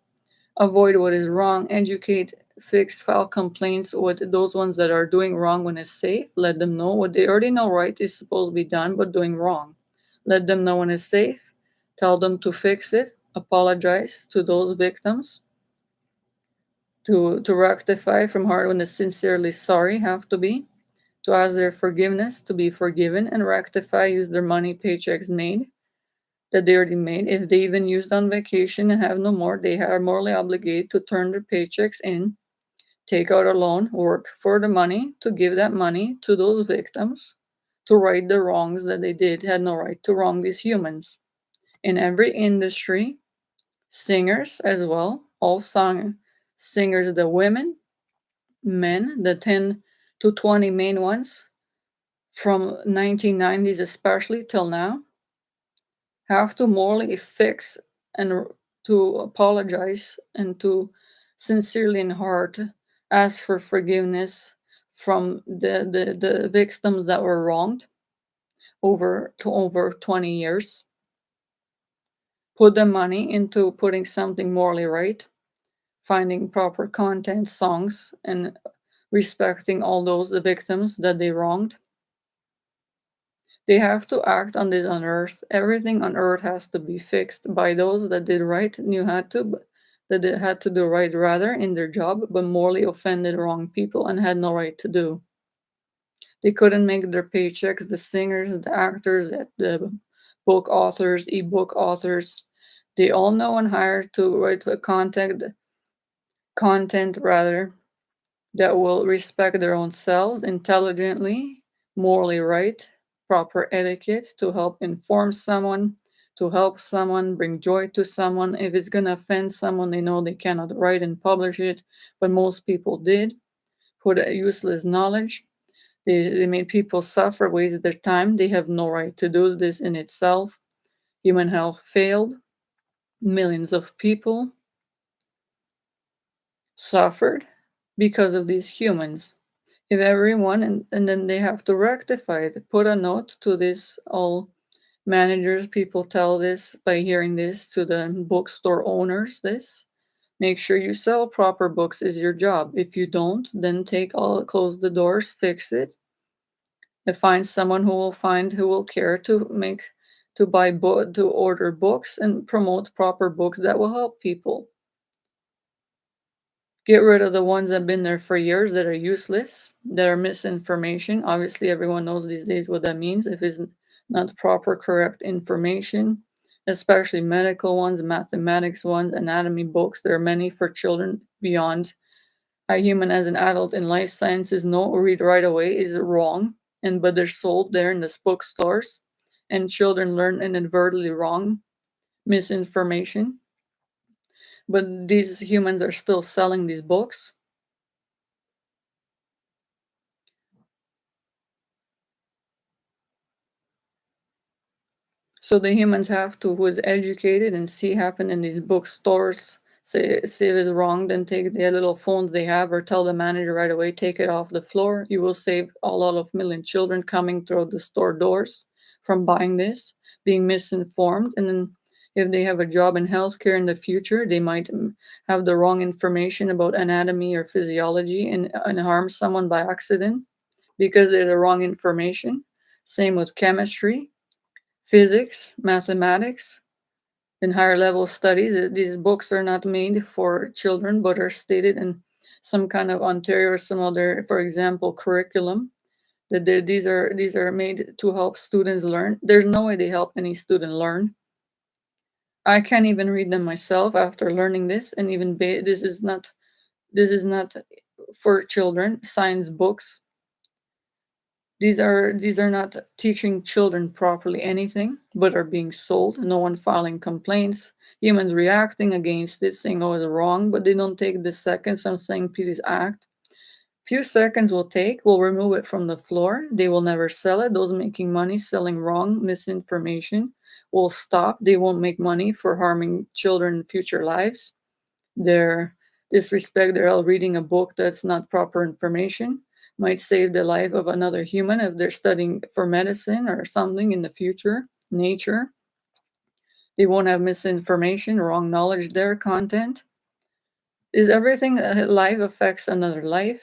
Avoid what is wrong, educate, fix, file complaints with those ones that are doing wrong when it's safe. Let them know what they already know right is supposed to be done, but doing wrong. Let them know when it's safe. Tell them to fix it. Apologize to those victims. To rectify from heart when it's sincerely sorry, have to be. To ask their forgiveness, to be forgiven, and rectify, use their money paychecks made, that they already made. If they even used on vacation and have no more, they are morally obligated to turn their paychecks in, take out a loan, work for the money, to give that money to those victims, to right the wrongs that they did, had no right to wrong these humans. In every industry, singers as well, all singers, the women, men, the 10 to 20 main ones, from 1990s especially till now, have to morally fix and to apologize and to sincerely in heart ask for forgiveness from the victims that were wronged over 20 years. Put the money into putting something morally right, finding proper content, songs, and respecting all those the victims that they wronged. They have to act on this on earth. Everything on earth has to be fixed by those that did right, that they had to do right rather in their job, but morally offended wrong people and had no right to do. They couldn't make their paychecks. The singers, the actors, the book authors, ebook authors, they all know and hire to write content rather, that will respect their own selves intelligently, morally right, proper etiquette to help inform someone, to help someone, bring joy to someone. If it's going to offend someone, they know they cannot write and publish it, but most people did. Put a useless knowledge. They made people suffer, wasted their time. They have no right to do this in itself. Human health failed. Millions of people suffered because of these humans. If everyone, and then they have to rectify it, put a note to this, all managers, people tell this by hearing this to the bookstore owners, this, make sure you sell proper books is your job. If you don't, then close the doors, fix it, and find someone who will care to to order books and promote proper books that will help people. Get rid of the ones that have been there for years that are useless, that are misinformation. Obviously, everyone knows these days what that means. If it's not proper, correct information, especially medical ones, mathematics ones, anatomy books. There are many for children beyond. A human as an adult in life sciences know read right away is wrong, but they're sold there in the bookstores, and children learn inadvertently wrong misinformation. But these humans are still selling these books. So the humans have to, who is educated and see happen in these bookstores, say it is wrong, then take their little phones they have or tell the manager right away, take it off the floor. You will save a lot of million children coming through the store doors from buying this, being misinformed. And then if they have a job in healthcare in the future, they might have the wrong information about anatomy or physiology and harm someone by accident because they're the wrong information. Same with chemistry, physics, mathematics, in higher level studies. These books are not made for children, but are stated in some kind of Ontario or some other, for example, curriculum. That these are made to help students learn. There's no way they help any student learn. I can't even read them myself after learning this, and even this is not for children. Science books, these are not teaching children properly anything, but are being sold. No one filing complaints. Humans reacting against it, saying, "Oh, it's wrong," but they don't take the seconds. I'm saying, please act. Few seconds will take. We'll remove it from the floor. They will never sell it. Those making money selling wrong misinformation will stop. They won't make money for harming children in future lives. Their disrespect, they're all reading a book that's not proper information, might save the life of another human if they're studying for medicine or something in the future, nature. They won't have misinformation, wrong knowledge, their content. Is everything life affects another life?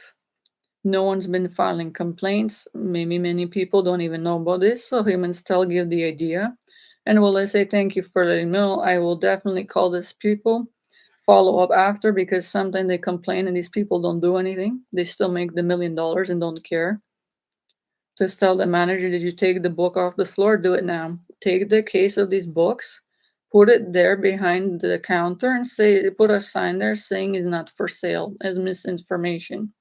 No one's been filing complaints. Maybe many people don't even know about this, so humans still give the idea. And will I say thank you for letting me know? I will definitely call these people, follow up after because sometimes they complain and these people don't do anything. They still make the $1 million and don't care. Just tell the manager, did you take the book off the floor? Do it now. Take the case of these books, put it there behind the counter, and say put a sign there saying it's not for sale as misinformation.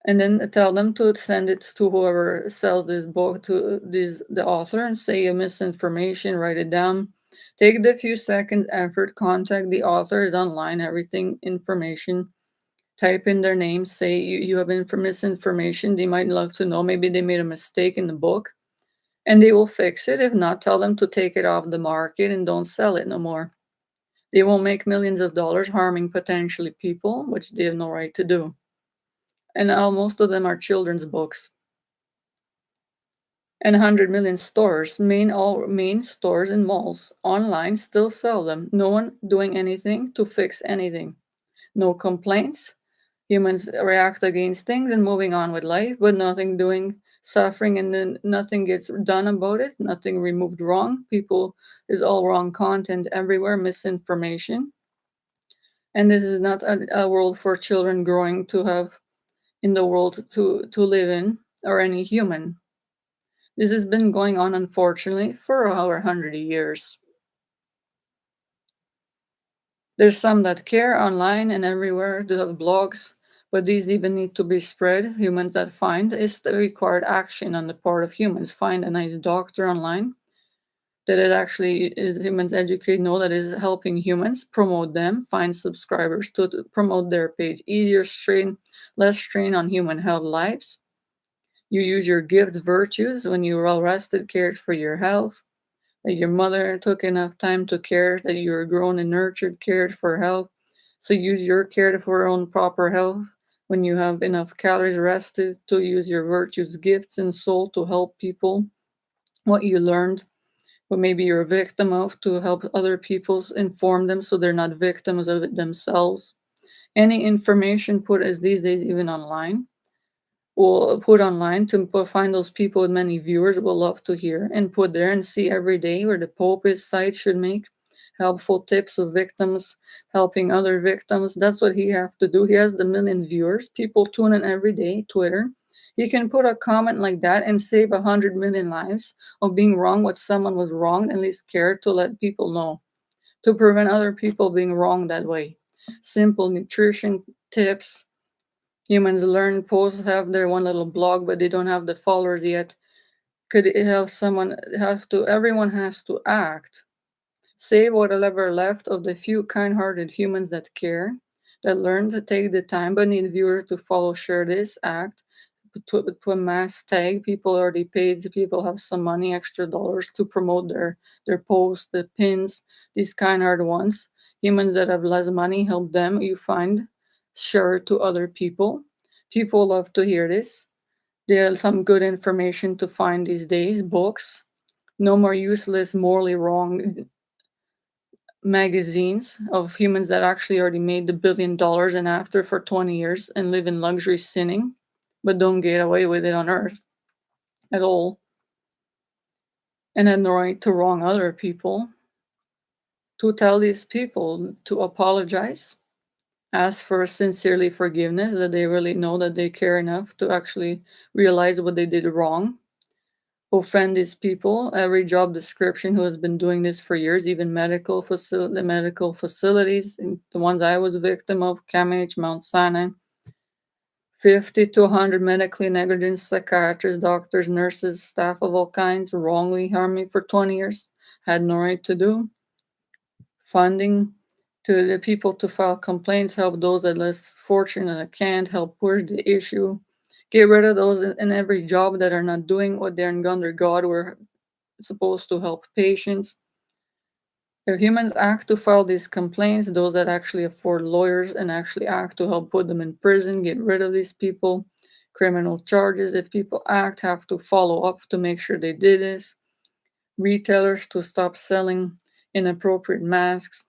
And then tell them to send it to whoever sells this book to the author and say a misinformation, write it down. Take the few seconds effort, contact the author, is online, everything information. Type in their name, say you have misinformation. They might love to know. Maybe they made a mistake in the book and they will fix it. If not, tell them to take it off the market and don't sell it no more. They will make millions of dollars harming potentially people, which they have no right to do. And most of them are children's books. And 100 million stores, main stores and malls online still sell them. No one doing anything to fix anything. No complaints. Humans react against things and moving on with life, but nothing doing, suffering, and then nothing gets done about it. Nothing removed wrong. People is all wrong content everywhere, misinformation. And this is not a world for children growing to have in the world to live in or any human. This has been going on, unfortunately, for over 100 years. There's some that care online and everywhere to have blogs, but these even need to be spread. Humans that find is the required action on the part of humans. Find a nice doctor online that it actually is humans educate, know that is helping humans, promote them, find subscribers to promote their page. Easier strain, less strain on human health lives. You use your gift virtues when you are well rested, cared for your health, that your mother took enough time to care, that you were grown and nurtured, cared for health. So use your care for your own proper health when you have enough calories rested to use your virtues, gifts, and soul to help people, what you learned, what maybe you're a victim of, to help other people, inform them so they're not victims of it themselves. Any information put as these days even online will put online to find those people with many viewers will love to hear and put there and see every day where the Pope is site should make helpful tips of victims helping other victims. That's what he have to do. He has the million viewers. People tune in every day, Twitter. He can put a comment like that and save 100 million lives of being wrong what someone was wrong and at least care to let people know to prevent other people being wrong that way. Simple nutrition tips. Humans learn posts have their one little blog, but they don't have the followers yet. Could it have someone have to everyone has to act. Save whatever left of the few kind-hearted humans that care, that learn to take the time but need viewers to follow, share this, act, put a mass tag. People already paid. People have some money, extra dollars to promote their posts, the pins. These kind are the ones. Humans that have less money, help them. You find, share it to other people. People love to hear this. There's some good information to find these days. Books. No more useless, morally wrong magazines of humans that actually already made the $1 billion and after for 20 years and live in luxury sinning, but don't get away with it on earth at all, and had no right to wrong other people. To tell these people to apologize, ask for sincerely forgiveness, that they really know that they care enough to actually realize what they did wrong. Offend these people, every job description who has been doing this for years, even the medical facilities, the ones I was a victim of, CAMH, Mount Sinai, 50 to 100 medically negligent psychiatrists, doctors, nurses, staff of all kinds, wrongly harmed me for 20 years, had no right to do. Funding to the people to file complaints, help those that less fortunate that can't, help push the issue. Get rid of those in every job that are not doing what they're under God were supposed to help patients. If humans act to file these complaints, those that actually afford lawyers and actually act to help put them in prison, get rid of these people, criminal charges. If people act, have to follow up to make sure they did this. Retailers to stop selling inappropriate masks.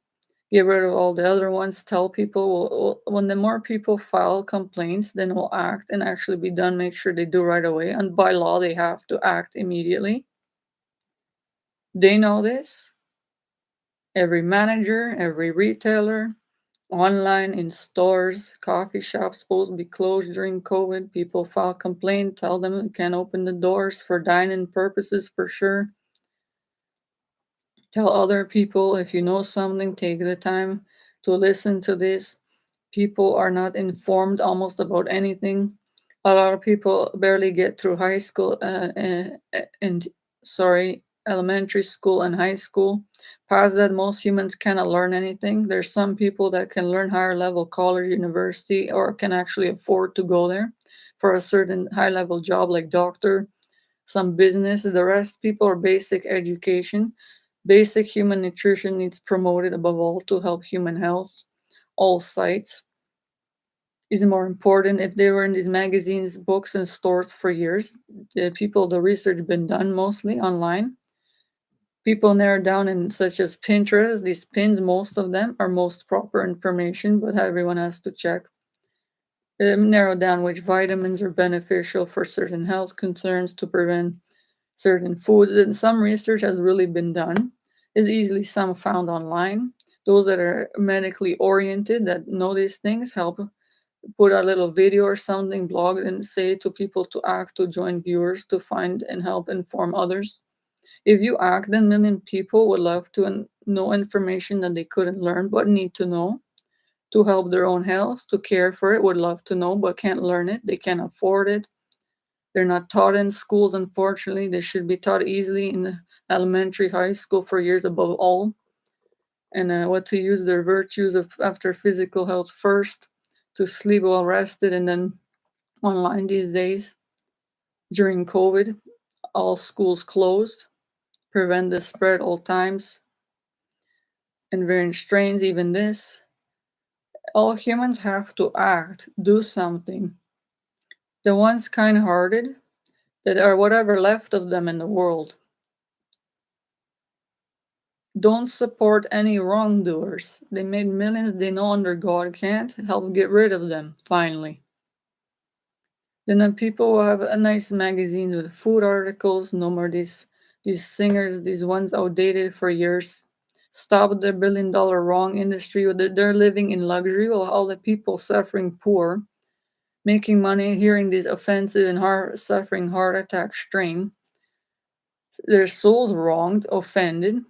Get rid of all the other ones. Tell people when the more people file complaints, then will act and actually be done. Make sure they do right away. And by law, they have to act immediately. They know this. Every manager, every retailer, online, in stores, coffee shops supposed to be closed during COVID. People file complaint, tell them you can't open the doors for dining purposes for sure. Tell other people if you know something, take the time to listen to this. People are not informed almost about anything. A lot of people barely get through high school and elementary school and high school. Past that, most humans cannot learn anything. There's some people that can learn higher level college, university, or can actually afford to go there for a certain high level job like doctor, some business. The rest people are basic education. Basic human nutrition needs promoted above all to help human health. All sites is more important. If they were in these magazines, books, and stores for years, the research been done mostly online. People narrow down in such as Pinterest, these pins, most of them are most proper information, but everyone has to check. Narrow down which vitamins are beneficial for certain health concerns to prevent certain foods, and some research has really been done. Is easily some found online. Those that are medically oriented that know these things help put a little video or something, blog, and say to people to act, to join viewers, to find and help inform others. If you act, then million people would love to know information that they couldn't learn but need to know to help their own health, to care for it, would love to know but can't learn it. They can't afford it. They're not taught in schools, unfortunately. They should be taught easily in the elementary, high school for years above all. And what to use their virtues of after physical health first, to sleep well rested, and then online these days. During COVID, all schools closed, prevent the spread all times, and variant strains, even this. All humans have to act, do something. The ones kind hearted, that are whatever left of them in the world, don't support any wrongdoers. They made millions, they know under God can't help get rid of them, finally. Then people will have a nice magazine with food articles, no more these singers, these ones outdated for years. Stop the $1 billion wrong industry. They're living in luxury while all the people suffering poor, making money, hearing these offensive and suffering heart attack strain. Their souls wronged, offended,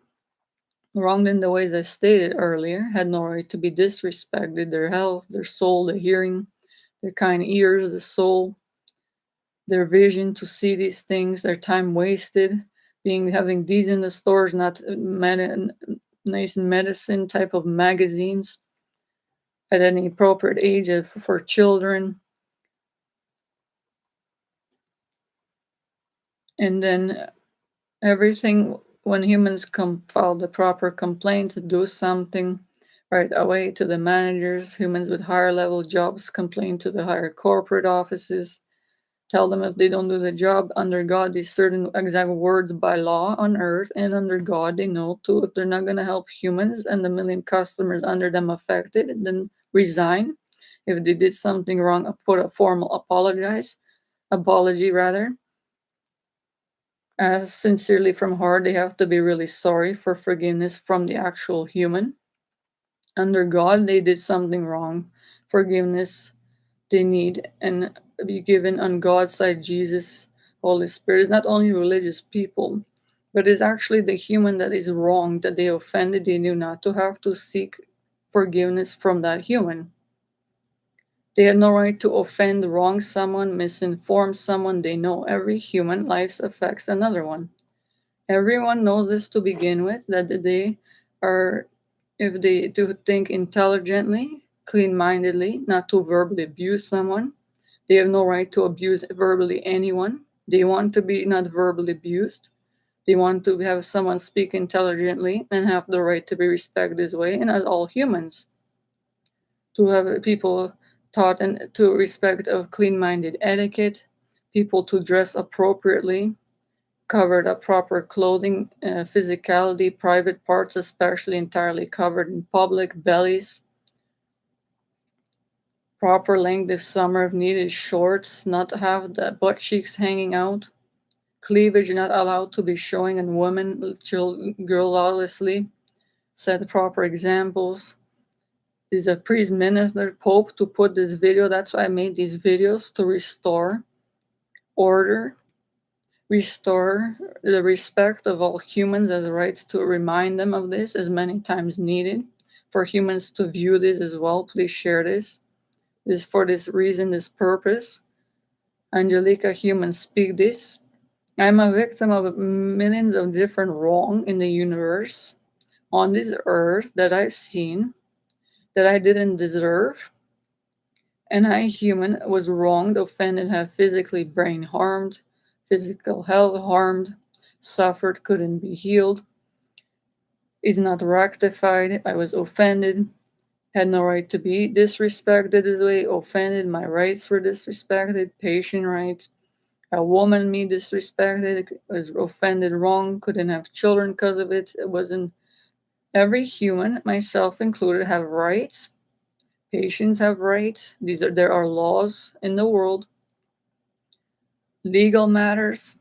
wronged in the ways I stated earlier, had no right to be disrespected, their health, their soul, the hearing, their kind ears, the soul, their vision to see these things, their time wasted, having these in the stores, not nice medicine type of magazines at any appropriate age for children. And then everything, when humans file the proper complaints, do something right away to the managers. Humans with higher level jobs complain to the higher corporate offices, tell them if they don't do the job under God, these certain exact words by law on earth, and under God, they know too, if they're not going to help humans and the million customers under them affected, then resign. If they did something wrong, put a formal apology rather. Sincerely from heart, they have to be really sorry for forgiveness from the actual human. Under God, they did something wrong. Forgiveness they need and be given on God's side, Jesus, Holy Spirit. Is not only religious people, but it's actually the human that is wrong, that they offended. They knew not to have to seek forgiveness from that human. They had no right to offend, wrong someone, misinform someone. They know every human life affects another one. Everyone knows this to begin with, that they are, if they do think intelligently, clean mindedly, not to verbally abuse someone. They have no right to abuse verbally anyone. They want to be not verbally abused. They want to have someone speak intelligently and have the right to be respected this way, and as all humans, to have people taught and to respect of clean minded etiquette, people to dress appropriately, covered up proper clothing, physicality, private parts, especially entirely covered in public, bellies, proper length if summer if needed, shorts, not to have the butt cheeks hanging out, cleavage not allowed to be showing, and women, girl lawlessly, set proper examples. Is a priest, minister, pope to put this video. That's why I made these videos to restore order, restore the respect of all humans as a right to remind them of this as many times needed. For humans to view this as well, please share this. This for this reason, this purpose. Angelica, humans speak this. I'm a victim of millions of different wrong in the universe, on this earth that I've seen, that I didn't deserve. And I, human, was wronged, offended, have physically brain harmed, physical health harmed, suffered, couldn't be healed, is not rectified. I was offended, had no right to be disrespected this way, offended, my rights were disrespected, patient rights. A woman me disrespected, was offended wrong, couldn't have children because of it. It wasn't every human, myself included, have rights. Patients have rights. There are laws in the world, legal matters.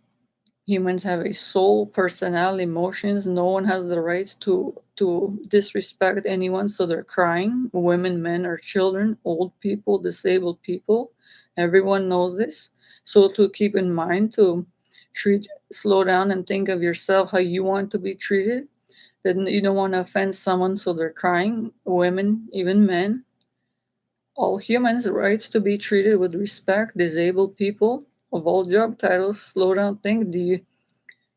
Humans have a soul, personality, emotions. No one has the right to disrespect anyone, so they're crying. Women, men, or children, old people, disabled people. Everyone knows this. So to keep in mind to slow down and think of yourself how you want to be treated. Then you don't want to offend someone, so they're crying. Women, even men. All humans' rights to be treated with respect. Disabled people of all job titles. Slow down, think.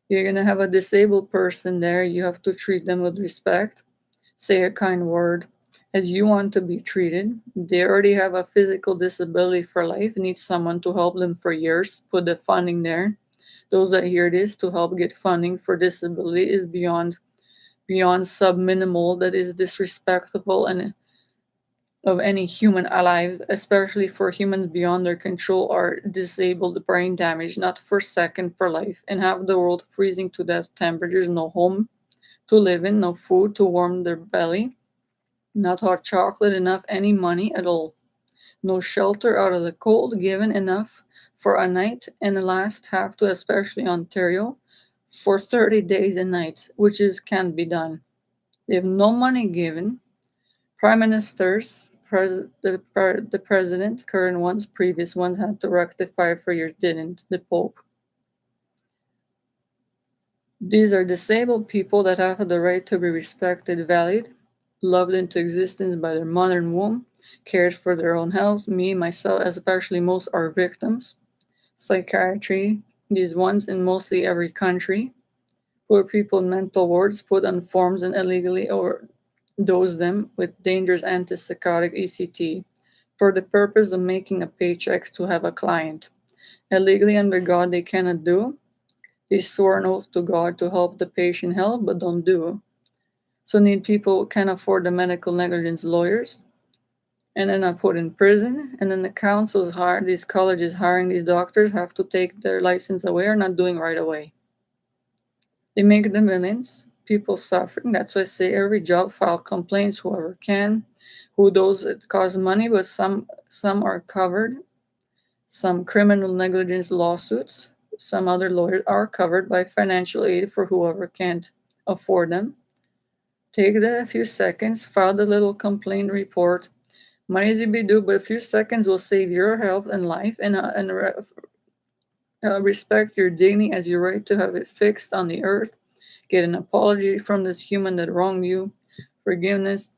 You're gonna have a disabled person there. You have to treat them with respect. Say a kind word as you want to be treated. They already have a physical disability for life. Need someone to help them for years. Put the funding there. Those that hear this to help get funding for disability is beyond subminimal. That is disrespectful and of any human alive, especially for humans beyond their control, are disabled, brain damage, not for second for life, and have the world freezing to death temperatures, no home to live in, no food to warm their belly, not hot chocolate enough, any money at all, no shelter out of the cold given enough for a night, and the last have to, especially Ontario, for 30 days and nights, which is can't be done. They have no money given, prime ministers, the president, current ones, previous ones had to rectify for years, didn't. The Pope. These are disabled people that have the right to be respected, valued, loved into existence by their mother and womb, cared for their own health. Me, myself, especially most are victims. Psychiatry, these ones in mostly every country. Poor people in mental wards put on forms and illegally overdose them with dangerous antipsychotic ECT for the purpose of making a paycheck to have a client. Illegally under God they cannot do. They swore an oath to God to help the patient help, but don't do. So need people can afford the medical negligence lawyers, and then are put in prison. And then the councils hire these colleges hiring these doctors have to take their license away or not doing right away. They make the millions, people suffering. That's why I say every job file complaints whoever can, who those it costs money, but some are covered. Some criminal negligence lawsuits, some other lawyers are covered by financial aid for whoever can't afford them. Take the few seconds, file the little complaint report. Money is a bit due, but a few seconds will save your health and life, and respect your dignity as your right to have it fixed on the earth. Get an apology from this human that wronged you, forgiveness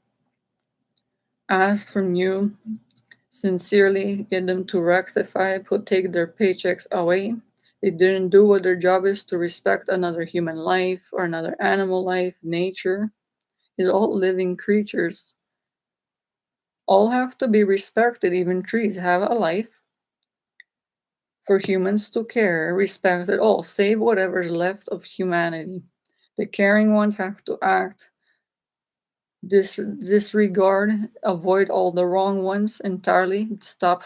asked from you sincerely, get them to rectify, take their paychecks away. They didn't do what their job is to respect another human life or another animal life, nature. Is all living creatures. All have to be respected, even trees have a life. For humans to care, respect it all, save whatever's left of humanity. The caring ones have to act, disregard, avoid all the wrong ones entirely, stop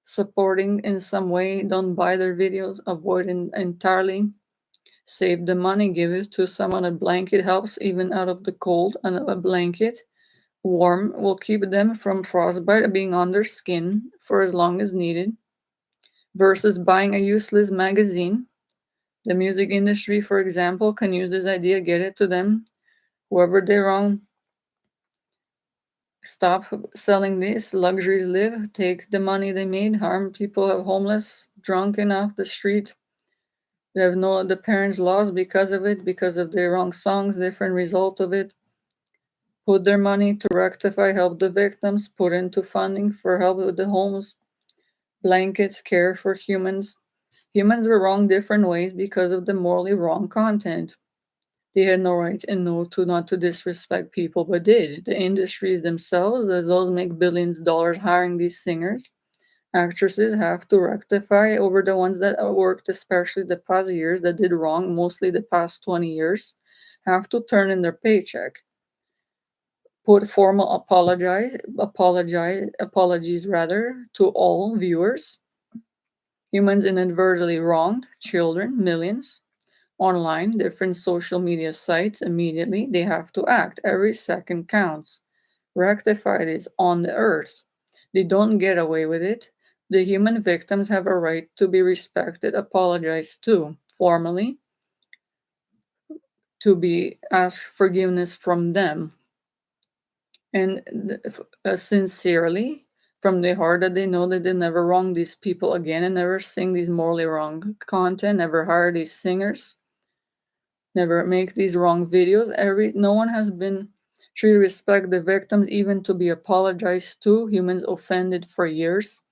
supporting in some way, don't buy their videos, avoid entirely, save the money, give it to someone. A blanket helps even out of the cold, and a blanket warm will keep them from frostbite being on their skin for as long as needed, versus buying a useless magazine. The music industry, for example, can use this idea, get it to them. Whoever they're wrong, stop selling this. Luxuries live, take the money they made, harm people, have homeless, drunken off the street. They have no the parents lost because of it, because of their wrong songs, different result of it. Put their money to rectify, help the victims, put into funding for help with the homes, blankets, care for humans. Humans were wrong different ways because of the morally wrong content. They had no right and no to not to disrespect people, but did. The industries themselves, as those make billions of dollars hiring these singers, actresses, have to rectify over the ones that worked, especially the past years that did wrong, mostly the past 20 years, have to turn in their paycheck. Put formal apologies rather to all viewers. Humans inadvertently wronged children, millions, online, different social media sites, immediately they have to act. Every second counts. Rectify this on the earth. They don't get away with it. The human victims have a right to be respected, apologized to, formally, to be asked forgiveness from them, and sincerely, from the heart, that they know that they never wrong these people again and never sing these morally wrong content, never hire these singers, never make these wrong videos. No one has been treated respect the victims, even to be apologized to. Humans offended for years.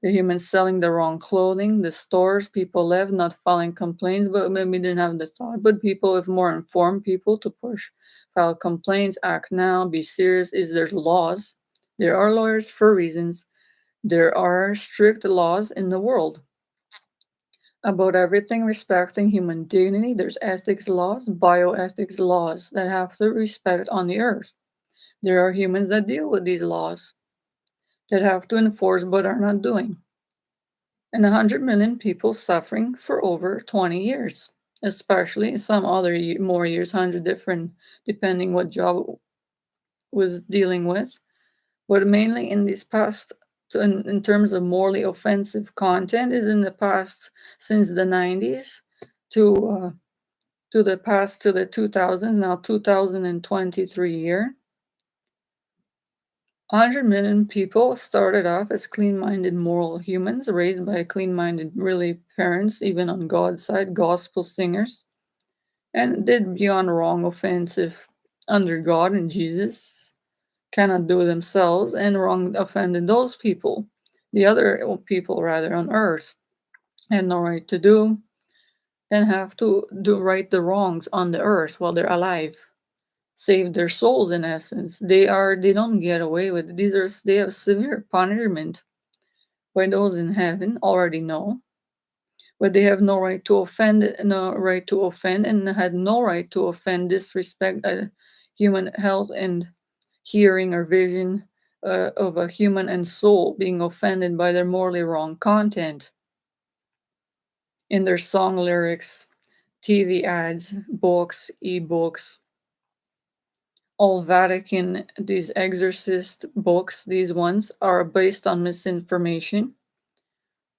The humans selling the wrong clothing, the stores people left, not filing complaints, but maybe didn't have the thought. But people have more informed people to push, file complaints, act now, be serious. Is there's laws? There are lawyers for reasons. There are strict laws in the world about everything respecting human dignity. There's ethics laws, bioethics laws that have to respect on the earth. There are humans that deal with these laws that have to enforce but are not doing. And 100 million people suffering for over 20 years, especially some other more years, 100 different, depending what job was dealing with. But mainly in these past, in terms of morally offensive content, is in the past since the 90s to to the past to the 2000s, now 2023 year. 100 million people started off as clean-minded moral humans raised by clean-minded really parents, even on God's side, gospel singers, and did beyond wrong, offensive under God and Jesus, cannot do themselves, and wrong offended those people, the other people rather on earth, had no right to do, and have to do right the wrongs on the earth while they're alive. Save their souls in essence. They don't get away with it. They have severe punishment by those in heaven already know. but they have no right to offend, and had no right to offend, disrespect human health and hearing or vision of a human and soul being offended by their morally wrong content in their song lyrics, TV ads, books, ebooks, all Vatican, these exorcist books, these ones are based on misinformation.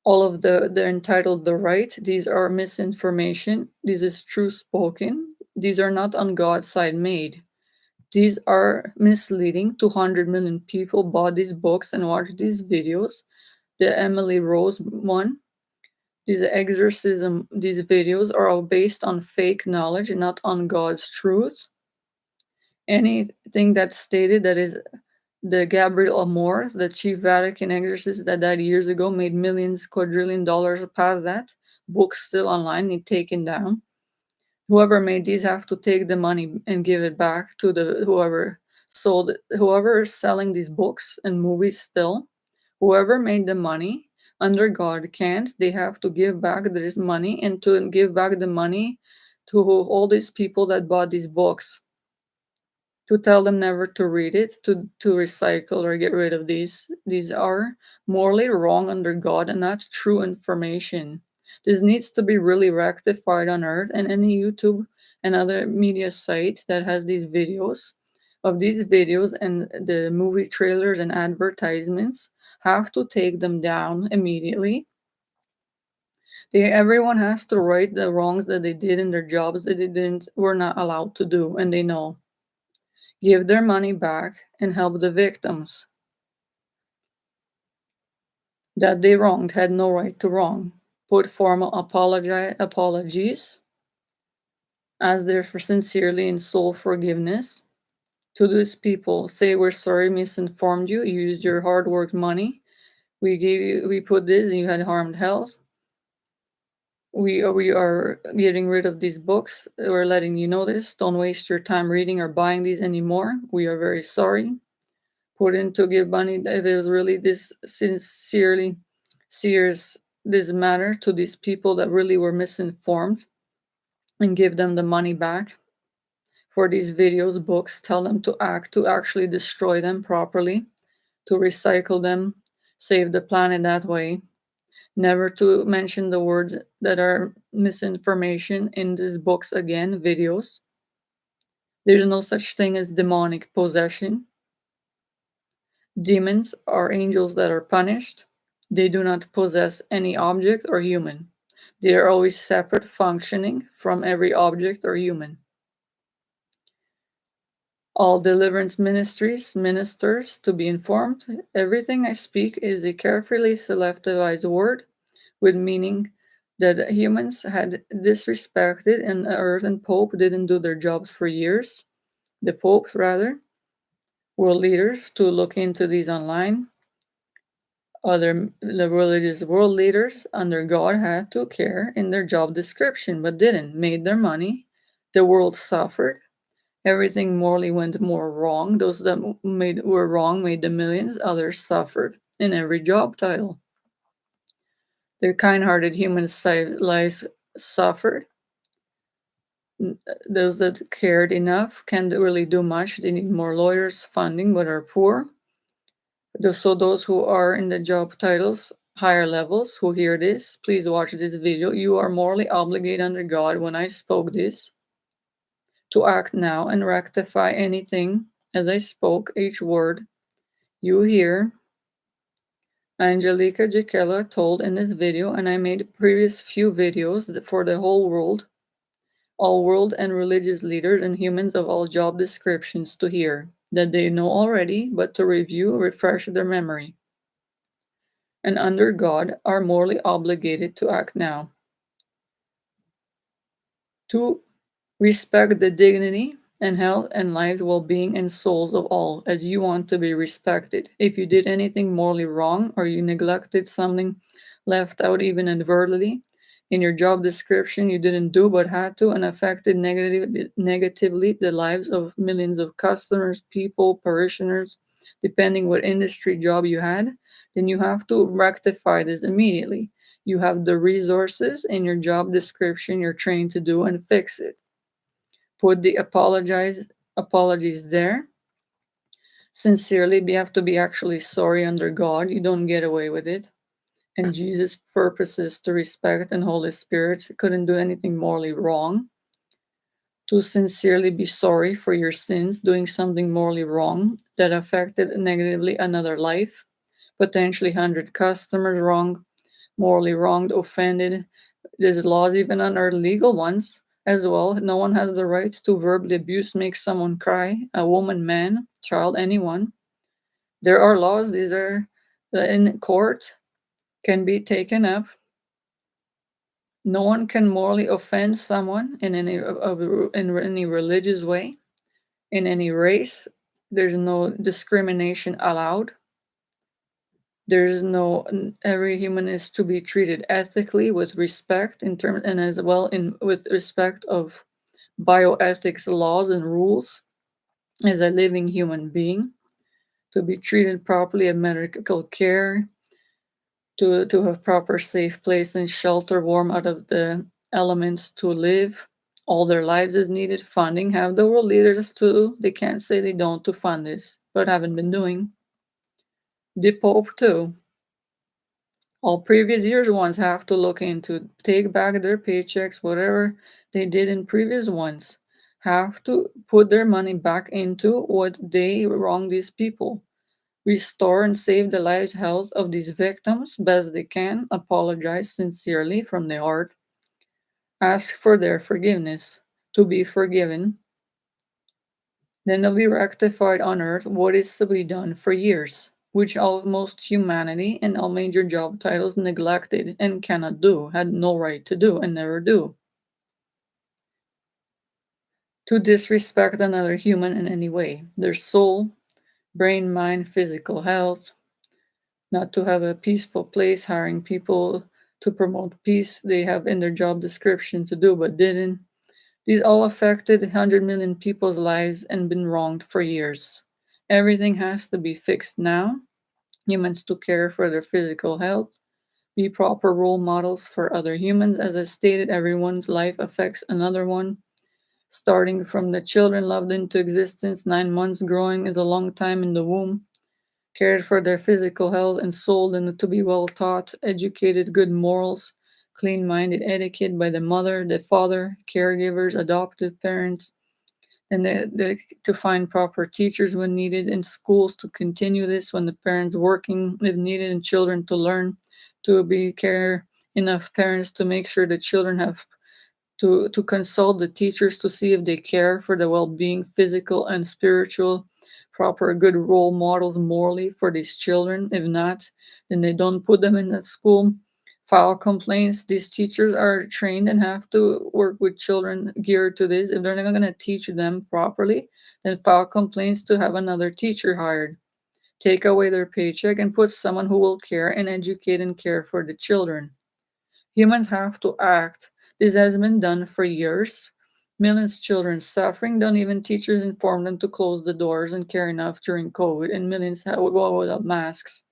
All of they're entitled The Right. These are misinformation. This is true spoken. These are not on God's side made. These are misleading. 200 million people bought these books and watched these videos. The Emily Rose one, these exorcism, these videos are all based on fake knowledge, not on God's truth. Anything that's stated that is the Gabriel Amor, the chief Vatican exorcist that died years ago, made millions, quadrillion dollars past that. Books still online, need taken down. Whoever made these have to take the money and give it back to the whoever is selling these books and movies still. Whoever made the money under God can't. They have to give back this money and to give back the money to all these people that bought these books, to tell them never to read it, to recycle or get rid of these. These are morally wrong under God and not true information. This needs to be really rectified on earth, and any YouTube and other media site that has these videos and the movie trailers and advertisements have to take them down immediately. Everyone has to right the wrongs that they did in their jobs that they didn't were not allowed to do, and they know. Give their money back and help the victims that they wronged had no right to wrong. Put formal apologies as their for sincerely in soul forgiveness to these people. Say we're sorry, misinformed you. You used your hard work money. We put this, and you had harmed health. We are getting rid of these books. We're letting you know this. Don't waste your time reading or buying these anymore. We are very sorry. Put in to give money if it was really this sincerely serious this matter to these people that really were misinformed, and give them the money back for these videos, books. Tell them to actually destroy them properly, to recycle them, save the planet that way. Never to mention the words that are misinformation in these books again, videos. There's no such thing as demonic possession. Demons are angels that are punished. They do not possess any object or human. They are always separate, functioning from every object or human. All deliverance ministers to be informed, everything I speak is a carefully selectivized word with meaning that humans had disrespected, and earth and Pope didn't do their jobs for years. The popes, rather, world leaders to look into these online. The religious world leaders under God had to care in their job description, but didn't. Made their money. The world suffered. Everything morally went more wrong. Those that were wrong made the millions. Others suffered in every job title. The kind-hearted human lives suffered. Those that cared enough can't really do much. They need more lawyers, funding, but are poor. So those who are in the job titles, higher levels, who hear this, please watch this video. You are morally obligated under God when I spoke this to act now and rectify anything as I spoke, each word you hear. ANGELIKA JAKIELA told in this video, and I made previous few videos for the whole world, all world and religious leaders and humans of all job descriptions to hear, that they know already, but to review, refresh their memory, and under God are morally obligated to act now. To respect the dignity and health and life, well-being, and souls of all, as you want to be respected. If you did anything morally wrong or you neglected something, left out even inadvertently in your job description you didn't do but had to, and affected negatively the lives of millions of customers, people, parishioners, depending what industry job you had, then you have to rectify this immediately. You have the resources in your job description you're trained to do and fix it. Put the apologies there. Sincerely, you have to be actually sorry under God. You don't get away with it. And Jesus' purposes to respect and Holy Spirit couldn't do anything morally wrong. To sincerely be sorry for your sins, doing something morally wrong that affected negatively another life, potentially 100 customers wrong, morally wronged, offended. There's laws even on earth, legal ones as well. No one has the right to verbally abuse, make someone cry, a woman, man, child, anyone. There are laws, these are in court, can be taken up. No one can morally offend someone in any religious way, in any race. There's no discrimination allowed. There's no every human is to be treated ethically with respect in terms and as well in with respect of bioethics laws and rules as a living human being, to be treated properly in medical care, to have proper safe place and shelter, warm out of the elements to live. All their lives is needed. Funding, have the world leaders to, they can't say they don't to fund this, but haven't been doing. The Pope too. All previous years ones have to look into, take back their paychecks, whatever they did in previous ones. Have to put their money back into what they wronged these people. Restore and save the lives, health of these victims best they can. Apologize sincerely from the heart. Ask for their forgiveness, to be forgiven. Then they'll be rectified on earth what is to be done for years, which almost humanity and all major job titles neglected and cannot do, had no right to do, and never do. To disrespect another human in any way, their soul, brain, mind, physical health, not to have a peaceful place, hiring people to promote peace they have in their job description to do but didn't. These all affected 100 million people's lives and been wronged for years. Everything has to be fixed now. Humans to care for their physical health, be proper role models for other humans. As I stated, everyone's life affects another one. Starting from the children loved into existence, 9 months growing is a long time in the womb. Cared for their physical health and soul, and to be well taught, educated, good morals, clean minded etiquette by the mother, the father, caregivers, adoptive parents, and to find proper teachers when needed in schools to continue this when the parents working if needed and children to learn to be care enough parents to make sure the children have to consult the teachers to see if they care for the well-being physical and spiritual, proper good role models morally for these children. If not, then they don't put them in that school. File complaints. These teachers are trained and have to work with children geared to this. If they're not going to teach them properly, then file complaints to have another teacher hired. Take away their paycheck and put someone who will care and educate and care for the children. Humans have to act. This has been done for years. Millions of children suffering. Don't even teachers inform them to close the doors and care enough during COVID, and millions will go without masks.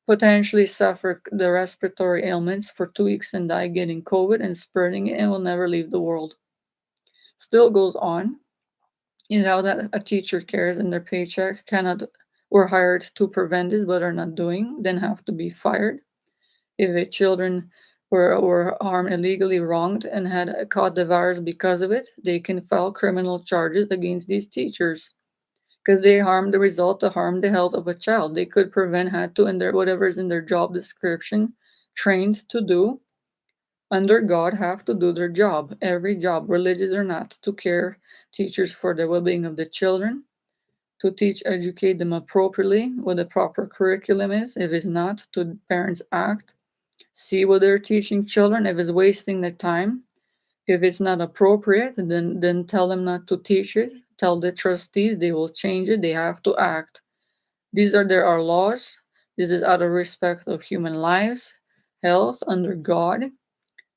Potentially suffer the respiratory ailments for 2 weeks and die getting COVID and spreading it and will never leave the world. Still goes on. You know that a teacher cares and their paycheck cannot were hired to prevent this but are not doing, then have to be fired. If the children were harmed illegally, wronged, and had caught the virus because of it, they can file criminal charges against these teachers because they harmed the result to harm the health of a child. They could prevent, had to, and their whatever is in their job description, trained to do under God, have to do their job. Every job, religious or not, to care teachers for the well-being of the children, to teach, educate them appropriately, what the proper curriculum is. If it's not, to parents act. See what they're teaching children. If it's wasting their time, if it's not appropriate, then tell them not to teach it. Tell the trustees they will change it. They have to act. There are laws. This is out of respect of human lives, health under God.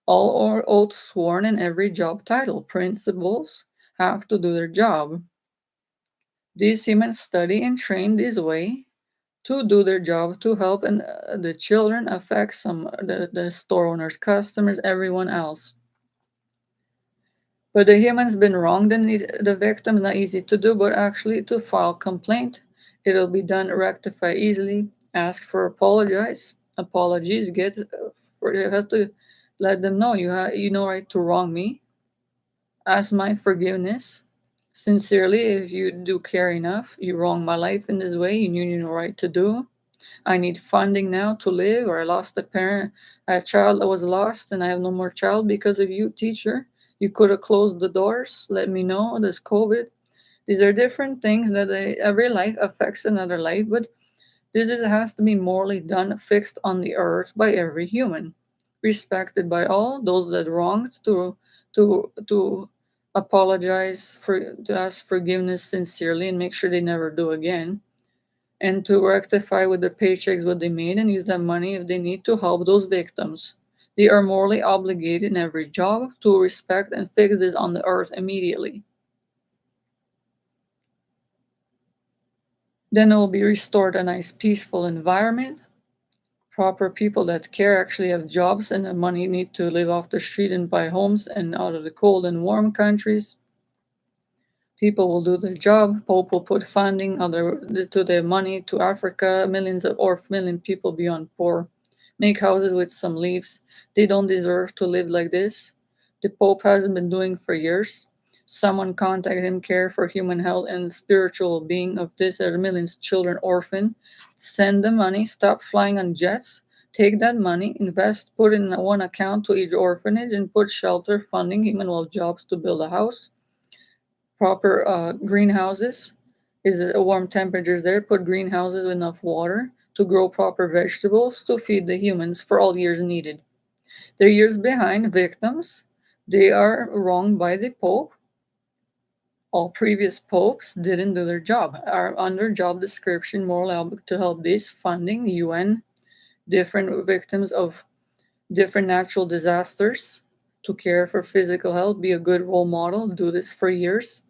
All are oaths sworn in every job title. Principals have to do their job. These humans study and train this way to do their job to help, and the children affect the store owners, customers, everyone else. But the human's been wronged, and the victim's not easy to do, but actually to file complaint. It'll be done, rectify easily, ask for apologies, you have to let them know you know right to wrong me. Ask my forgiveness. Sincerely, if you do care enough, you wrong my life in this way, you knew you know right to do. I need funding now to live, or I lost a parent, a child that was lost, and I have no more child because of you, teacher. You could have closed the doors. Let me know. There's COVID. These are different things that every life affects another life, but has to be morally done, fixed on the earth by every human, respected by all those that wronged to apologize to ask forgiveness sincerely and make sure they never do again, and to rectify with the paychecks what they made and use that money if they need to help those victims. They are morally obligated in every job to respect and fix this on the earth immediately. Then it will be restored a nice peaceful environment. Proper people that care actually have jobs and the money need to live off the street and buy homes and out of the cold and warm countries. People will do their job. Pope will put funding to their money to Africa. Million people beyond poor. Make houses with some leaves. They don't deserve to live like this. The Pope hasn't been doing for years. Someone contact him, care for human health and spiritual being of this are millions children orphan. Send the money. Stop flying on jets. Take that money, invest, put in one account to each orphanage, and put shelter funding, human well jobs to build a house, proper greenhouses. Is it a warm temperatures there? Put greenhouses with enough water to grow proper vegetables to feed the humans for all years needed. They're years behind victims. They are wronged by the Pope. All previous popes didn't do their job. Are under job description moral to help this funding UN different victims of different natural disasters, to care for physical health, be a good role model, do this for years,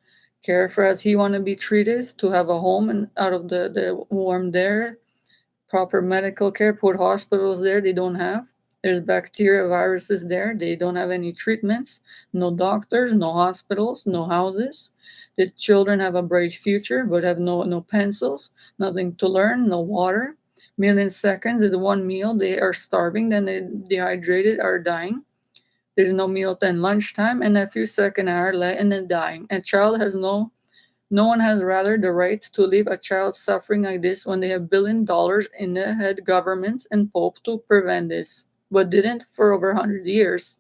care for as he want to be treated, to have a home and out of the warm there, proper medical care, put hospitals there they don't have. There's bacteria, viruses there, they don't have any treatments, no doctors, no hospitals, no houses. The children have a bright future but have no pencils, nothing to learn, no water. Million seconds is one meal, they are starving, then they dehydrated are dying. There's no meal then lunchtime, and a few second hour and then dying. A child has no one has rather the right to leave a child suffering like this when they have $1 billion in the head governments and Pope to prevent this, but didn't for over 100 years.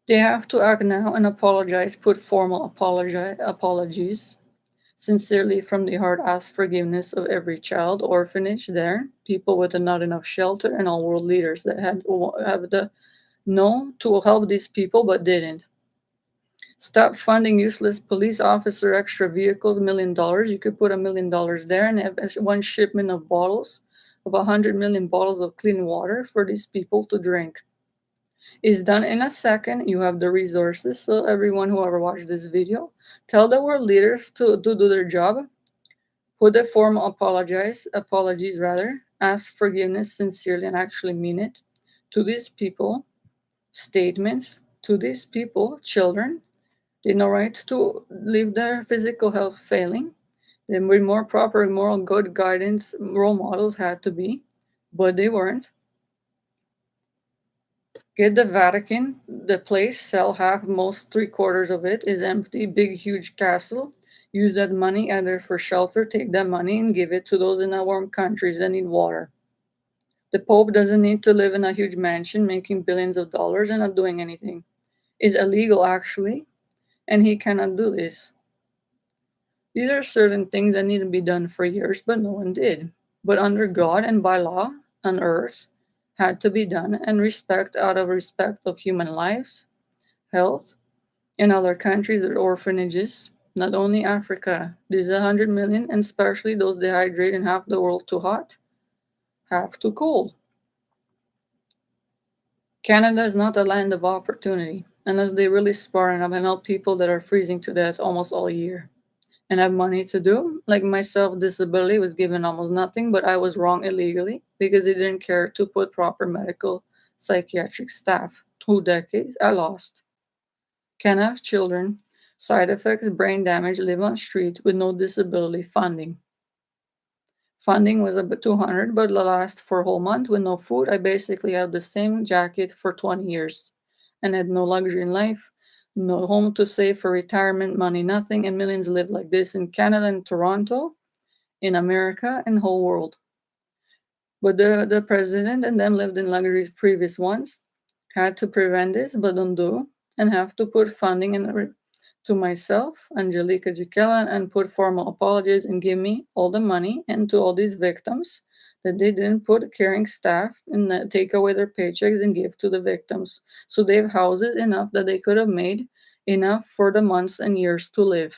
They have to act now and apologize, put formal apologies. Sincerely from the heart ask forgiveness of every child, orphanage there, people with not enough shelter, and all world leaders that have the know to help these people but didn't. Stop funding useless police officer extra vehicles, $1 million. You could put $1 million there and have one shipment of bottles of 100 million bottles of clean water for these people to drink. It's done in a second. You have the resources. So everyone who ever watched this video, tell the world leaders to do their job. Put a formal apologies rather, ask forgiveness sincerely and actually mean it to these people, statements to these people, children. They no right to leave their physical health failing. Then with more proper moral good guidance, role models had to be, but they weren't. Get the Vatican, the place, sell half, most three-quarters of it is empty, big, huge castle. Use that money either for shelter, take that money and give it to those in the warm countries that need water. The Pope doesn't need to live in a huge mansion making billions of dollars and not doing anything. It's illegal, actually, and he cannot do this. These are certain things that need to be done for years, but no one did. But under God and by law on earth, had to be done, and out of respect of human lives, health, in other countries or orphanages, not only Africa. These 100 million, and especially those dehydrated and half the world too hot, half too cold. Canada is not a land of opportunity. unless they really smart enough and help people that are freezing to death almost all year and have money to do. Like myself, disability was given almost nothing, but I was wrong illegally because they didn't care to put proper medical psychiatric staff. 2 decades I lost. Can have children, side effects, brain damage, live on street with no disability funding. Funding was about 200, but the last for a whole month with no food, I basically had the same jacket for 20 years and had no luxury in life, no home to save for retirement, money, nothing, and millions live like this in Canada and Toronto, in America, and whole world. But the president and them lived in luxury previous ones, had to prevent this, but don't do, and have to put funding in to myself, ANGELIKA, JAKIELA, and put formal apologies and give me all the money and to all these victims that they didn't put caring staff and take away their paychecks and give to the victims. So they have houses enough that they could have made enough for the months and years to live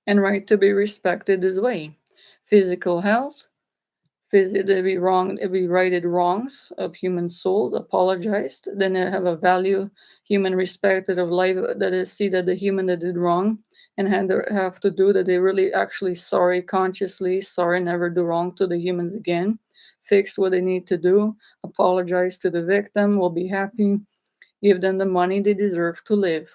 and right to be respected this way. Physical health, they be wrong, if we righted wrongs of human souls, apologized, then they have a value, human respect that of life that is see that the human that did wrong and have to do that they really actually sorry, consciously sorry, never do wrong to the humans again, fix what they need to do, apologize to the victim, will be happy, give them the money they deserve to live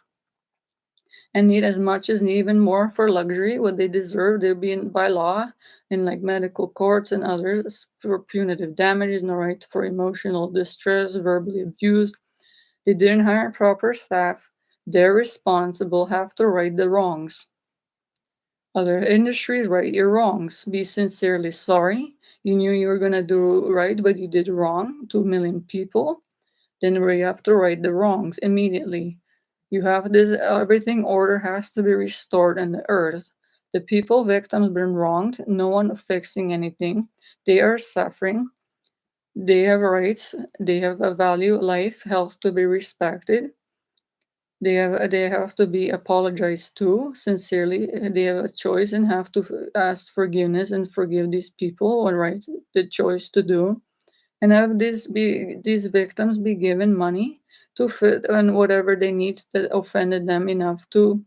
and need as much as need even more for luxury what they deserve. They'll be in, by law in like medical courts and others for punitive damages, no right for emotional distress, verbally abused. They didn't hire proper staff. They're responsible, have to right the wrongs. Other industries, right your wrongs. Be sincerely sorry. You knew you were gonna do right, but you did wrong. 2 million people. Then we have to right the wrongs immediately. You have this everything order has to be restored in the earth. The people victims been wronged, no one fixing anything. They are suffering. They have rights. They have a value, life, health to be respected. They have to be apologized to sincerely. They have a choice and have to ask forgiveness and forgive these people. What right the choice to do and have these victims be given money to fit on whatever they need that offended them enough to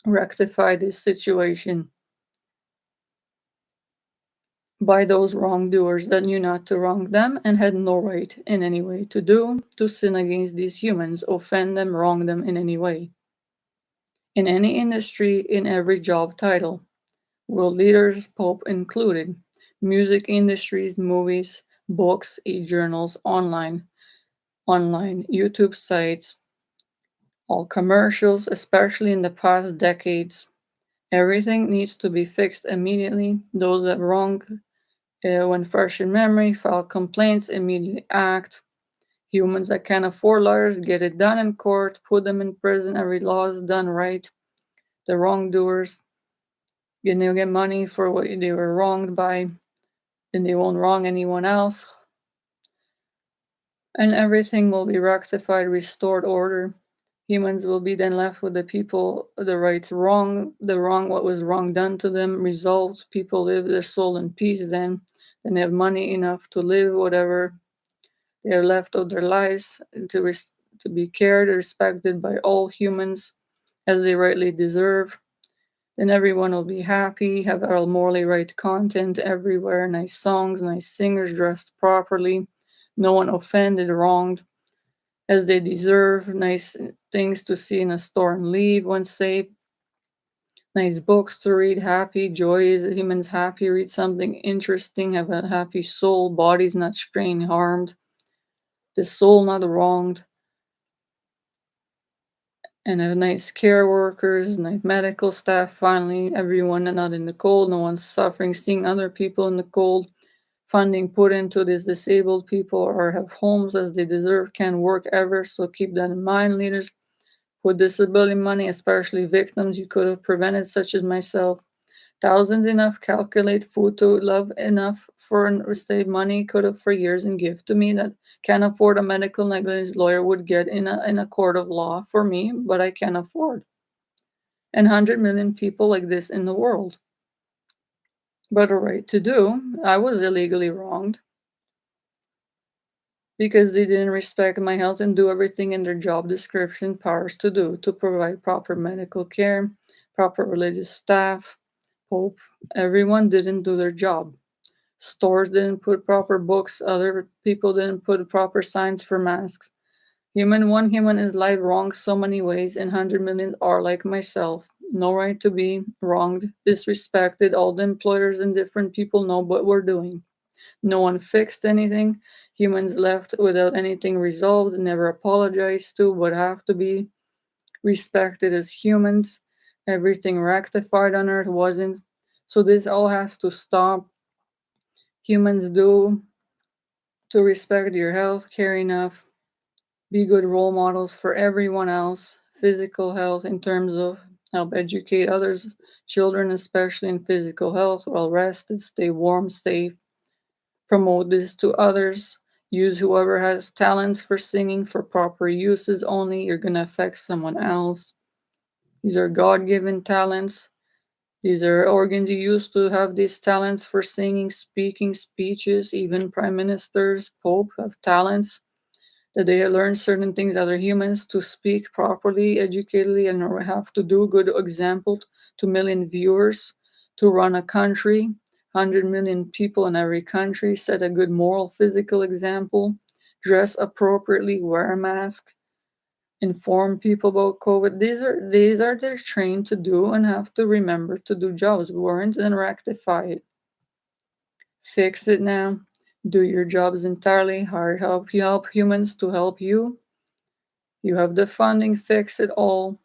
rectify this situation by those wrongdoers that knew not to wrong them and had no right in any way to do to sin against these humans, offend them, wrong them in any way. In any industry, in every job title, world leaders, Pope included, music industries, movies, books, e-journals, online YouTube sites, all commercials, especially in the past decades. Everything needs to be fixed immediately. Those that wrong when fresh in memory, file complaints, immediately act. Humans that can't afford lawyers get it done in court, put them in prison. Every law is done right. The wrongdoers get money for what they were wronged by, then they won't wrong anyone else. And everything will be rectified, restored order. Humans will be then left with the people, the rights wrong, the wrong, what was wrong done to them, resolved. People live their soul in peace then they have money enough to live whatever they are left of their lives, to be cared, respected by all humans as they rightly deserve. Then everyone will be happy, have all morally right content everywhere, nice songs, nice singers dressed properly, no one offended, wronged as they deserve, nice things to see in a store and leave when safe, nice books to read, happy, joy, humans happy, read something interesting, have a happy soul, bodies not strained, harmed, the soul not wronged, and have nice care workers, nice medical staff, finally, everyone not in the cold, no one's suffering, seeing other people in the cold, funding put into these disabled people or have homes as they deserve, can't work ever, so keep that in mind, leaders. With disability money, especially victims you could have prevented, such as myself. Thousands enough calculate food to love enough for and save money could have for years and give to me that can't afford a medical negligence lawyer would get in a court of law for me, but I can't afford. And 100 million people like this in the world. But a right to do. I was illegally wronged. because they didn't respect my health and do everything in their job description powers to do to provide proper medical care, proper religious staff, pope. Everyone didn't do their job. Stores didn't put proper books, other people didn't put proper signs for masks. One human is live wrong so many ways, and 100 million are like myself. No right to be wronged, disrespected. All the employers and different people know what we're doing. No one fixed anything. Humans left without anything resolved, never apologized to, but have to be respected as humans. Everything rectified on Earth wasn't. So this all has to stop. Humans do to respect your health, care enough, be good role models for everyone else. Physical health in terms of help educate others, children especially in physical health, well rested, stay warm, safe, promote this to others. Use whoever has talents for singing for proper uses only. You're going to affect someone else. These are God given talents. These are organs you use to have these talents for singing, speaking, speeches. Even prime ministers, Pope have talents that they learn certain things other humans to speak properly, educatedly, and have to do good example to million viewers to run a country. 100 million people in every country set a good moral, physical example. Dress appropriately, wear a mask, inform people about COVID. These are they're trained to do and have to remember to do jobs. Weren't and rectify it. Fix it now. Do your jobs entirely. Hire help you help humans to help you. You have the funding, fix it all,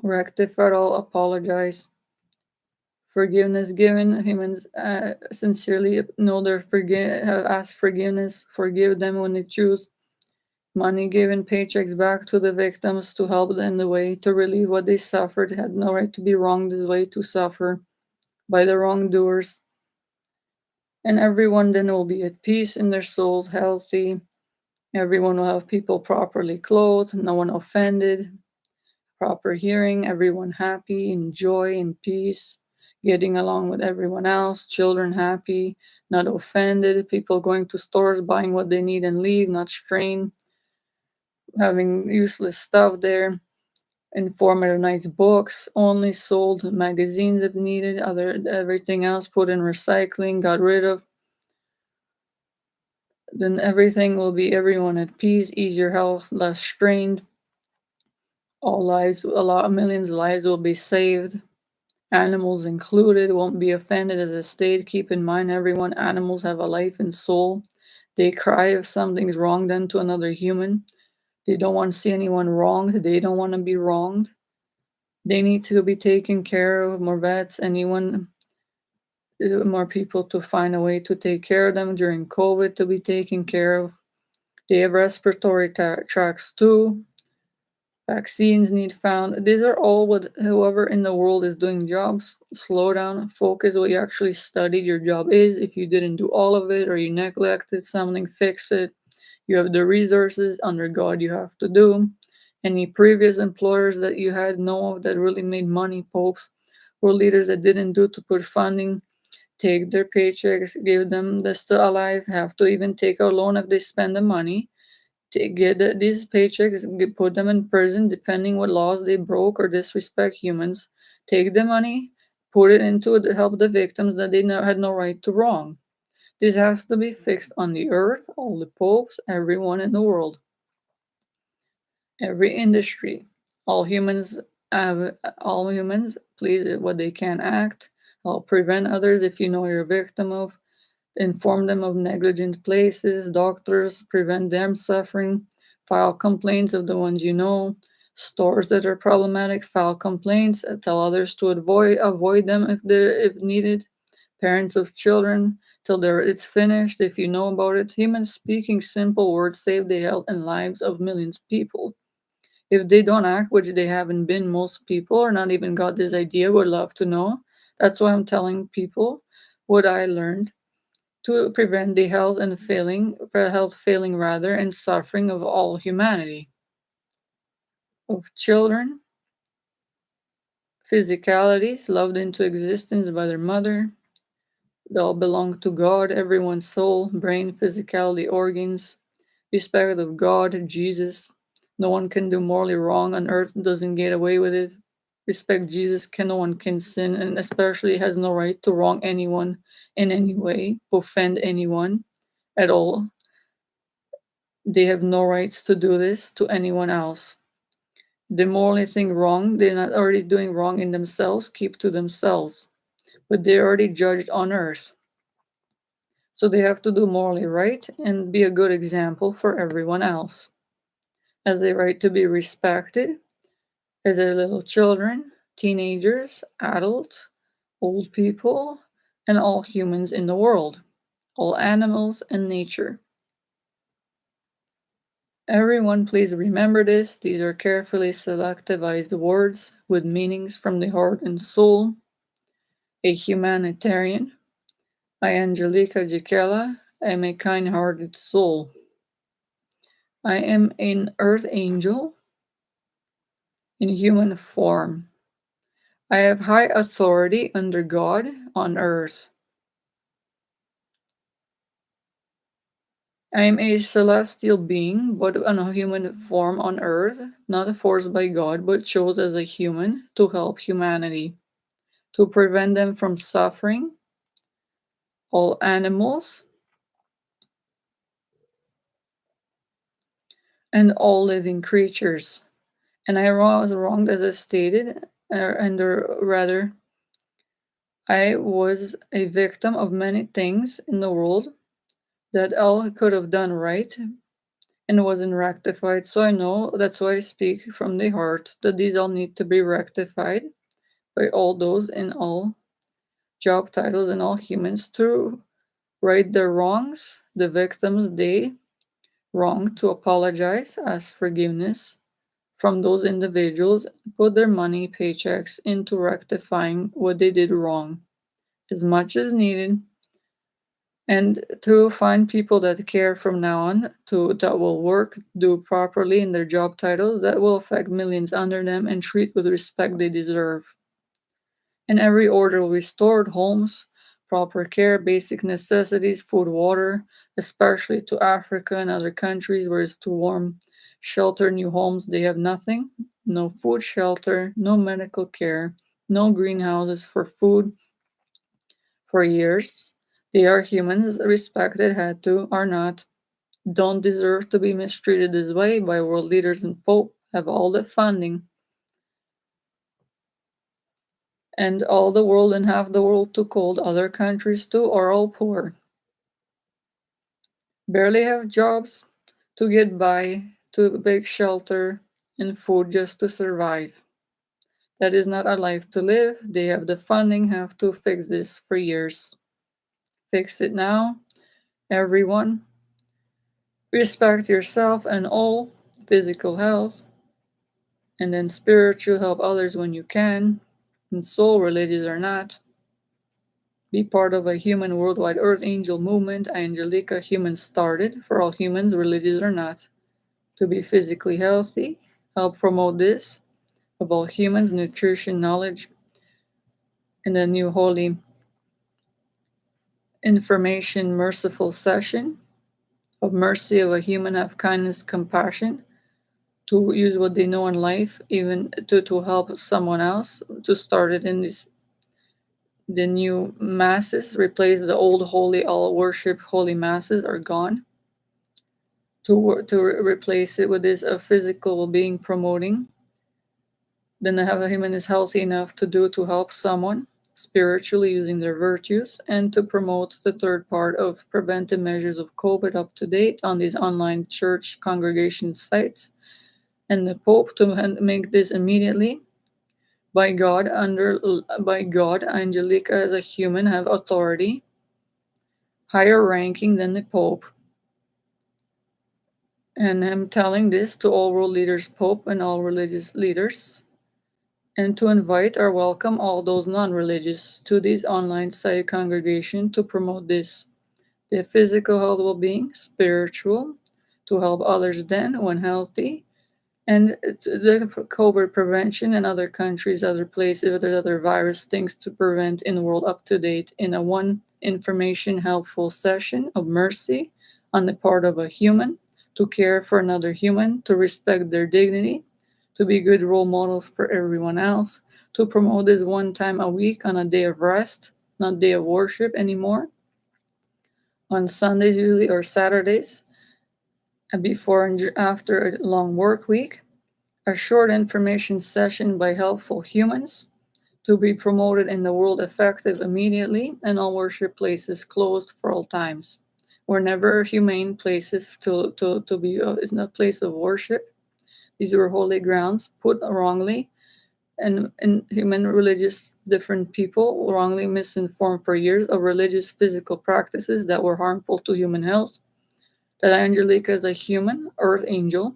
rectify it all, apologize. Forgiveness given, humans sincerely know their have asked forgiveness, forgive them when they choose. Money given, paychecks back to the victims to help them in the way to relieve what they suffered, had no right to be wronged this way to suffer by the wrongdoers. And everyone then will be at peace in their souls, healthy. Everyone will have people properly clothed, no one offended, proper hearing, everyone happy, in joy, in peace, getting along with everyone else, children happy, not offended, people going to stores, buying what they need and leave, not strained, having useless stuff there, informative nice books, only sold magazines if needed, other everything else put in recycling, got rid of. Then everything will be everyone at peace, easier health, less strained. All lives, a lot of millions of lives will be saved. Animals included won't be offended as a state. Keep in mind, everyone, animals have a life and soul. They cry if something's wrong done to another human. They don't want to see anyone wronged. They don't want to be wronged. They need to be taken care of. More vets, anyone, more people to find a way to take care of them during COVID to be taken care of. They have respiratory tracts too. Vaccines need found. These are all what whoever in the world is doing jobs. Slow down, focus what you actually studied your job is. If you didn't do all of it or you neglected something, fix it. You have the resources under God you have to do. Any previous employers that you had know of that really made money, popes, or leaders that didn't do to put funding, take their paychecks, give them the still alive, have to even take a loan if they spend the money to get these paychecks, put them in prison, depending what laws they broke or disrespect humans. Take the money, put it into it to help the victims that they had no right to wrong. This has to be fixed on the earth, all the popes, everyone in the world, every industry, all humans. All humans, please, what they can act. Help prevent others if you know you're a victim of. Inform them of negligent places, doctors, prevent them suffering, file complaints of the ones you know, stores that are problematic, file complaints, tell others to avoid them if needed, parents of children till it's finished if you know about it. Humans speaking simple words save the health and lives of millions of people. If they don't act, which they haven't been, most people or not even got this idea, would love to know. That's why I'm telling people what I learned to prevent the health failing rather, and suffering of all humanity, of children, physicalities loved into existence by their mother. They all belong to God, everyone's soul, brain, physicality, organs. respect of God, Jesus. No one can do morally wrong on earth and doesn't get away with it. Respect Jesus, no one can sin, and especially has no right to wrong anyone in any way, offend anyone at all. They have no right to do this to anyone else. The morally thing wrong, they're not already doing wrong in themselves, keep to themselves. But they're already judged on earth. So they have to do morally right and be a good example for everyone else. As they right to be respected as their little children, teenagers, adults, old people, and all humans in the world, all animals and nature. Everyone, please remember this. These are carefully selectivized words with meanings from the heart and soul. A humanitarian. I, Angelika JAKIELA, am a kind-hearted soul. I am an earth angel in human form. I have high authority under God on earth. I am a celestial being, but in a human form on earth, not forced by God, but chose as a human to help humanity, to prevent them from suffering, all animals, and all living creatures. And I was wronged as I stated, or rather, I was a victim of many things in the world that all could have done right and wasn't rectified. So I know that's why I speak from the heart that these all need to be rectified by all those in all job titles and all humans to right their wrongs, the victims they wrong to apologize, ask forgiveness from those individuals, put their money, paychecks into rectifying what they did wrong as much as needed, and to find people that care from now on to that will work, do properly in their job titles that will affect millions under them and treat with respect they deserve. And every order restored homes, proper care, basic necessities, food, water, especially to Africa and other countries where it's too warm, shelter, new homes, they have nothing. No food, shelter, no medical care, no greenhouses for food for years. They are humans, respected, had to, are not, don't deserve to be mistreated this way by world leaders and Pope, have all the funding and all the world and half the world too cold, other countries too are all poor. Barely have jobs to get by, to beg shelter and food just to survive. That is not a life to live. They have the funding, have to fix this for years. Fix it now, everyone. Respect yourself and all physical health, and then spiritual, help others when you can, and soul, religious or not. Be part of a human worldwide earth angel movement. Angelika humans started for all humans, religious or not, to be physically healthy. Help promote this of all humans, nutrition, knowledge, in the new holy information merciful session of mercy of a human, have kindness, compassion, to use what they know in life, even to help someone else, to start it in this the new masses, replace the old holy, all worship holy masses are gone, to replace it with this physical well-being promoting. Then have a human is healthy enough to do to help someone spiritually using their virtues, and to promote the third part of preventive measures of COVID up to date on these online church congregation sites, and the Pope to make this immediately. By God, Angelica as a human have authority, higher ranking than the Pope. And I'm telling this to all world leaders, Pope, and all religious leaders, and to invite or welcome all those non-religious to this online site congregation to promote this. The physical health well-being, spiritual, to help others then when healthy, and the COVID prevention in other countries, other places, if there's other virus things to prevent in the world up to date in a one information helpful session of mercy on the part of a human to care for another human, to respect their dignity, to be good role models for everyone else, to promote this one time a week on a day of rest, not day of worship anymore, on Sundays usually or Saturdays, and before and after a long work week, a short information session by helpful humans, to be promoted in the world effective immediately, and all worship places closed for all times. Were never humane places to be, is not a place of worship. These were holy grounds put wrongly, and human religious different people wrongly misinformed for years of religious physical practices that were harmful to human health. That Angelica is a human earth angel,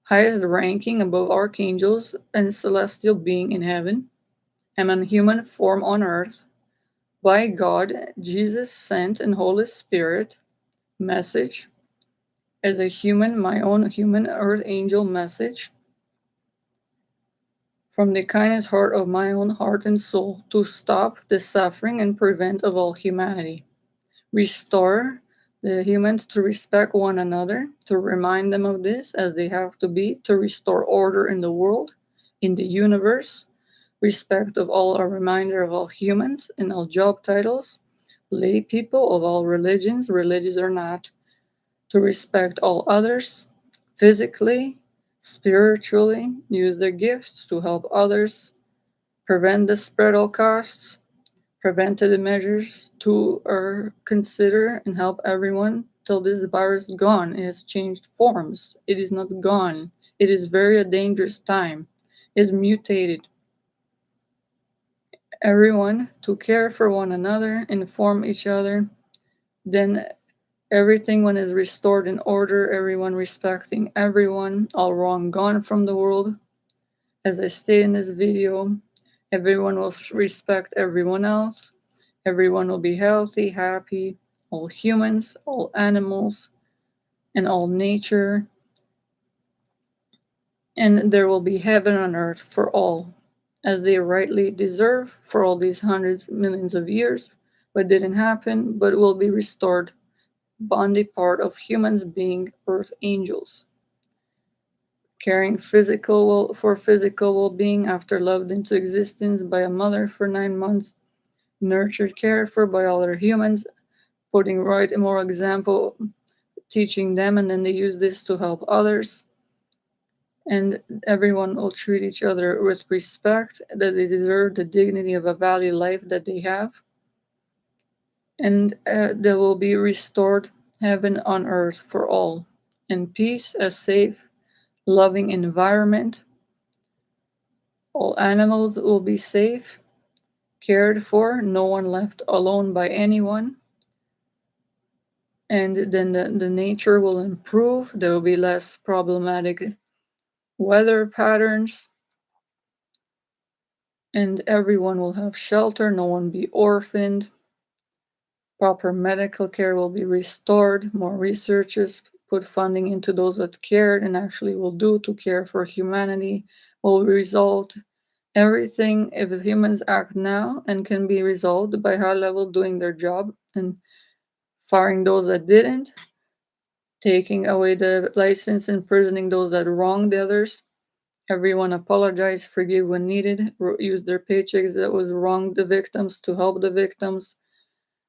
highest ranking above archangels and celestial being in heaven, am in human form on earth, by God, Jesus sent and Holy Spirit message as a human, my own human earth angel message from the kindest heart of my own heart and soul to stop the suffering and prevent of all humanity. Restore the humans to respect one another, to remind them of this as they have to be, to restore order in the world, in the universe, respect of all, a reminder of all humans in all job titles, lay people of all religions, religious or not, to respect all others physically, spiritually, use their gifts to help others, prevent the spread all costs, preventative measures to consider and help everyone till this virus is gone. It has changed forms. It is not gone. It is very a dangerous time. It is mutated. Everyone to care for one another, inform each other, then everything when is restored in order, everyone respecting everyone, all wrong gone from the world. As I state in this video, everyone will respect everyone else. Everyone will be healthy, happy, all humans, all animals, and all nature. And there will be heaven on earth for all, as they rightly deserve for all these hundreds, millions of years, but didn't happen, but will be restored on the part of humans being earth angels. Caring for physical well-being after loved into existence by a mother for 9 months, nurtured, cared for by other humans, putting right and moral example, teaching them, and then they use this to help others. And everyone will treat each other with respect, that they deserve the dignity of a valued life that they have. And there will be restored heaven on earth for all, and peace, a safe, loving environment. All animals will be safe, cared for, no one left alone by anyone. And then the nature will improve. There will be less problematic weather patterns, and everyone will have shelter, no one be orphaned. Proper medical care will be restored. More researchers put funding into those that cared and actually will do to care for humanity will be resolved. Everything, if humans act now and can be resolved by high level doing their job and firing those that didn't, taking away the license, imprisoning those that wronged the others. Everyone apologize, forgive when needed, use their paychecks that was wronged the victims to help the victims.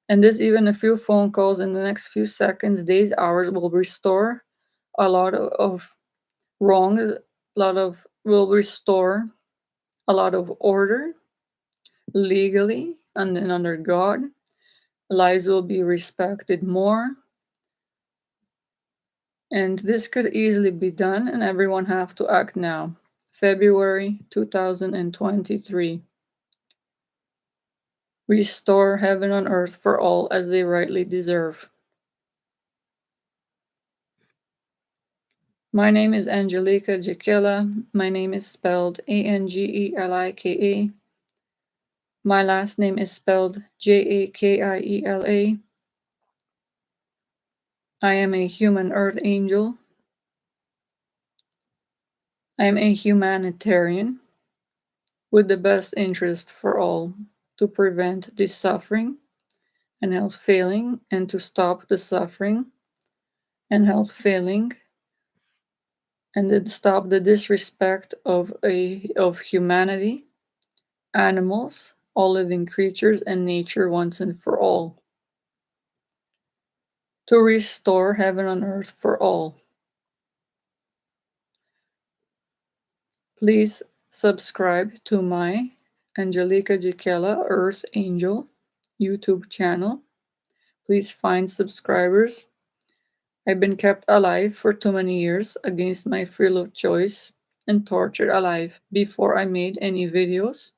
And this, even a few phone calls in the next few seconds, days, hours will restore a lot of wrong, will restore a lot of order legally and then under God. Lives will be respected more. And this could easily be done, and everyone have to act now. February 2023. Restore heaven on earth for all as they rightly deserve. My name is Angelika JAKIELA. My name is spelled ANGELIKA. My last name is spelled JAKIELA. I am a human earth angel. I am a humanitarian with the best interest for all, to prevent this suffering and health failing, and to stop the suffering and health failing, and then stop the disrespect of humanity, animals, all living creatures, and nature once and for all. To restore heaven on earth for all. Please subscribe to my Angelica JAKIELA Earth Angel YouTube channel. Please find subscribers. I've been kept alive for too many years against my free will choice and tortured alive before I made any videos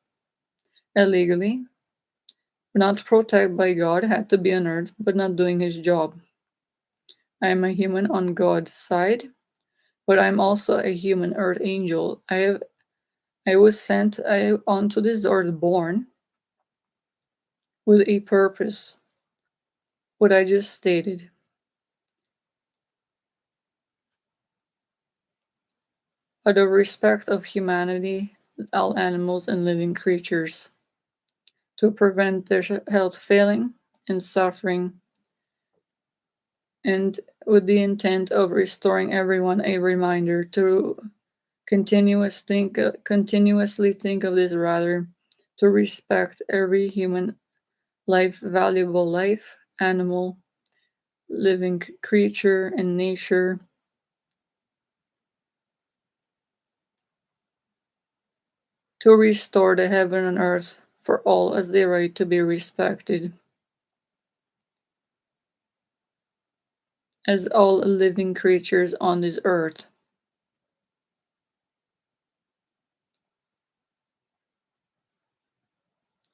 illegally. Not protected by God, had to be on earth, but not doing his job. I am a human on God's side, but I'm also a human earth angel. I was sent onto this earth born with a purpose. What I just stated. Out of respect of humanity, all animals and living creatures, to prevent their health failing and suffering, and with the intent of restoring everyone a reminder to continuously think of this, rather, to respect every human life, valuable life, animal, living creature, and nature. To restore the heaven and earth for all as they right to be respected, as all living creatures on this earth.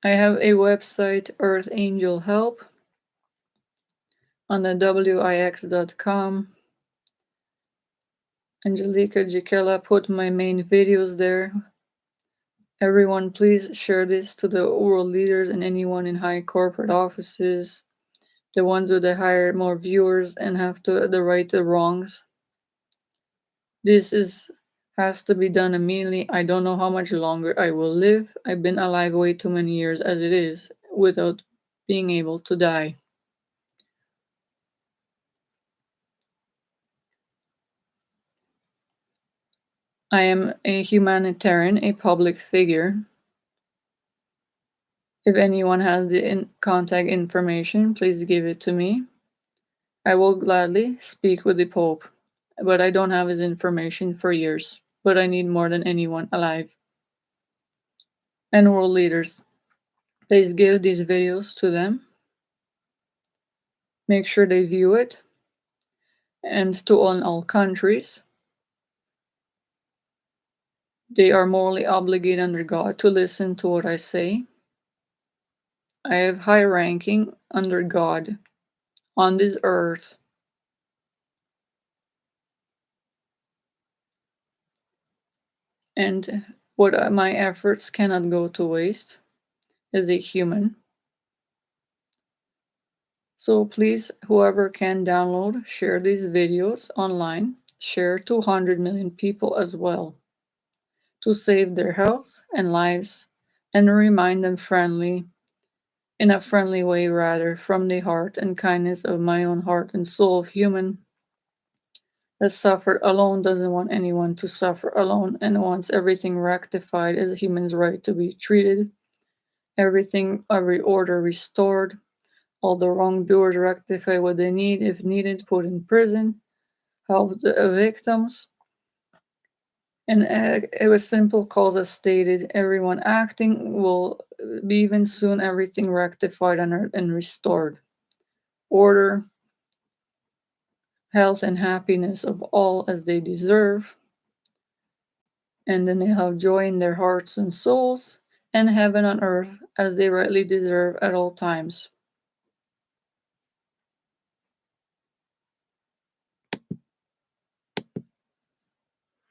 I have a website, Earth Angel Help, on the wix.com. Angelica JAKIELA put my main videos there. Everyone, please share this to the world leaders and anyone in high corporate offices, the ones with the higher more viewers and have to the right the wrongs. This has to be done immediately. I don't know how much longer I will live. I've been alive way too many years as it is without being able to die. I am a humanitarian, a public figure. If anyone has the contact information, please give it to me. I will gladly speak with the Pope, but I don't have his information for years. But I need more than anyone alive. And world leaders, please give these videos to them. Make sure they view it. And to all countries, they are morally obligated under God to listen to what I say. I have high ranking under God on this earth. And what my efforts cannot go to waste as a human. So please, whoever can download, share these videos online, share to 100 million people as well, to save their health and lives and remind them in a friendly way, rather, from the heart and kindness of my own heart and soul of human that suffered alone, doesn't want anyone to suffer alone, and wants everything rectified as a human's right to be treated, every order restored, all the wrongdoers rectify what they need, if needed, put in prison, help the victims. And it was simple cause as stated, everyone acting will be even soon everything rectified on earth and restored. Order, health, and happiness of all as they deserve. And then they have joy in their hearts and souls, and heaven on earth as they rightly deserve at all times.